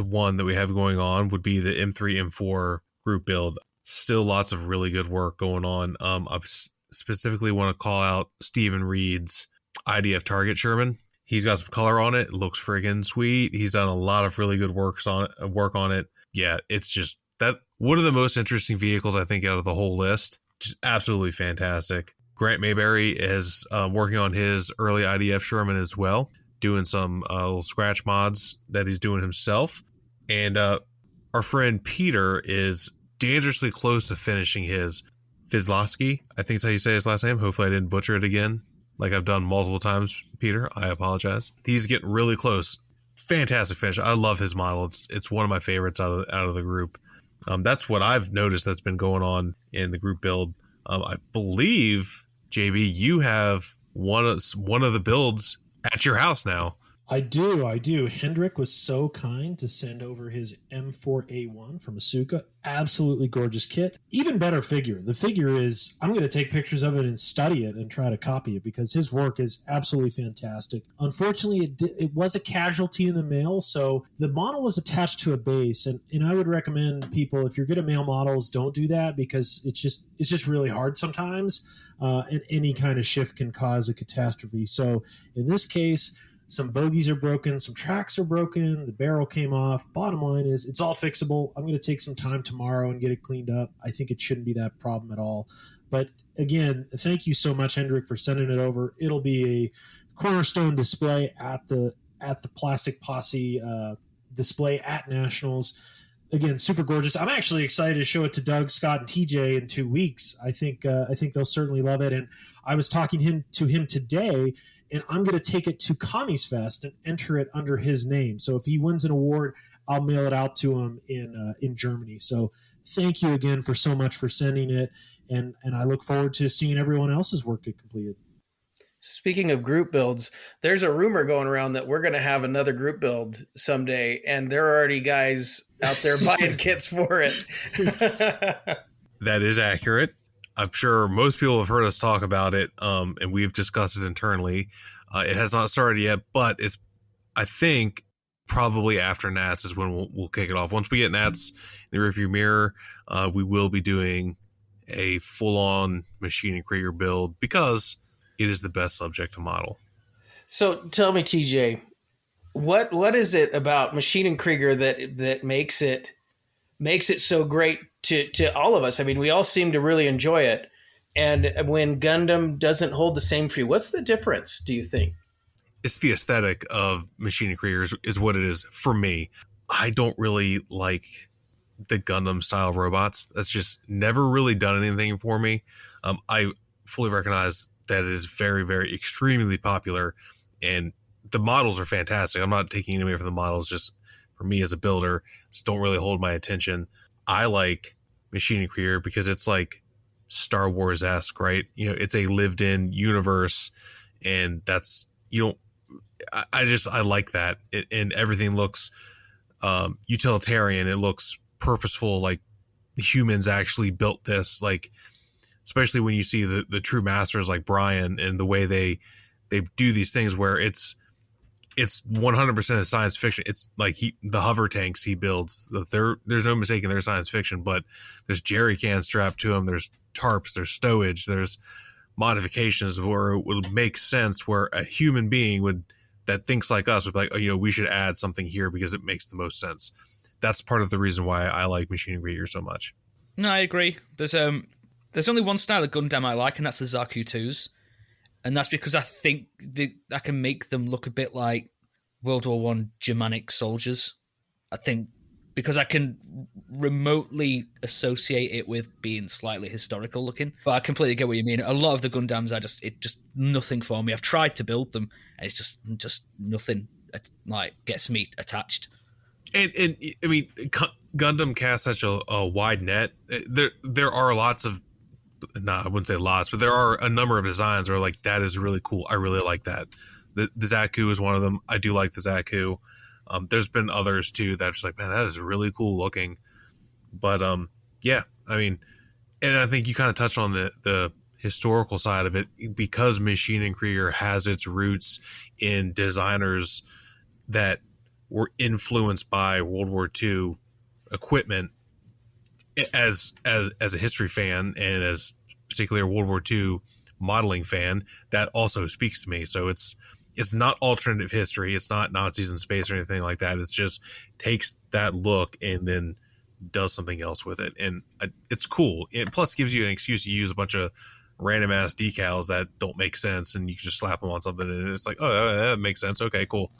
one that we have going on would be the M3, M4 group build. Still lots of really good work going on. I specifically want to call out Stephen Reed's IDF Target Sherman. He's got some color on it. It looks friggin' sweet. He's done a lot of really good work on it. Yeah, it's just that one of the most interesting vehicles, I think, out of the whole list. Just absolutely fantastic. Grant Mayberry is working on his early IDF Sherman as well, doing some little scratch mods that he's doing himself. And our friend Peter is dangerously close to finishing his Fizlowski. I think that's how you say his last name. Hopefully I didn't butcher it again, like I've done multiple times, Peter. I apologize. He's getting really close. Fantastic finish. I love his model. It's one of my favorites out of the group. That's what I've noticed that's been going on in the group build. I believe, JB, you have one of the builds at your house now. I do. Hendrik was so kind to send over his M4A1 from Asuka. Absolutely gorgeous kit. Even better figure. The figure is, I'm going to take pictures of it and study it and try to copy it because his work is absolutely fantastic. Unfortunately, it was a casualty in the mail, so the model was attached to a base, and I would recommend people, if you're good at mail models, don't do that because it's just really hard sometimes, and any kind of shift can cause a catastrophe. So in this case, some bogies are broken, some tracks are broken, the barrel came off. Bottom line is it's all fixable. I'm going to take some time tomorrow and get it cleaned up. I think it shouldn't be that problem at all. But again, thank you so much, Hendrik, for sending it over. It'll be a cornerstone display at the Plastic Posse display at Nationals. Again, super gorgeous. I'm actually excited to show it to Doug, Scott, and TJ in 2 weeks. I think they'll certainly love it. And I was talking to him today, and I'm going to take it to Commies Fest and enter it under his name. So if he wins an award, I'll mail it out to him in Germany. So thank you again for so much for sending it, and I look forward to seeing everyone else's work get completed. Speaking of group builds, there's a rumor going around that we're going to have another group build someday, and there are already guys out there buying kits for it. That is accurate. I'm sure most people have heard us talk about it, and we've discussed it internally. It has not started yet, but I think probably after Nats is when we'll kick it off. Once we get Nats in the rearview mirror, we will be doing a full-on Machine and Krieger build because it is the best subject to model. So tell me, TJ, what is it about Machine and Krieger that makes it so great to all of us? I mean, we all seem to really enjoy it. And when Gundam doesn't hold the same for you, what's the difference, do you think? It's the aesthetic of Machine and Krieger is what it is for me. I don't really like the Gundam style robots. That's just never really done anything for me. I fully recognize that it is very, very extremely popular, and the models are fantastic. I'm not taking anything away from the models. Just for me as a builder, just don't really hold my attention. I like Machine and Krieger because it's like Star Wars-esque, right? You know, it's a lived-in universe, and that's, I like that. And everything looks utilitarian. It looks purposeful, like the humans actually built this, like, especially when you see the true masters like Brian and the way they do these things where it's 100% of science fiction. It's like the hover tanks he builds. There's no mistaking they're science fiction, but there's jerry cans strapped to them. There's tarps. There's stowage. There's modifications where it would make sense, where a human being that thinks like us would be like, oh, we should add something here because it makes the most sense. That's part of the reason why I like Machine Krieger so much. No, I agree. There's only one style of Gundam I like, and that's the Zaku 2s. And that's because I think I can make them look a bit like World War I Germanic soldiers. I think because I can remotely associate it with being slightly historical looking. But I completely get what you mean. A lot of the Gundams, it just nothing for me. I've tried to build them, and it's just nothing gets me attached. And I mean, Gundam casts such a wide net. There are lots of, I wouldn't say lots, but there are a number of designs where like, that is really cool. I really like that. The Zaku is one of them. I do like the Zaku. There's been others too that are just like, man, that is really cool looking. But yeah, I mean, and I think you kind of touched on the historical side of it, because Machine Krieger has its roots in designers that were influenced by World War II equipment. As a history fan, and as particularly a World War II modeling fan, that also speaks to me. So it's not alternative history. It's not Nazis in space or anything like that. It's just takes that look and then does something else with it. And it's cool. It plus gives you an excuse to use a bunch of random ass decals that don't make sense, and you can just slap them on something and it's like, oh, that makes sense. Okay, cool.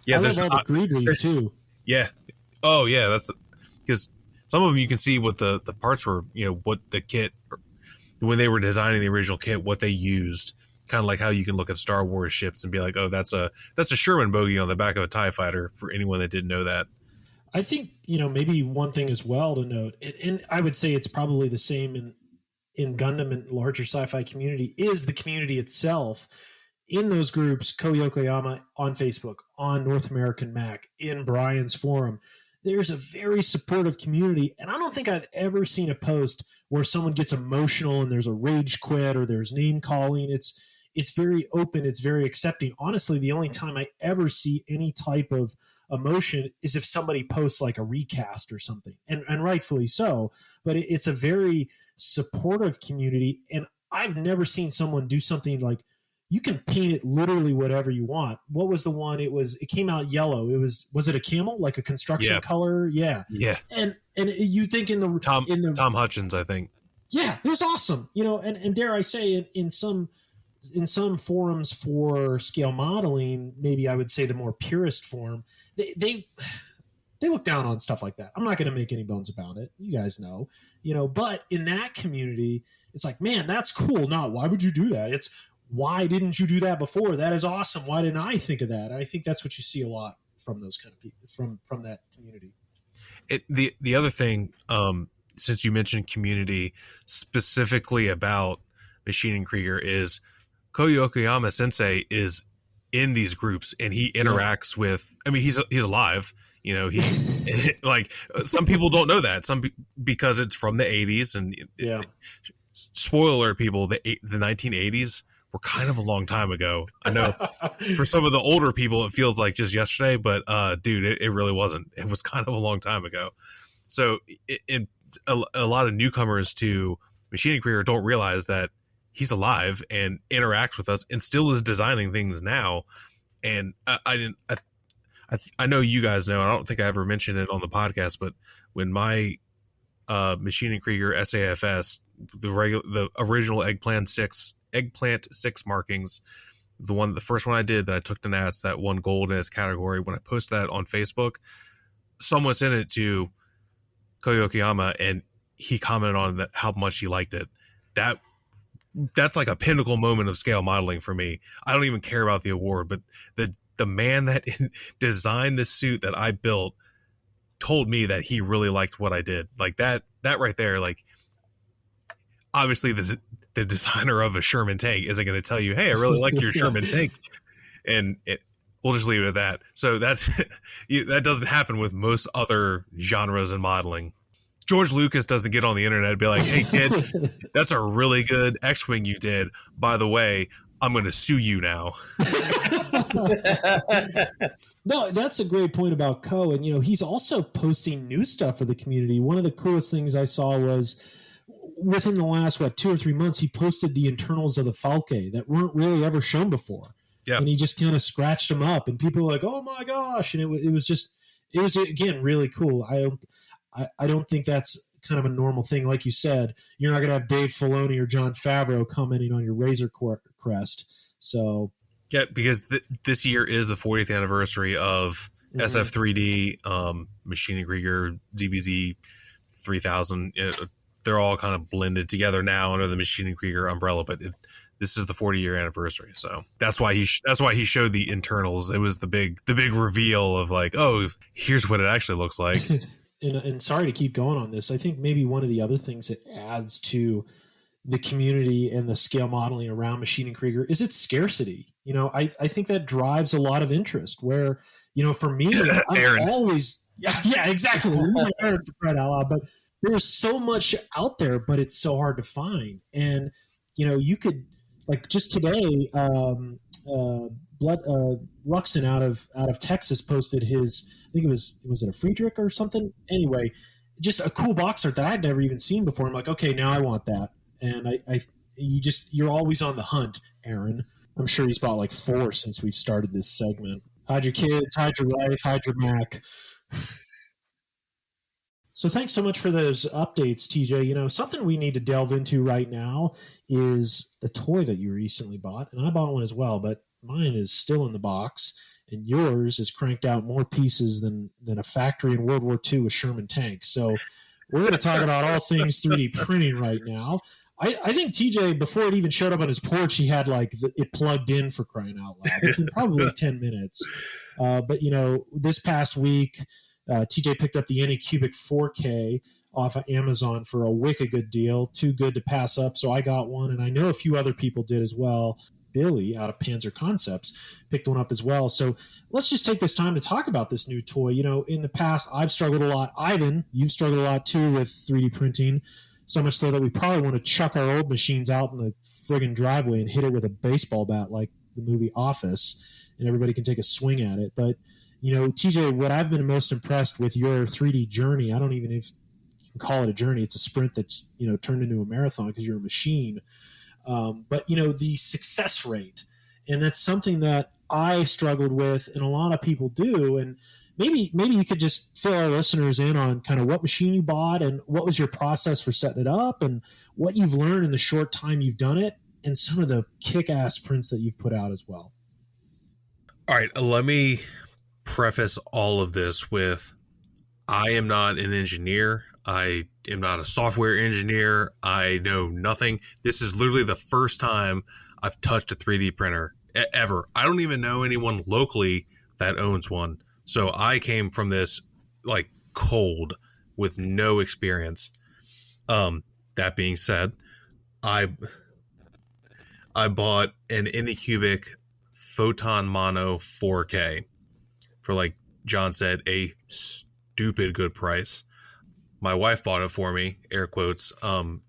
Yeah, I love all the Greedleys too. Yeah. Oh yeah, that's because some of them you can see what the parts were, what the kit, when they were designing the original kit, what they used. Kind of like how you can look at Star Wars ships and be like, oh, that's a Sherman bogey on the back of a TIE fighter, for anyone that didn't know that. I think, maybe one thing as well to note, and I would say it's probably the same in Gundam and larger sci-fi community, is the community itself. In those groups, Ko Yokoyama on Facebook, on North American Mac, in Brian's forum, there's a very supportive community. And I don't think I've ever seen a post where someone gets emotional and there's a rage quit or there's name calling. It's very open. It's very accepting. Honestly, the only time I ever see any type of emotion is if somebody posts like a recast or something, and rightfully so. But it's a very supportive community. And I've never seen someone do something like, you can paint it literally whatever you want. What was the one? It came out yellow. Was it a camel, like a construction color? Yeah. Yeah. And you think in the Tom Hutchins, I think. Yeah, it was awesome. And dare I say, in some forums for scale modeling, maybe I would say the more purist form, they look down on stuff like that. I'm not going to make any bones about it. You guys know, but in that community, it's like, man, that's cool. Not why would you do that? It's, why didn't you do that before? That is awesome. Why didn't I think of that? I think that's what you see a lot from those kind of people, from that community. The other thing, since you mentioned community specifically about Machine Krieger, is Ko Yokoyama Sensei is in these groups and he interacts with. I mean, he's alive. He like, some people don't know that, because it's from the 80s, and spoiler alert, people, the 1980s were kind of a long time ago. I know for some of the older people, it feels like just yesterday, but dude, it really wasn't. It was kind of a long time ago. So a lot of newcomers to Machine Krieger don't realize that he's alive and interacts with us and still is designing things now. And I know you guys know, and I don't think I ever mentioned it on the podcast, but when my Machine Krieger SAFS, the original Eggplant 6 markings, the first one I did that I took to Nats, that won gold in its category, when I posted that on Facebook, someone sent it to Ko Yokoyama and he commented on that, how much he liked it. That's like a pinnacle moment of scale modeling for me. I don't even care about the award, but the man that designed the suit that I built told me that he really liked what I did. Like that right there, like, obviously the designer of a Sherman tank isn't going to tell you, hey, I really like your Sherman tank. And we'll just leave it at that. So that doesn't happen with most other genres in modeling. George Lucas doesn't get on the internet and be like, hey kid, that's a really good X-Wing you did. By the way, I'm going to sue you now. No, that's a great point about Ko. And, he's also posting new stuff for the community. One of the coolest things I saw was within the last 2 or 3 months, he posted the internals of the Falke that weren't really ever shown before. Yeah. And he just kind of scratched them up, and people were like, "Oh my gosh!" And it was again really cool. I don't think that's kind of a normal thing. Like you said, you're not going to have Dave Filoni or Jon Favreau commenting on your Razor Crest. So yeah, because this year is the 40th anniversary of SF3D, Machine Krieger, DBZ 3000. They're all kind of blended together now under the Machine Krieger umbrella, but this is the 40-year anniversary, so that's why he showed the internals. It was the big reveal of like, oh, here's what it actually looks like. And sorry to keep going on this. I think maybe one of the other things that adds to the community and the scale modeling around Machine Krieger is its scarcity. I think that drives a lot of interest. Where for me, I'm always yeah exactly. Aaron for crying out loud, but there's so much out there, but it's so hard to find. And you could. Like just today, Ruxin out of Texas posted his. I think it was it a Friedrich or something. Anyway, just a cool box art that I'd never even seen before. I'm like, okay, now I want that. And you're always on the hunt, Aaron. I'm sure he's bought like 4 since we've started this segment. Hide your kids, hide your wife, hide your Mac. So thanks so much for those updates, TJ. Something we need to delve into right now is a toy that you recently bought, and I bought one as well, but mine is still in the box, and yours has cranked out more pieces than a factory in World War II with Sherman tanks. So we're going to talk about all things 3D printing right now. I think TJ, before it even showed up on his porch, he had it plugged in, for crying out loud, within probably 10 minutes. But this past week, TJ picked up the Anycubic 4K off of Amazon for a wicked good deal, too good to pass up. So I got one, and I know a few other people did as well. Billy out of Panzer Concepts picked one up as well. So let's just take this time to talk about this new toy. In the past, I've struggled a lot. Ivan, you've struggled a lot too with 3D printing, so much so that we probably want to chuck our old machines out in the friggin' driveway and hit it with a baseball bat like the movie Office, and everybody can take a swing at it. But TJ, what I've been most impressed with your 3D journey, I don't even know if you can call it a journey. It's a sprint that's, turned into a marathon because you're a machine. But the success rate, and that's something that I struggled with and a lot of people do. And maybe you could just fill our listeners in on kind of what machine you bought and what was your process for setting it up and what you've learned in the short time you've done it and some of the kick-ass prints that you've put out as well. All right, let me preface all of this with I am not an engineer. I am not a software engineer. I know nothing. This is literally the first time I've touched a 3D printer ever. I don't even know anyone locally that owns one. So I came from this like cold with no experience. That being said, I bought an Anycubic Photon Mono 4K for, like John said, a stupid good price. My wife bought it for me, air quotes,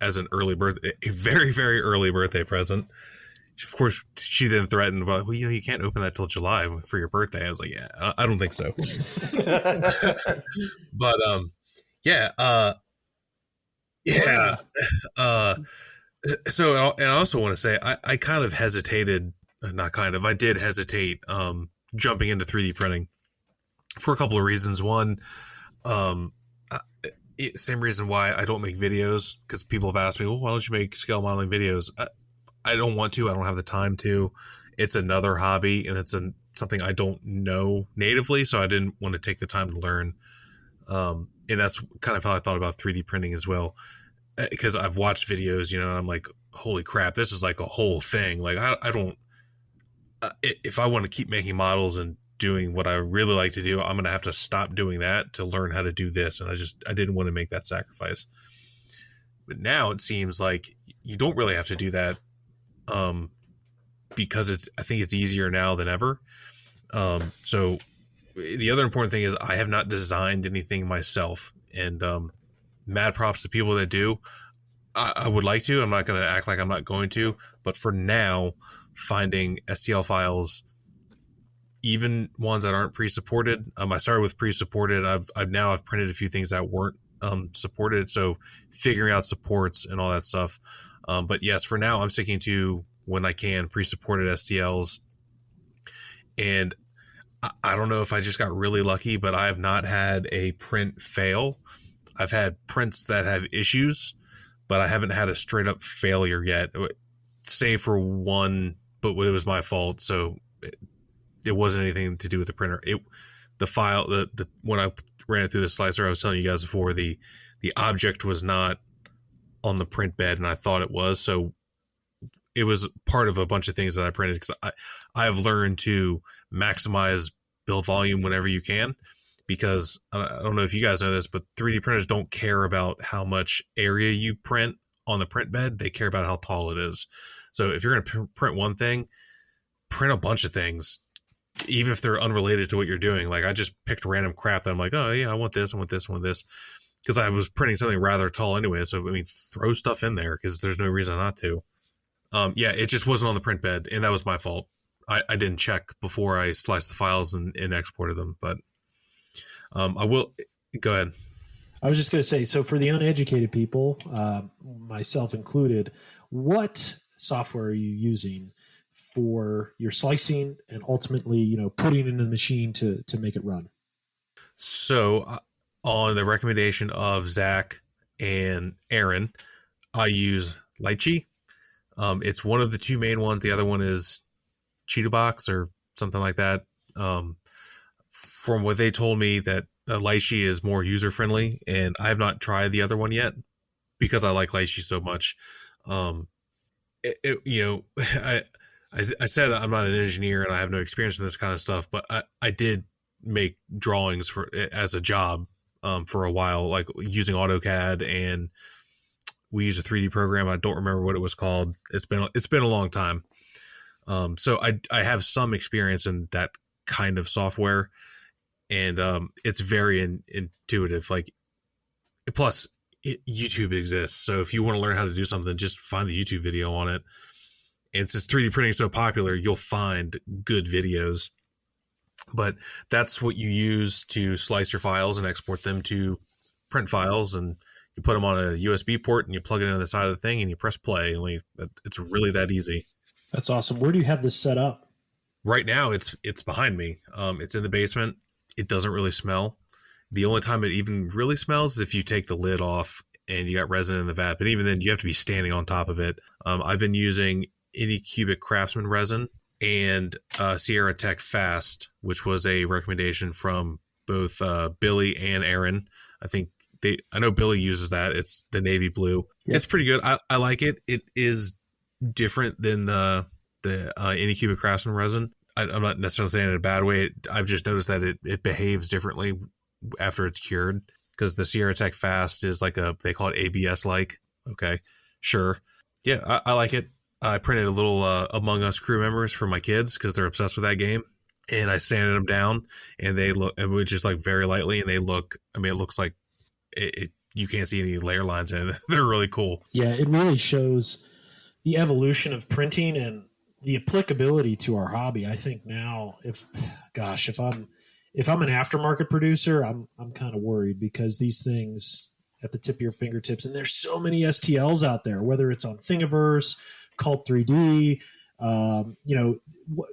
as an early birthday, a very, very early birthday present. Of course, she then threatened, well, you can't open that till July for your birthday. I was like, yeah, I don't think so. But, so, and I also want to say, I kind of hesitated, I did hesitate, jumping into 3D printing for a couple of reasons. One, same reason why I don't make videos, because people have asked me, well, why don't you make scale modeling videos? I don't want to. I don't have the time to. It's another hobby, and it's something I don't know natively, so I didn't want to take the time to learn. And that's kind of how I thought about 3D printing as well, because I've watched videos, and I'm like, holy crap, this is like a whole thing. Like, I don't if I want to keep making models and doing what I really like to do, I'm going to have to stop doing that to learn how to do this. And I didn't want to make that sacrifice. But now it seems like you don't really have to do that, because I think it's easier now than ever. So the other important thing is I have not designed anything myself, and mad props to people that do. I would like to. I'm not going to act like I'm not going to, but for now, finding STL files, even ones that aren't pre-supported. I started with pre-supported. I've printed a few things that weren't supported. So figuring out supports and all that stuff. But yes, for now, I'm sticking to, when I can, pre-supported STLs. And I don't know if I just got really lucky, but I have not had a print fail. I've had prints that have issues, but I haven't had a straight up failure yet, save for one, but it was my fault. So it wasn't anything to do with the printer. The file, when I ran it through the slicer, I was telling you guys before, the object was not on the print bed, and I thought it was. So it was part of a bunch of things that I printed, because I have learned to maximize build volume whenever you can, because I don't know if you guys know this, but 3D printers don't care about how much area you print on the print bed. They care about how tall it is. So if you're going to print one thing, print a bunch of things, even if they're unrelated to what you're doing. Like, I just picked random crap that I'm like, oh yeah, I want this, I want this, I want this, because I was printing something rather tall anyway. So, I mean, throw stuff in there, because there's no reason not to. Yeah, it just wasn't on the print bed, and that was my fault. I didn't check before I sliced the files and exported them, but I will go ahead. I was just going to say, so for the uneducated people, myself included, what software are you using for your slicing and ultimately, putting it in the machine to make it run? So on the recommendation of Zach and Aaron, I use Lychee. It's one of the two main ones. The other one is Cheetahbox or something like that. From what they told me, that Lychee is more user-friendly, and I have not tried the other one yet because I like Lychee so much. I said I'm not an engineer and I have no experience in this kind of stuff, but I did make drawings as a job for a while, like using AutoCAD, and we use a 3D program. I don't remember what it was called. It's been a long time. So I have some experience in that kind of software, and it's very intuitive. Like, plus YouTube exists. So if you want to learn how to do something, just find the YouTube video on it. And since 3D printing is so popular, you'll find good videos. But that's what you use to slice your files and export them to print files, and you put them on a USB port and you plug it into the side of the thing and you press play. And it's really that easy. That's awesome. Where do you have this set up? Right now, it's behind me. It's in the basement. It doesn't really smell. The only time it even really smells is if you take the lid off and you got resin in the vat. But even then, you have to be standing on top of it. I've been using Anycubic Craftsman resin and Sierra Tech Fast, which was a recommendation from both Billy and Aaron. I know Billy uses that. It's the navy blue. Yep. It's pretty good. I like it. It is different than the Anycubic Craftsman resin. I'm not necessarily saying it in a bad way. I've just noticed that it behaves differently after it's cured, because the Sierra Tech Fast is like they call it ABS like. Okay, sure. Yeah, I like it. I printed a little Among Us crew members for my kids because they're obsessed with that game. And I sanded them down, and they look, just like very lightly, and they look, it looks like you can't see any layer lines in it. They're really cool. Yeah, it really shows the evolution of printing and the applicability to our hobby. I think now, if I'm an aftermarket producer, I'm kind of worried, because these things at the tip of your fingertips, and there's so many STLs out there, whether it's on Thingiverse, Cult 3D,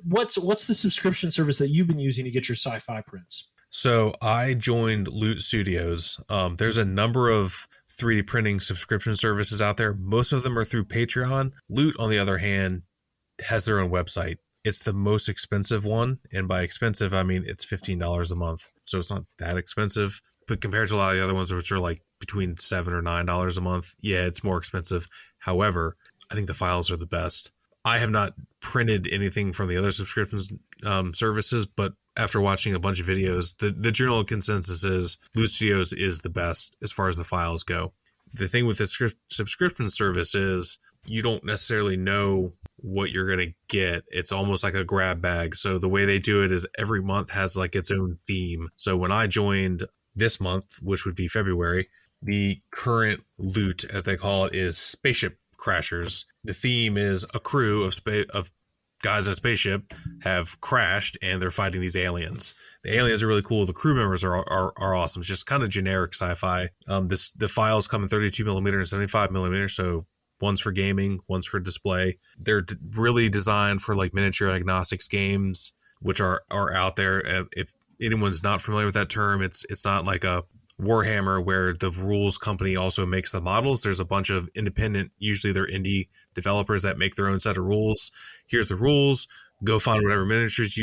what's the subscription service that you've been using to get your sci-fi prints? So I joined Loot Studios. There's a number of 3D printing subscription services out there. Most of them are through Patreon. Loot, on the other hand, has their own website. It's the most expensive one. And by expensive, I mean it's $15 a month. So it's not that expensive. But compared to a lot of the other ones, which are like between $7 or $9 a month, yeah, it's more expensive. However, I think the files are the best. I have not printed anything from the other subscription services, but after watching a bunch of videos, the general consensus is Loot Studios is the best as far as the files go. The thing with the subscription service is you don't necessarily know what you're going to get. It's almost like a grab bag. So the way they do it is every month has like its own theme. So when I joined this month, which would be February, the current loot, as they call it, is Spaceship Crashers. The theme is a crew of guys in a spaceship have crashed and they're fighting these aliens. The aliens are really cool. The crew members are awesome. It's just kind of generic sci-fi. The files come in 32 millimeter and 75 millimeter. So one's for gaming, one's for display. They're really designed for like miniature agnostics games, which are out there. If anyone's not familiar with that term, it's not like a Warhammer where the rules company also makes the models. There's a bunch of independent, usually they're indie developers that make their own set of rules. Here's the rules. Go find whatever miniatures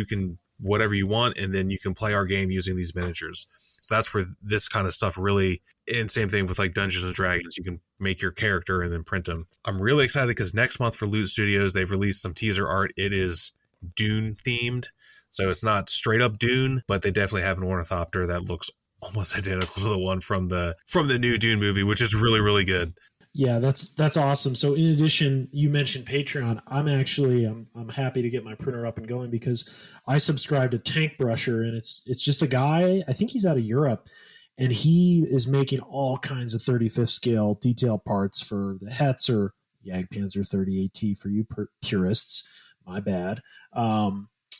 whatever you want, and then you can play our game using these miniatures. So that's where this kind of stuff really, and same thing with like Dungeons and Dragons. You can make your character and then print them. I'm really excited because next month for Loot Studios, they've released some teaser art. It is Dune themed. So it's not straight up Dune, but they definitely have an ornithopter that looks almost identical to the one from the new Dune movie, which is really, really good. Yeah, that's awesome. So in addition, you mentioned Patreon. I'm happy to get my printer up and going because I subscribe to Tank Brusher, and it's just a guy, I think he's out of Europe, and he is making all kinds of 35th scale detail parts for the Hetzer Jagdpanzer 30 AT for you purists. My bad.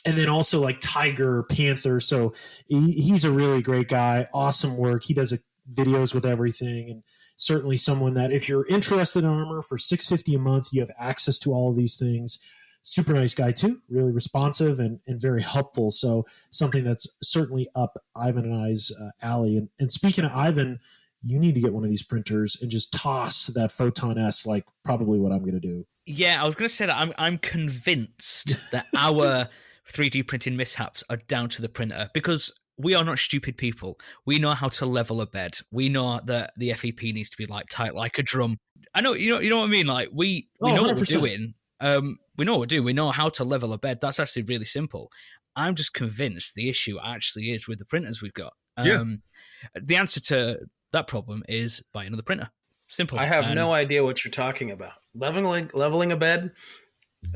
And then also like Tiger, Panther. So he's a really great guy. Awesome work. He does videos with everything, and certainly someone that if you're interested in armor for $650 a month, you have access to all of these things. Super nice guy too, really responsive and very helpful. So something that's certainly up Ivan and I's alley. And speaking of Ivan, you need to get one of these printers and just toss that Photon S, like probably what I'm going to do. Yeah, I was going to say that I'm convinced that our 3D printing mishaps are down to the printer, because we are not stupid people. We know how to level a bed. We know that the FEP needs to be like tight like a drum. I know, you know what I mean? Like we know what we're doing. We know what we're doing. We know how to level a bed. That's actually really simple. I'm just convinced the issue actually is with the printers we've got. The answer to that problem is buy another printer. Simple. I have no idea what you're talking about. Leveling a bed?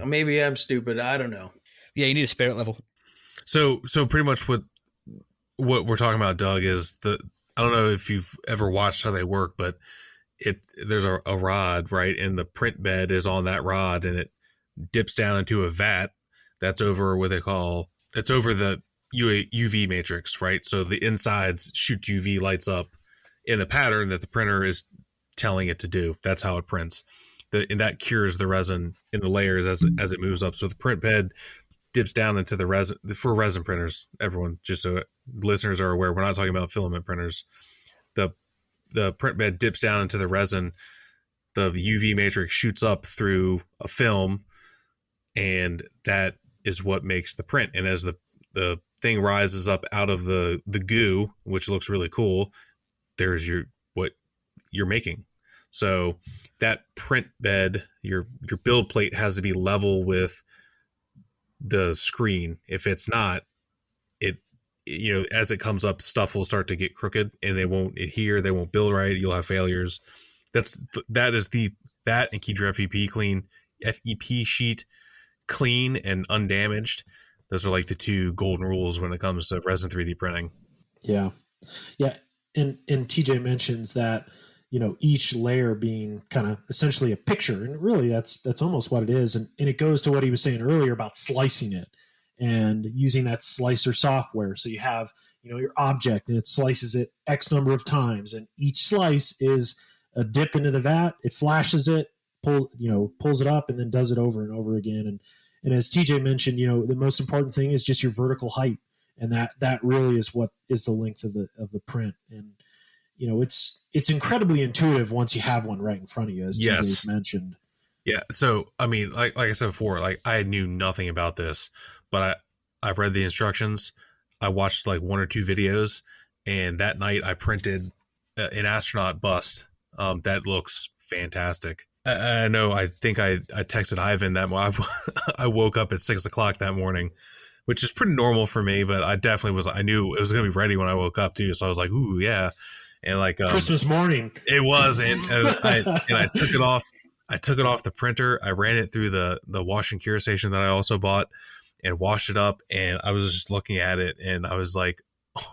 Maybe I'm stupid. I don't know. Yeah, you need a spirit level. So pretty much what we're talking about, Doug, is I don't know if you've ever watched how they work, but there's a rod, right? And the print bed is on that rod, and it dips down into a vat that's over it's over the UV matrix, right? So the insides shoot UV lights up in the pattern that the printer is telling it to do. That's how it prints. And that cures the resin in the layers as it moves up. So the print bed dips down into the resin. For resin printers, everyone, just so listeners are aware, we're not talking about filament printers. The print bed dips down into the resin. The UV matrix shoots up through a film, and that is what makes the print. And as the thing rises up out of the goo, which looks really cool, there's what you're making. So that print bed, your build plate has to be level with the screen. If it's not, as it comes up, stuff will start to get crooked and they won't adhere. They won't build right. You'll have failures. That and keep your FEP sheet clean and undamaged. Those are like the two golden rules when it comes to resin 3D printing. Yeah. And TJ mentions that, each layer being kind of essentially a picture, and really that's almost what it is. And it goes to what he was saying earlier about slicing it and using that slicer software. So you have, your object, and it slices it X number of times, and each slice is a dip into the vat. It flashes it, pulls it up, and then does it over and over again. And as TJ mentioned, the most important thing is just your vertical height. And that really is what is the length of the print. And, it's incredibly intuitive once you have one right in front of you, as TJ's mentioned. Yeah. So, I mean, like I said before, like I knew nothing about this, but I read the instructions. I watched like one or two videos, and that night I printed an astronaut bust. That looks fantastic. I know. I think I texted Ivan that I woke up at 6:00 that morning, which is pretty normal for me, but I definitely I knew it was going to be ready when I woke up too. So I was like, ooh, yeah. And like Christmas morning it was. And I took it off. I took it off the printer. I ran it through the wash and cure station that I also bought and washed it up. And I was just looking at it and I was like,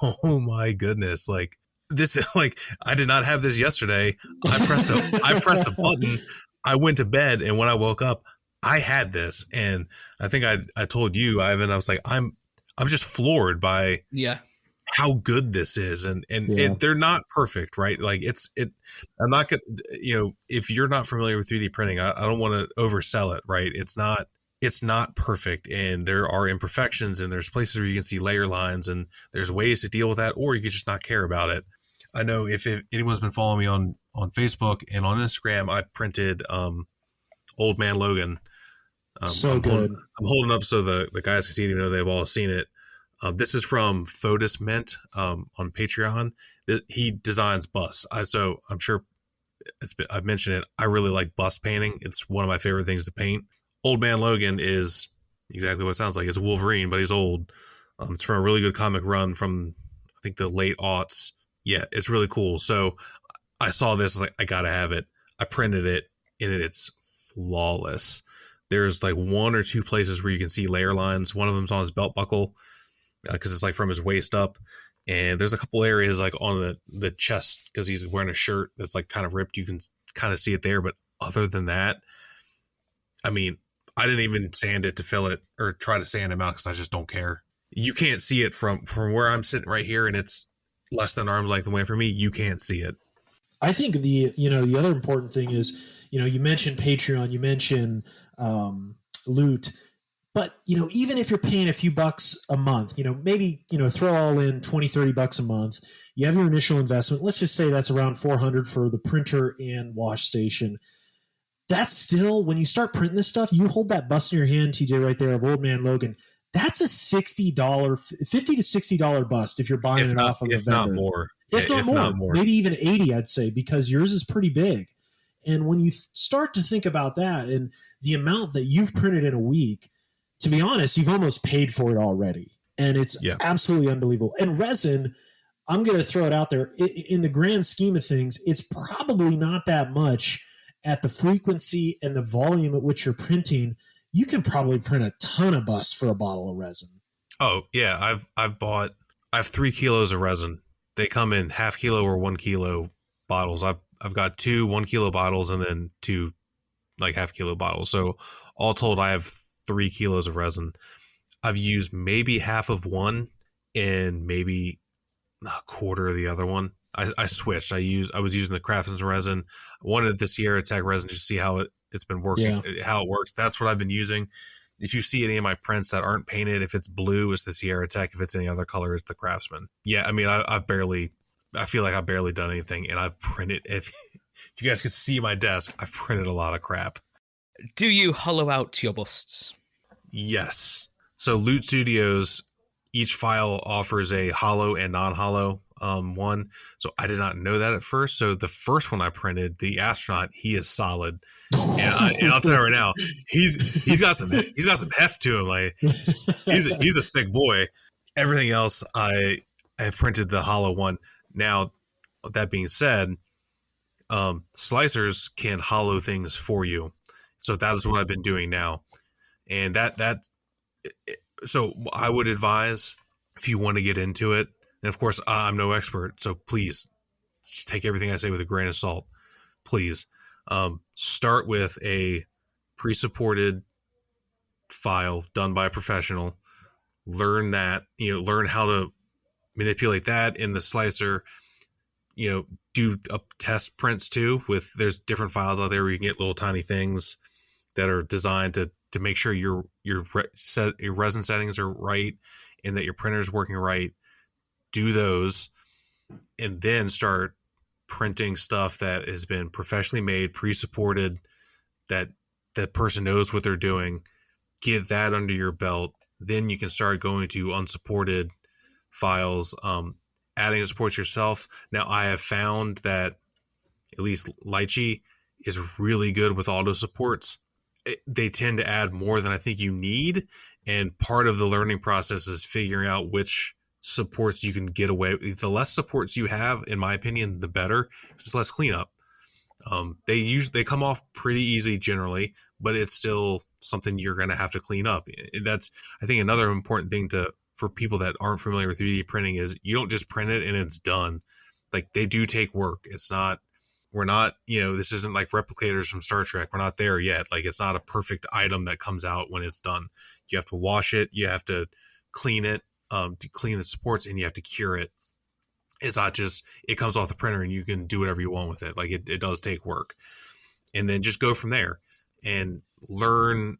oh my goodness. Like this, like I did not have this yesterday. I pressed a button. I went to bed. And when I woke up, I had this, and I think I told you, Ivan, I was like, I'm just floored by how good this is, and they're not perfect, right? Like I'm not gonna, if you're not familiar with 3D printing, I don't want to oversell it, right? It's not perfect, and there are imperfections, and there's places where you can see layer lines, and there's ways to deal with that, or you could just not care about it. I know if anyone's been following me on Facebook and on Instagram, I printed Old Man Logan. So good. I'm holding up so the guys can see it, even though they've all seen it. This is from Fotis Mint on Patreon. He designs busts. So I'm sure I've mentioned it. I really like bust painting. It's one of my favorite things to paint. Old Man Logan is exactly what it sounds like. It's Wolverine, but he's old. It's from a really good comic run from, I think, the late aughts. Yeah, it's really cool. So I saw this, I was like, I gotta have it. I printed it, and it's flawless. There's like one or two places where you can see layer lines. One of them's on his belt buckle because it's like from his waist up. And there's a couple areas like on the chest because he's wearing a shirt that's like kind of ripped. You can kind of see it there. But other than that, I mean, I didn't even sand it to fill it or try to sand him out because I just don't care. You can't see it from where I'm sitting right here, and it's less than arm's length away from me. You can't see it. I think the other important thing is, you mentioned Patreon, you mentioned Loot, but even if you're paying a few bucks a month, maybe throw all in $20-$30 a month, you have your initial investment. Let's just say that's around $400 for the printer and wash station. That's still, when you start printing this stuff, you hold that bust in your hand, TJ, right there of Old Man Logan. That's a $50 to $60 bust if you're buying it off of a vendor. Not more. If not more, maybe even 80, I'd say, because yours is pretty big. And when you start to think about that and the amount that you've printed in a week, to be honest, you've almost paid for it already. And it's absolutely unbelievable. And resin, I'm going to throw it out there. In the grand scheme of things, it's probably not that much at the frequency and the volume at which you're printing. You can probably print a ton of busts for a bottle of resin. Oh, yeah. I have 3 kilos of resin. They come in half kilo or 1 kilo bottles. I've got 2 1 kilo bottles and then 2 like half kilo bottles. So all told, I have 3 kilos of resin. I've used maybe half of one and maybe a quarter of the other one. I switched. I was using the Craftsman's resin. I wanted the Sierra Tech resin to see how it's been working, how it works. That's what I've been using. If you see any of my prints that aren't painted, if it's blue, it's the Sierra Tech. If it's any other color, it's the Craftsman. Yeah, I mean, I feel like I've barely done anything, and I've printed. If you guys could see my desk, I've printed a lot of crap. Do you hollow out your busts? Yes. So Loot Studios, each file offers a hollow and non-hollow one. So I did not know that at first. So the first one I printed, the astronaut, he is solid. And I'll tell you right now, he's got some heft to him. Like he's a thick boy. Everything else I have printed the hollow one. Now, that being said, slicers can hollow things for you. So that is what I've been doing now. And so I would advise, if you want to get into it, and of course I'm no expert, so please just take everything I say with a grain of salt. Please start with a pre-supported file done by a professional. Learn that, learn how to manipulate that in the slicer. Do test prints too. There's different files out there where you can get little tiny things that are designed to make sure your resin settings are right and that your printer is working right. Do those, and then start printing stuff that has been professionally made, pre-supported, that person knows what they're doing. Get that under your belt. Then you can start going to unsupported files, adding support yourself. Now, I have found that at least Lychee is really good with auto supports. They tend to add more than I think you need. And part of the learning process is figuring out which supports you can get away with. The less supports you have, in my opinion, the better. It's less cleanup. They come off pretty easy generally, but it's still something you're going to have to clean up. That's, I think, another important thing for people that aren't familiar with 3D printing is you don't just print it and it's done. Like, they do take work. It's not We're not, this isn't like replicators from Star Trek. We're not there yet. Like, it's not a perfect item that comes out when it's done. You have to wash it. You have to clean it, to clean the supports, and you have to cure it. It's not just, it comes off the printer and you can do whatever you want with it. Like, it does take work. And then just go from there and learn,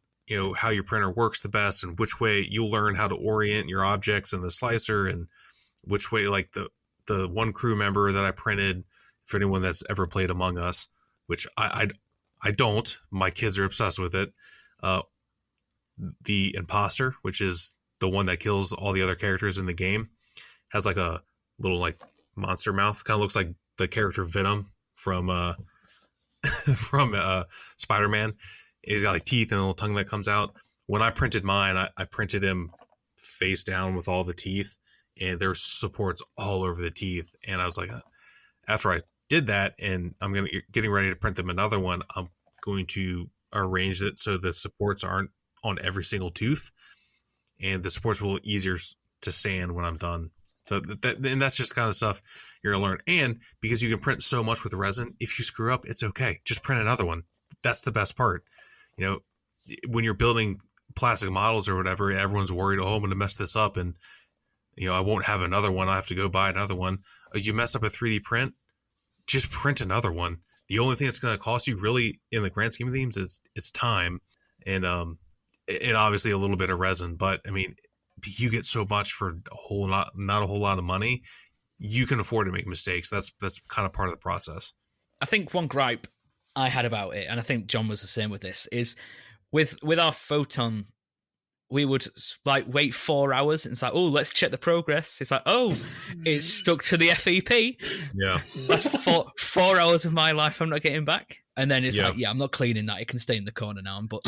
how your printer works the best, and which way you'll learn how to orient your objects in the slicer, and which way, like the one crew member that I printed, for anyone that's ever played Among Us, which I don't, my kids are obsessed with it. The imposter, which is the one that kills all the other characters in the game, has like a little like monster mouth. Kind of looks like the character Venom from Spider-Man. He's got like teeth and a little tongue that comes out. When I printed mine, I printed him face down with all the teeth, and there's supports all over the teeth. And I was like, after I did that, and I'm getting ready to print them another one, I'm going to arrange it so the supports aren't on every single tooth, and the supports will be easier to sand when I'm done. So and that's just kind of stuff you're gonna learn. And because you can print so much with resin, if you screw up, it's okay. Just print another one. That's the best part. When you're building plastic models or whatever, everyone's worried, oh, I'm going to mess this up, and I won't have another one. I have to go buy another one. You mess up a 3D print, just print another one. The only thing that's going to cost you, really, in the grand scheme of things, it's time and obviously a little bit of resin. But I mean, you get so much for not a whole lot of money. You can afford to make mistakes. That's kind of part of the process. I think one gripe I had about it, and I think John was the same with this, is with our Photon, we would like wait 4 hours, and it's like, oh, let's check the progress. It's like, oh, it's stuck to the FEP. Yeah, that's 4 hours of my life I'm not getting back. And then it's like, yeah, I'm not cleaning that. It can stay in the corner now. But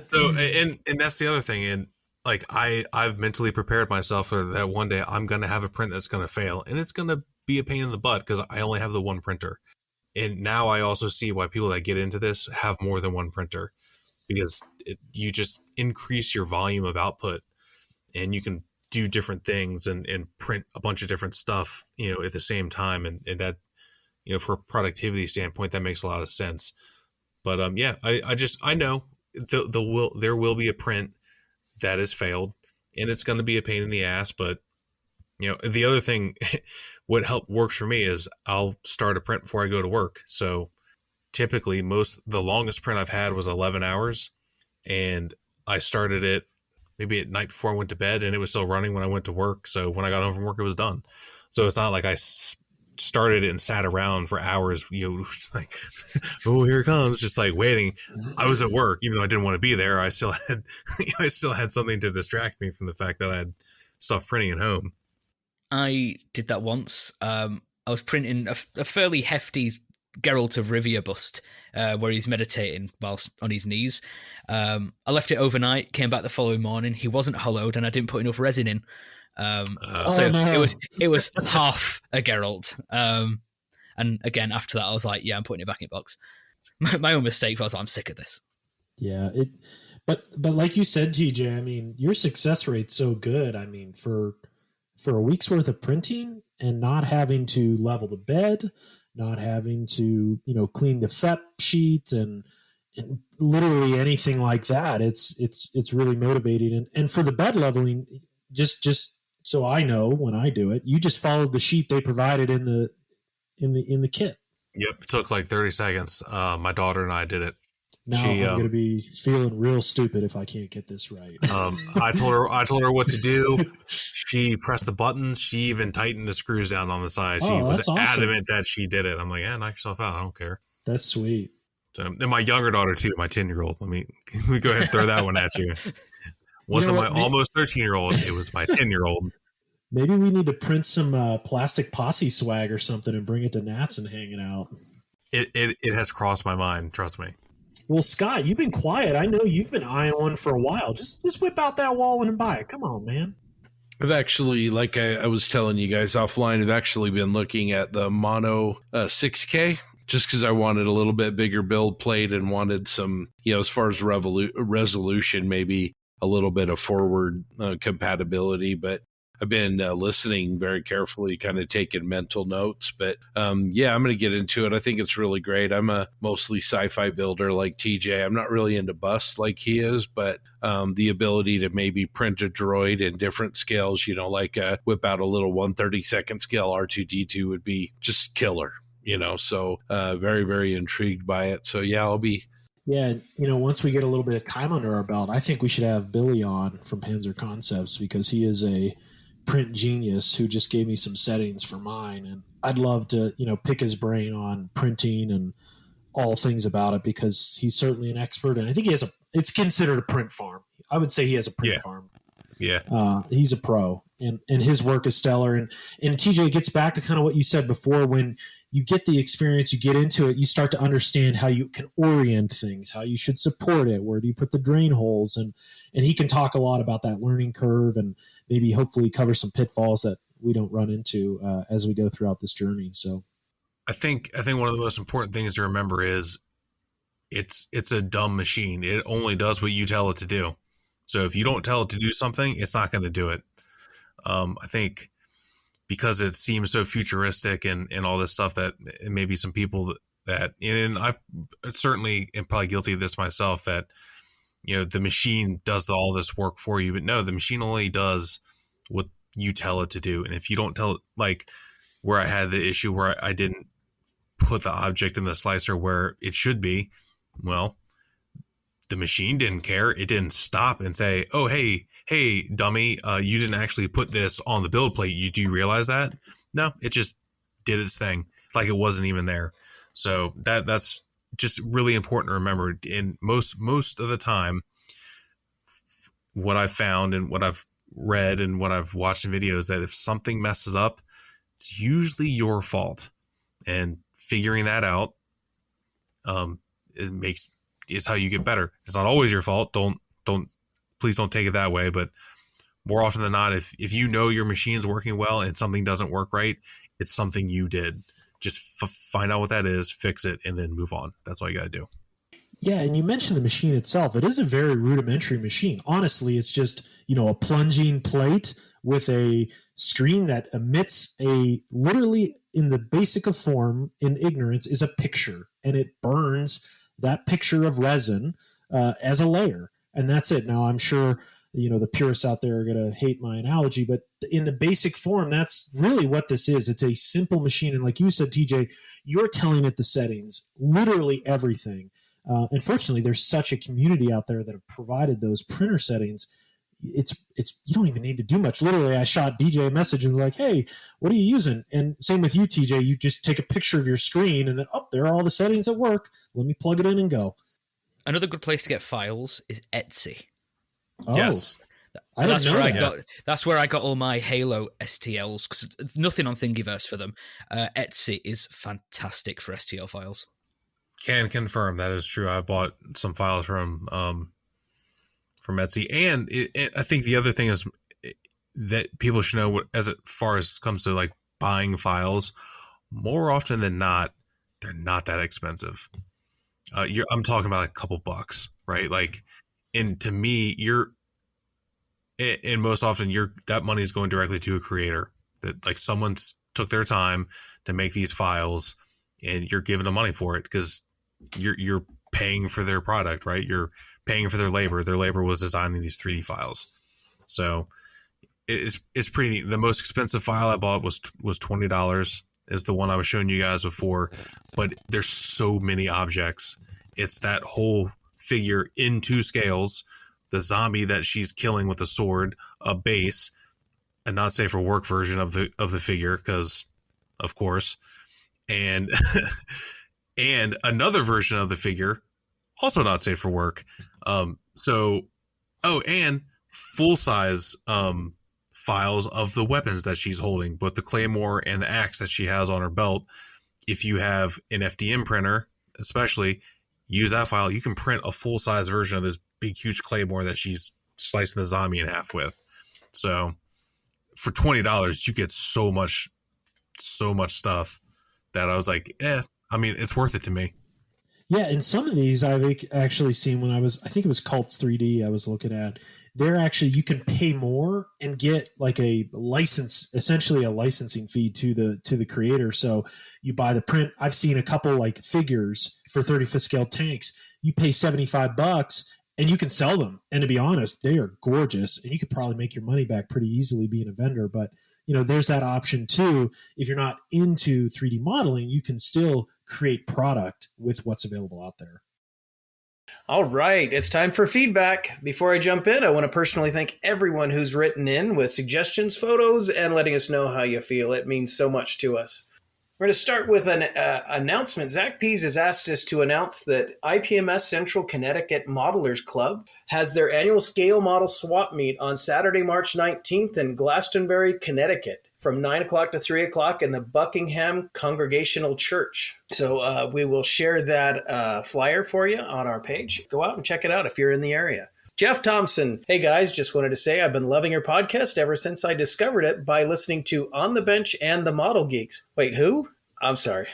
so, and that's the other thing. And like, I've mentally prepared myself for that one day I'm going to have a print that's going to fail, and it's going to be a pain in the butt because I only have the one printer. And now I also see why people that get into this have more than one printer, because you just increase your volume of output, and you can do different things and print a bunch of different stuff, at the same time. And that, for a productivity standpoint, that makes a lot of sense. But I know there will be a print that has failed, and it's going to be a pain in the ass. But the other thing, what works for me is I'll start a print before I go to work. So typically the longest print I've had was 11 hours, and I started it maybe at night before I went to bed, and it was still running when I went to work. So when I got home from work, it was done. So it's not like I started it and sat around for hours, like, oh, here it comes, just like waiting. I was at work, even though I didn't want to be there. I still had something to distract me from the fact that I had stuff printing at home. I did that once. I was printing a fairly hefty Geralt of Rivia bust where he's meditating whilst on his knees. I left it overnight, came back the following morning. He wasn't hollowed, and I didn't put enough resin in. It was half a Geralt. And again, after that, I was like, yeah, I'm putting it back in box. My own mistake was I'm sick of this. Yeah, but like you said, TJ, I mean, your success rate's so good. I mean, for a week's worth of printing and not having to level the bed, not having to, clean the FEP sheet and literally anything like that. It's really motivating. And for the bed leveling, just so I know when I do it, you just followed the sheet they provided in the kit. Yep. It took like 30 seconds. My daughter and I did it. Now I'm going to be feeling real stupid if I can't get this right. I told her what to do. She pressed the buttons. She even tightened the screws down on the side. She was adamant that she did it. I'm like, knock yourself out. I don't care. That's sweet. So, and my younger daughter too, my 10-year-old. Let me go ahead and throw that one at you. Wasn't my almost 13-year-old. It was my 10-year-old. Maybe we need to print some Plastic Posse swag or something and bring it to Nats and hang it out. It has crossed my mind. Trust me. Well, Scott, you've been quiet. I know you've been eyeing one for a while. Just whip out that wallet and buy it. Come on, man. I've actually, like I was telling you guys offline, I've actually been looking at the Mono 6K just because I wanted a little bit bigger build plate and wanted some, as far as resolution, maybe a little bit of forward compatibility. But I've been listening very carefully, kind of taking mental notes. But yeah, I'm going to get into it. I think it's really great. I'm a mostly sci-fi builder like TJ. I'm not really into busts like he is, but the ability to maybe print a droid in different scales, like whip out a little 1/32 scale R2-D2 would be just killer, so very, very intrigued by it. So yeah, I'll be. Yeah, once we get a little bit of time under our belt, I think we should have Billy on from Panzer Concepts, because he is a print genius who just gave me some settings for mine. And I'd love to, pick his brain on printing and all things about it, because he's certainly an expert. And I think it's considered a print farm. I would say he has a print farm. Yeah. He's a pro, and his work is stellar. And TJ, gets back to kind of what you said before. When you get the experience, you get into it, you start to understand how you can orient things, how you should support it, where do you put the drain holes, and he can talk a lot about that learning curve, and maybe hopefully cover some pitfalls that we don't run into as we go throughout this journey. So I think one of the most important things to remember is it's a dumb machine. It only does what you tell it to do. So if you don't tell it to do something, it's not going to do it. I think because it seems so futuristic and all this stuff, that maybe some people and I certainly am probably guilty of this myself, that, the machine does all this work for you, but no, the machine only does what you tell it to do. And if you don't tell it, like where I had the issue where I didn't put the object in the slicer where it should be, well, the machine didn't care. It didn't stop and say, "Oh, hey, dummy, you didn't actually put this on the build plate. Do you realize that?" No, it just did its thing, like it wasn't even there. So that's just really important to remember. And most of the time, what I've found and what I've read and what I've watched in videos, that if something messes up, it's usually your fault. And figuring that out, is how you get better. It's not always your fault. Please don't take it that way. But more often than not, if your machine's working well and something doesn't work right, it's something you did. Just find out what that is, fix it, and then move on. That's all you got to do. Yeah, and you mentioned the machine itself. It is a very rudimentary machine. Honestly, it's just, a plunging plate with a screen that emits literally in the basic of form, in ignorance, is a picture, and it burns that picture of resin as a layer, and that's it. Now, I'm sure the purists out there are going to hate my analogy, but in the basic form, that's really what this is. It's a simple machine, and like you said, TJ, you're telling it the settings, literally everything. Unfortunately, there's such a community out there that have provided those printer settings. It's you don't even need to do much. Literally, I shot BJ a message and was like, "Hey, what are you using?" And same with you, TJ. You just take a picture of your screen, and then there are all the settings that work. Let me plug it in and go. Another good place to get files is Etsy. Oh, yes. That's where I got all my Halo STLs, because nothing on Thingiverse for them. Etsy is fantastic for STL files. Can confirm that is true. I bought some files from Etsy, and I think the other thing is that people should know, as far as comes to like buying files, more often than not, they're not that expensive. I'm talking about a couple bucks, right? Like, and to me, and most often that money is going directly to a creator, that like someone took their time to make these files, and you're giving them money for it because you're paying for their product, right? You're paying for their labor. Their labor was designing these 3D files. So it's pretty neat. The most expensive file I bought was $20, is the one I was showing you guys before, but there's so many objects. It's that whole figure in 2 scales, the zombie that she's killing with a sword, a base, a not safe for work version of the figure, because of course, and and another version of the figure, also not safe for work. And full size files of the weapons that she's holding, both the claymore and the axe that she has on her belt. If you have an FDM printer, especially, use that file. You can print a full size version of this big, huge claymore that she's slicing the zombie in half with. So for $20, you get so much stuff that I was like, I mean, it's worth it to me. Yeah, and some of these I've actually seen when I think it was Cults 3D I was looking at. They're actually, you can pay more and get like a license, essentially a licensing fee to the creator. So you buy the print. I've seen a couple like figures for 35th scale tanks. You pay $75 and you can sell them. And to be honest, they are gorgeous, and you could probably make your money back pretty easily being a vendor. But there's that option too. If you're not into 3D modeling, you can still create product with what's available out there. All right, it's time for feedback. Before I jump in, I want to personally thank everyone who's written in with suggestions, photos, and letting us know how you feel. It means so much to us. We're going to start with an announcement. Zach Pease has asked us to announce that IPMS Central Connecticut Modelers Club has their annual scale model swap meet on Saturday, March 19th in Glastonbury, Connecticut, from 9 o'clock to 3 o'clock in the Buckingham Congregational Church. So we will share that flyer for you on our page. Go out and check it out if you're in the area. Jeff Thompson. Hey guys, just wanted to say I've been loving your podcast ever since I discovered it by listening to On the Bench and the Model Geeks. Wait, who? I'm sorry.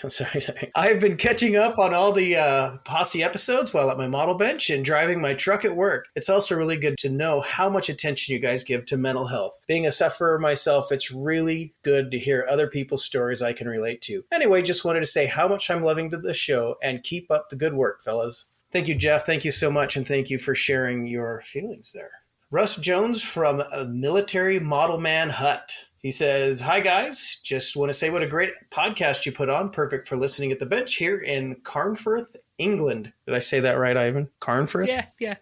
I've been catching up on all the Posse episodes while at my model bench and driving my truck at work. It's also really good to know how much attention you guys give to mental health. Being a sufferer myself, it's really good to hear other people's stories I can relate to. Anyway, just wanted to say how much I'm loving the show, and keep up the good work, fellas. Thank you, Jeff. Thank you so much, and thank you for sharing your feelings there. Russ Jones from a Military Model Man Hut. He says, hi, guys. Just want to say what a great podcast you put on. Perfect for listening at the bench here in Carnforth, England. Did I say that right, Ivan? Carnforth? Yeah.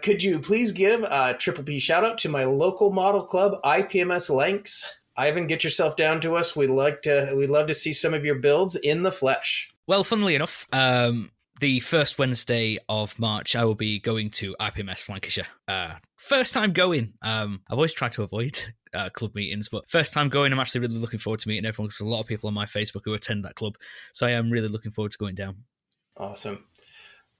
Could you please give a Triple P shout-out to my local model club, IPMS Lanks? Ivan, get yourself down to us. We'd love to see some of your builds in the flesh. Well, funnily enough, the first Wednesday of March, I will be going to IPMS Lancashire. First time going. I've always tried to avoid club meetings, but first time going, I'm actually really looking forward to meeting everyone, because there's a lot of people on my Facebook who attend that club. So I am really looking forward to going down. Awesome.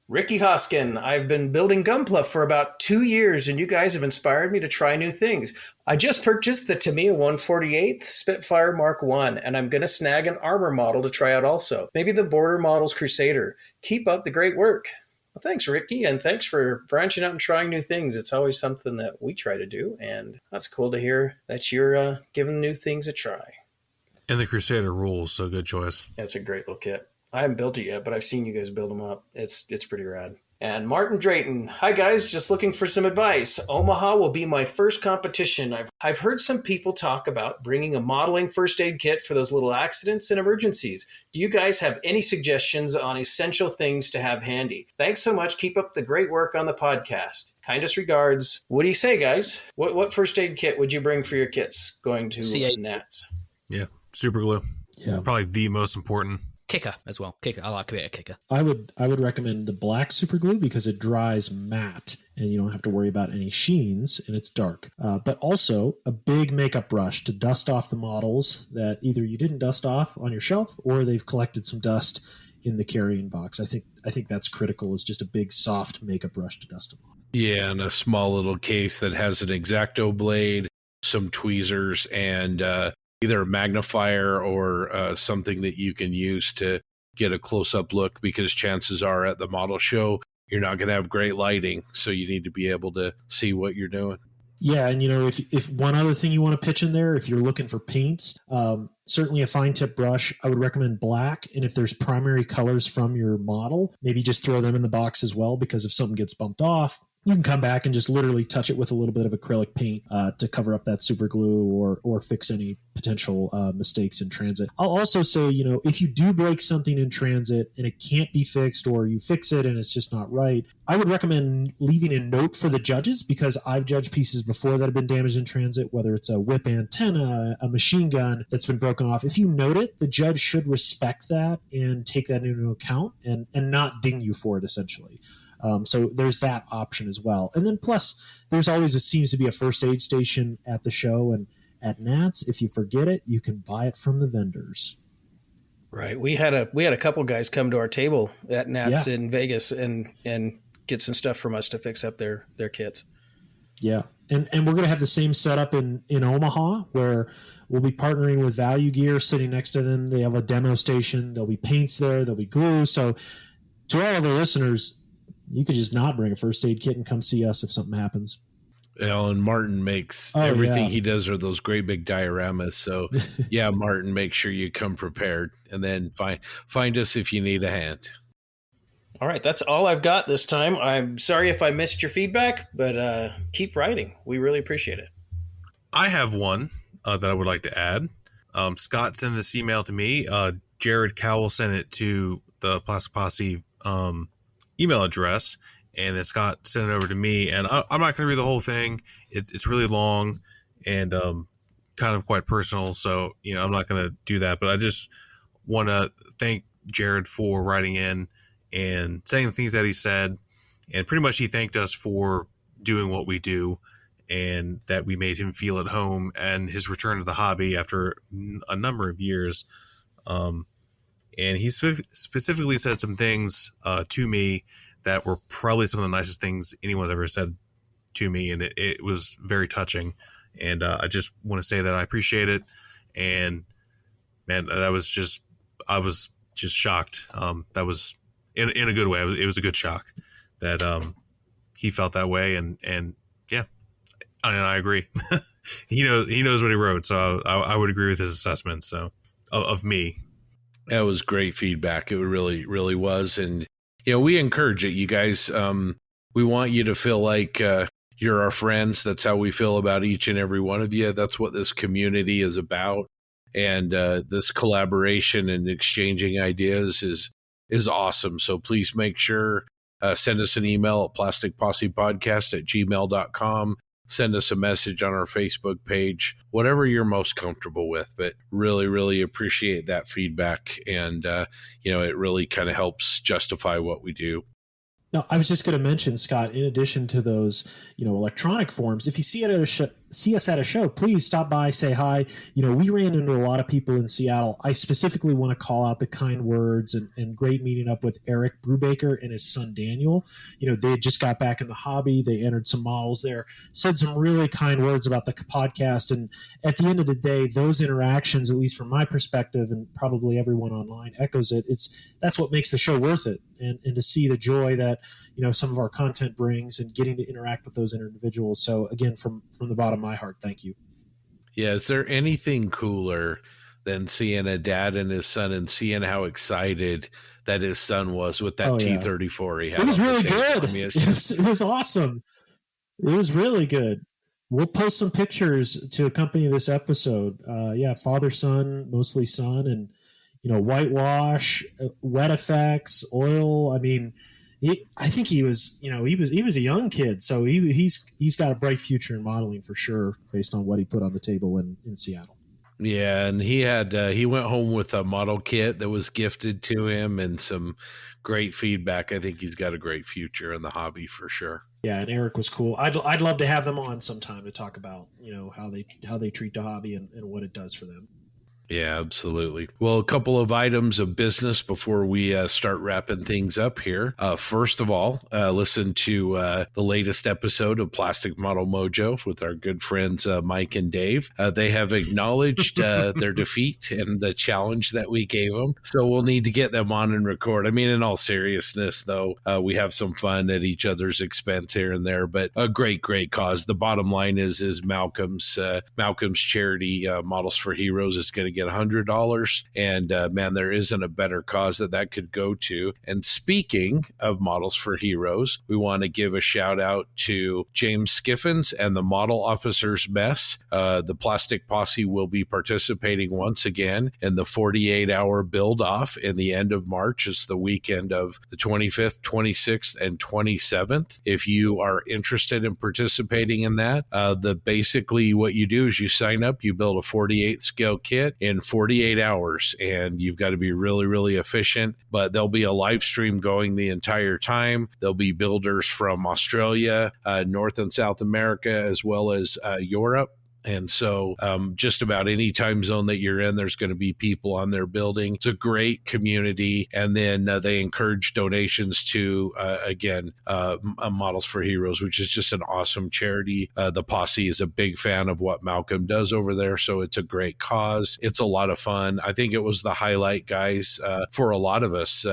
Ricky Hoskin, I've been building Gunpla for about 2 years, and you guys have inspired me to try new things. I just purchased the Tamiya 148th Spitfire Mark I, and I'm going to snag an armor model to try out also. Maybe the Border Models Crusader. Keep up the great work. Well, thanks, Ricky, and thanks for branching out and trying new things. It's always something that we try to do, and that's cool to hear that you're giving new things a try. And the Crusader rules, so good choice. That's a great little kit. I haven't built it yet, but I've seen you guys build them up. It's pretty rad. And Martin Drayton, hi guys, just looking for some advice. Omaha will be my first competition. I've heard some people talk about bringing a modeling first aid kit for those little accidents and emergencies. Do you guys have any suggestions on essential things to have handy? Thanks so much. Keep up the great work on the podcast. Kindest regards. What do you say, guys? What first aid kit would you bring for your kits going to Nats? Yeah, super glue. Yeah, probably the most important. Kicker as well. Kicker. I like a bit of kicker. I would recommend the black super glue because it dries matte and you don't have to worry about any sheens and it's dark. But also a big makeup brush to dust off the models that either you didn't dust off on your shelf or they've collected some dust in the carrying box. I think that's critical, is just a big soft makeup brush to dust them off. Yeah, and a small little case that has an X-Acto blade, some tweezers, and either a magnifier or something that you can use to get a close-up look, because chances are at the model show, you're not going to have great lighting, so you need to be able to see what you're doing. Yeah, and if one other thing you want to pitch in there, if you're looking for paints, certainly a fine tip brush, I would recommend black. And if there's primary colors from your model, maybe just throw them in the box as well, because if something gets bumped off, you can come back and just literally touch it with a little bit of acrylic paint to cover up that super glue or fix any potential mistakes in transit. I'll also say, if you do break something in transit and it can't be fixed, or you fix it and it's just not right, I would recommend leaving a note for the judges, because I've judged pieces before that have been damaged in transit, whether it's a whip antenna, a machine gun that's been broken off. If you note it, the judge should respect that and take that into account and not ding you for it, essentially. So there's that option as well. And then plus, there's always seems to be a first aid station at the show, and at Nats, if you forget it, you can buy it from the vendors. Right. We had a couple guys come to our table at Nats in Vegas and get some stuff from us to fix up their kits. Yeah. And we're going to have the same setup in Omaha, where we'll be partnering with Value Gear sitting next to them. They have a demo station. There'll be paints there. There'll be glue. So To all of the listeners, you could just not bring a first aid kit and come see us if something happens. And Martin makes everything he does are those great big dioramas. So yeah, Martin, make sure you come prepared, and then find us if you need a hand. All right, that's all I've got this time. I'm sorry if I missed your feedback, but keep writing. We really appreciate it. I have one that I would like to add. Scott sent this email to me. Jared Cowell sent it to the Plastic Posse email address, and then Scott sent it over to me. And I'm not going to read the whole thing. It's really long and kind of quite personal, so I'm not going to do that. But I just want to thank Jared for writing in and saying the things that he said, and pretty much he thanked us for doing what we do, and that we made him feel at home and his return to the hobby after a number of years. And he specifically said some things to me that were probably some of the nicest things anyone's ever said to me. And it was very touching. And I just want to say that I appreciate it. And man, I was just shocked. That was in a good way. It was a good shock that he felt that way. And yeah, and I agree. He knows what he wrote. So I would agree with his assessment. So of me. That was great feedback. It really, really was. And, we encourage it, you guys. We want you to feel like you're our friends. That's how we feel about each and every one of you. That's what this community is about. And this collaboration and exchanging ideas is awesome. So please make sure, send us an email at plasticpossepodcast@gmail.com. Send us a message on our Facebook page, whatever you're most comfortable with. But really, really appreciate that feedback. And, it really kind of helps justify what we do. No, I was just going to mention, Scott, in addition to those, electronic forms, if you see us at a show, please stop by, say hi. We ran into a lot of people in Seattle. I specifically want to call out the kind words and great meeting up with Eric Brubaker and his son, Daniel. They had just got back in the hobby. They entered some models there, said some really kind words about the podcast. And at the end of the day, those interactions, at least from my perspective, and probably everyone online echoes it, that's what makes the show worth it. And to see the joy that, some of our content brings and getting to interact with those individuals. So again, from the bottom of my heart, thank you. Yeah. Is there anything cooler than seeing a dad and his son and seeing how excited that his son was with that T-34 he had? It was really good. I mean, it was awesome. It was really good. We'll post some pictures to accompany this episode. Father, son, mostly son, and, whitewash, wet effects, oil. I mean, I think he was a young kid, so he's got a bright future in modeling for sure, based on what he put on the table in Seattle. Yeah, and he went home with a model kit that was gifted to him and some great feedback. I think he's got a great future in the hobby for sure. Yeah, and Eric was cool. I'd love to have them on sometime to talk about how they treat the hobby and what it does for them. Yeah, absolutely. Well, a couple of items of business before we start wrapping things up here. First of all, listen to the latest episode of Plastic Model Mojo with our good friends Mike and Dave. They have acknowledged their defeat and the challenge that we gave them. So we'll need to get them on and record. I mean, in all seriousness, though, we have some fun at each other's expense here and there, but a great, great cause. The bottom line is Malcolm's charity, Models for Heroes, is going to get $100, and man, there isn't a better cause that could go to. And speaking of Models for Heroes, we want to give a shout out to James Skiffins and the Model Officers Mess. The Plastic Posse will be participating once again in the 48-hour build-off in the end of March. It's the weekend of the 25th, 26th, and 27th. If you are interested in participating in that, basically what you do is you sign up, you build a 48 scale kit in 48 hours, and you've got to be really, really efficient. But there'll be a live stream going the entire time. There'll be builders from Australia, North and South America, as well as Europe. And so just about any time zone that you're in, there's going to be people on there building. It's a great community. And then they encourage donations to, Models for Heroes, which is just an awesome charity. The Posse is a big fan of what Malcolm does over there. So it's a great cause. It's a lot of fun. I think it was the highlight, guys, for a lot of us.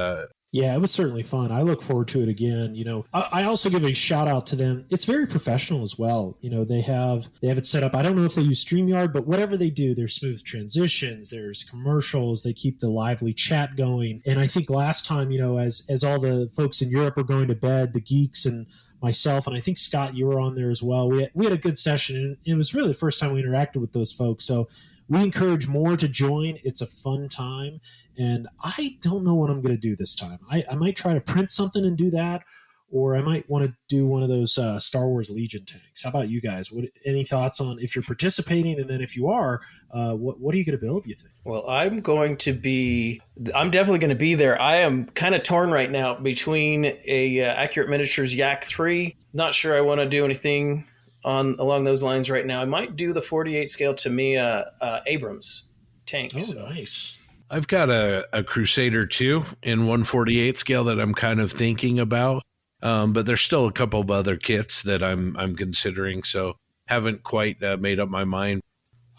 Yeah, it was certainly fun. I look forward to it again. I also give a shout out to them. It's very professional as well. They have it set up. I don't know if they use StreamYard, but whatever they do, there's smooth transitions, there's commercials, they keep the lively chat going. And I think last time, as all the folks in Europe were going to bed, the geeks and myself, and I think Scott, you were on there as well. We had a good session, and it was really the first time we interacted with those folks. So we encourage more to join. It's a fun time, and I don't know what I'm going to do this time. I might try to print something and do that, or I might want to do one of those Star Wars Legion tanks. How about you guys? Any thoughts on if you're participating, and then if you are, what are you going to build, you think? Well, I'm definitely going to be there. I am kind of torn right now between a Accurate Miniatures Yak 3. Not sure I want to do anything along those lines right now. I might do the 48 scale Tamiya Abrams tanks. Oh, nice. I've got a Crusader 2 in 148 scale that I'm kind of thinking about. But there's still a couple of other kits that I'm considering, so haven't quite made up my mind.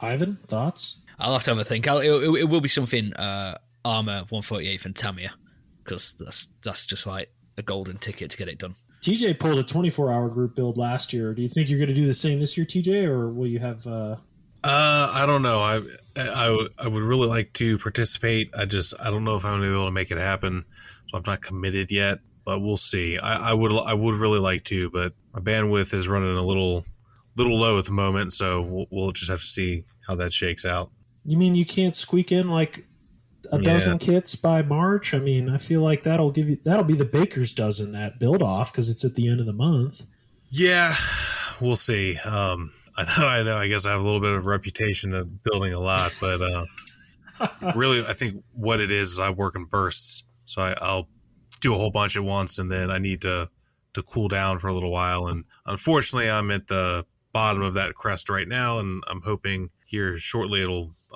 Ivan, thoughts? I'll have to have a think. It will be something Armor 148 and Tamiya, because that's just like a golden ticket to get it done. TJ pulled a 24-hour group build last year. Do you think you're going to do the same this year, TJ, or will you have... I don't know. I would really like to participate. I don't know if I'm going to be able to make it happen, so I'm not committed yet. But we'll see. I would really like to, but my bandwidth is running a little low at the moment, so we'll just have to see how that shakes out. You mean you can't squeak in like a dozen kits by March? I mean, I feel like that'll be the baker's dozen, that build off, because it's at the end of the month. Yeah, we'll see. I know. I guess I have a little bit of a reputation of building a lot, but really, I think what it is I work in bursts, so I'll do a whole bunch at once, and then I need to cool down for a little while. And unfortunately, I'm at the bottom of that crest right now, and I'm hoping here shortly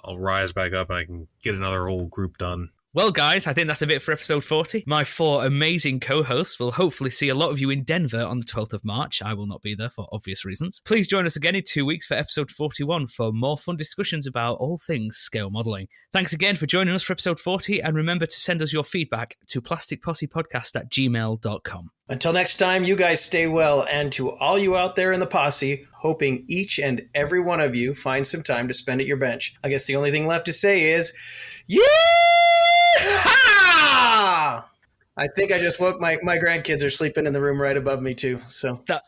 I'll rise back up and I can get another whole group done. Well, guys, I think that's a bit for episode 40. My 4 amazing co-hosts will hopefully see a lot of you in Denver on the 12th of March. I will not be there for obvious reasons. Please join us again in 2 weeks for episode 41 for more fun discussions about all things scale modelling. Thanks again for joining us for episode 40, and remember to send us your feedback to plasticpossepodcast@gmail.com. Until next time, you guys stay well, and to all you out there in the posse, hoping each and every one of you finds some time to spend at your bench. I guess the only thing left to say is, yeah! I think I just woke my grandkids are sleeping in the room right above me too. So that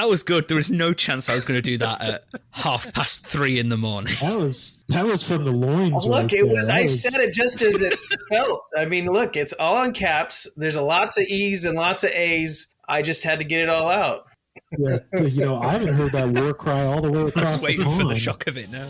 was good. There was no chance I was going to do that at 3:30 in the morning. That was from the loins. Look, I said it just as it felt. I mean, look, it's all in caps. There's lots of E's and lots of A's. I just had to get it all out. Yeah, I haven't heard that war cry all the way across the pond. I'm just waiting for the shock of it now.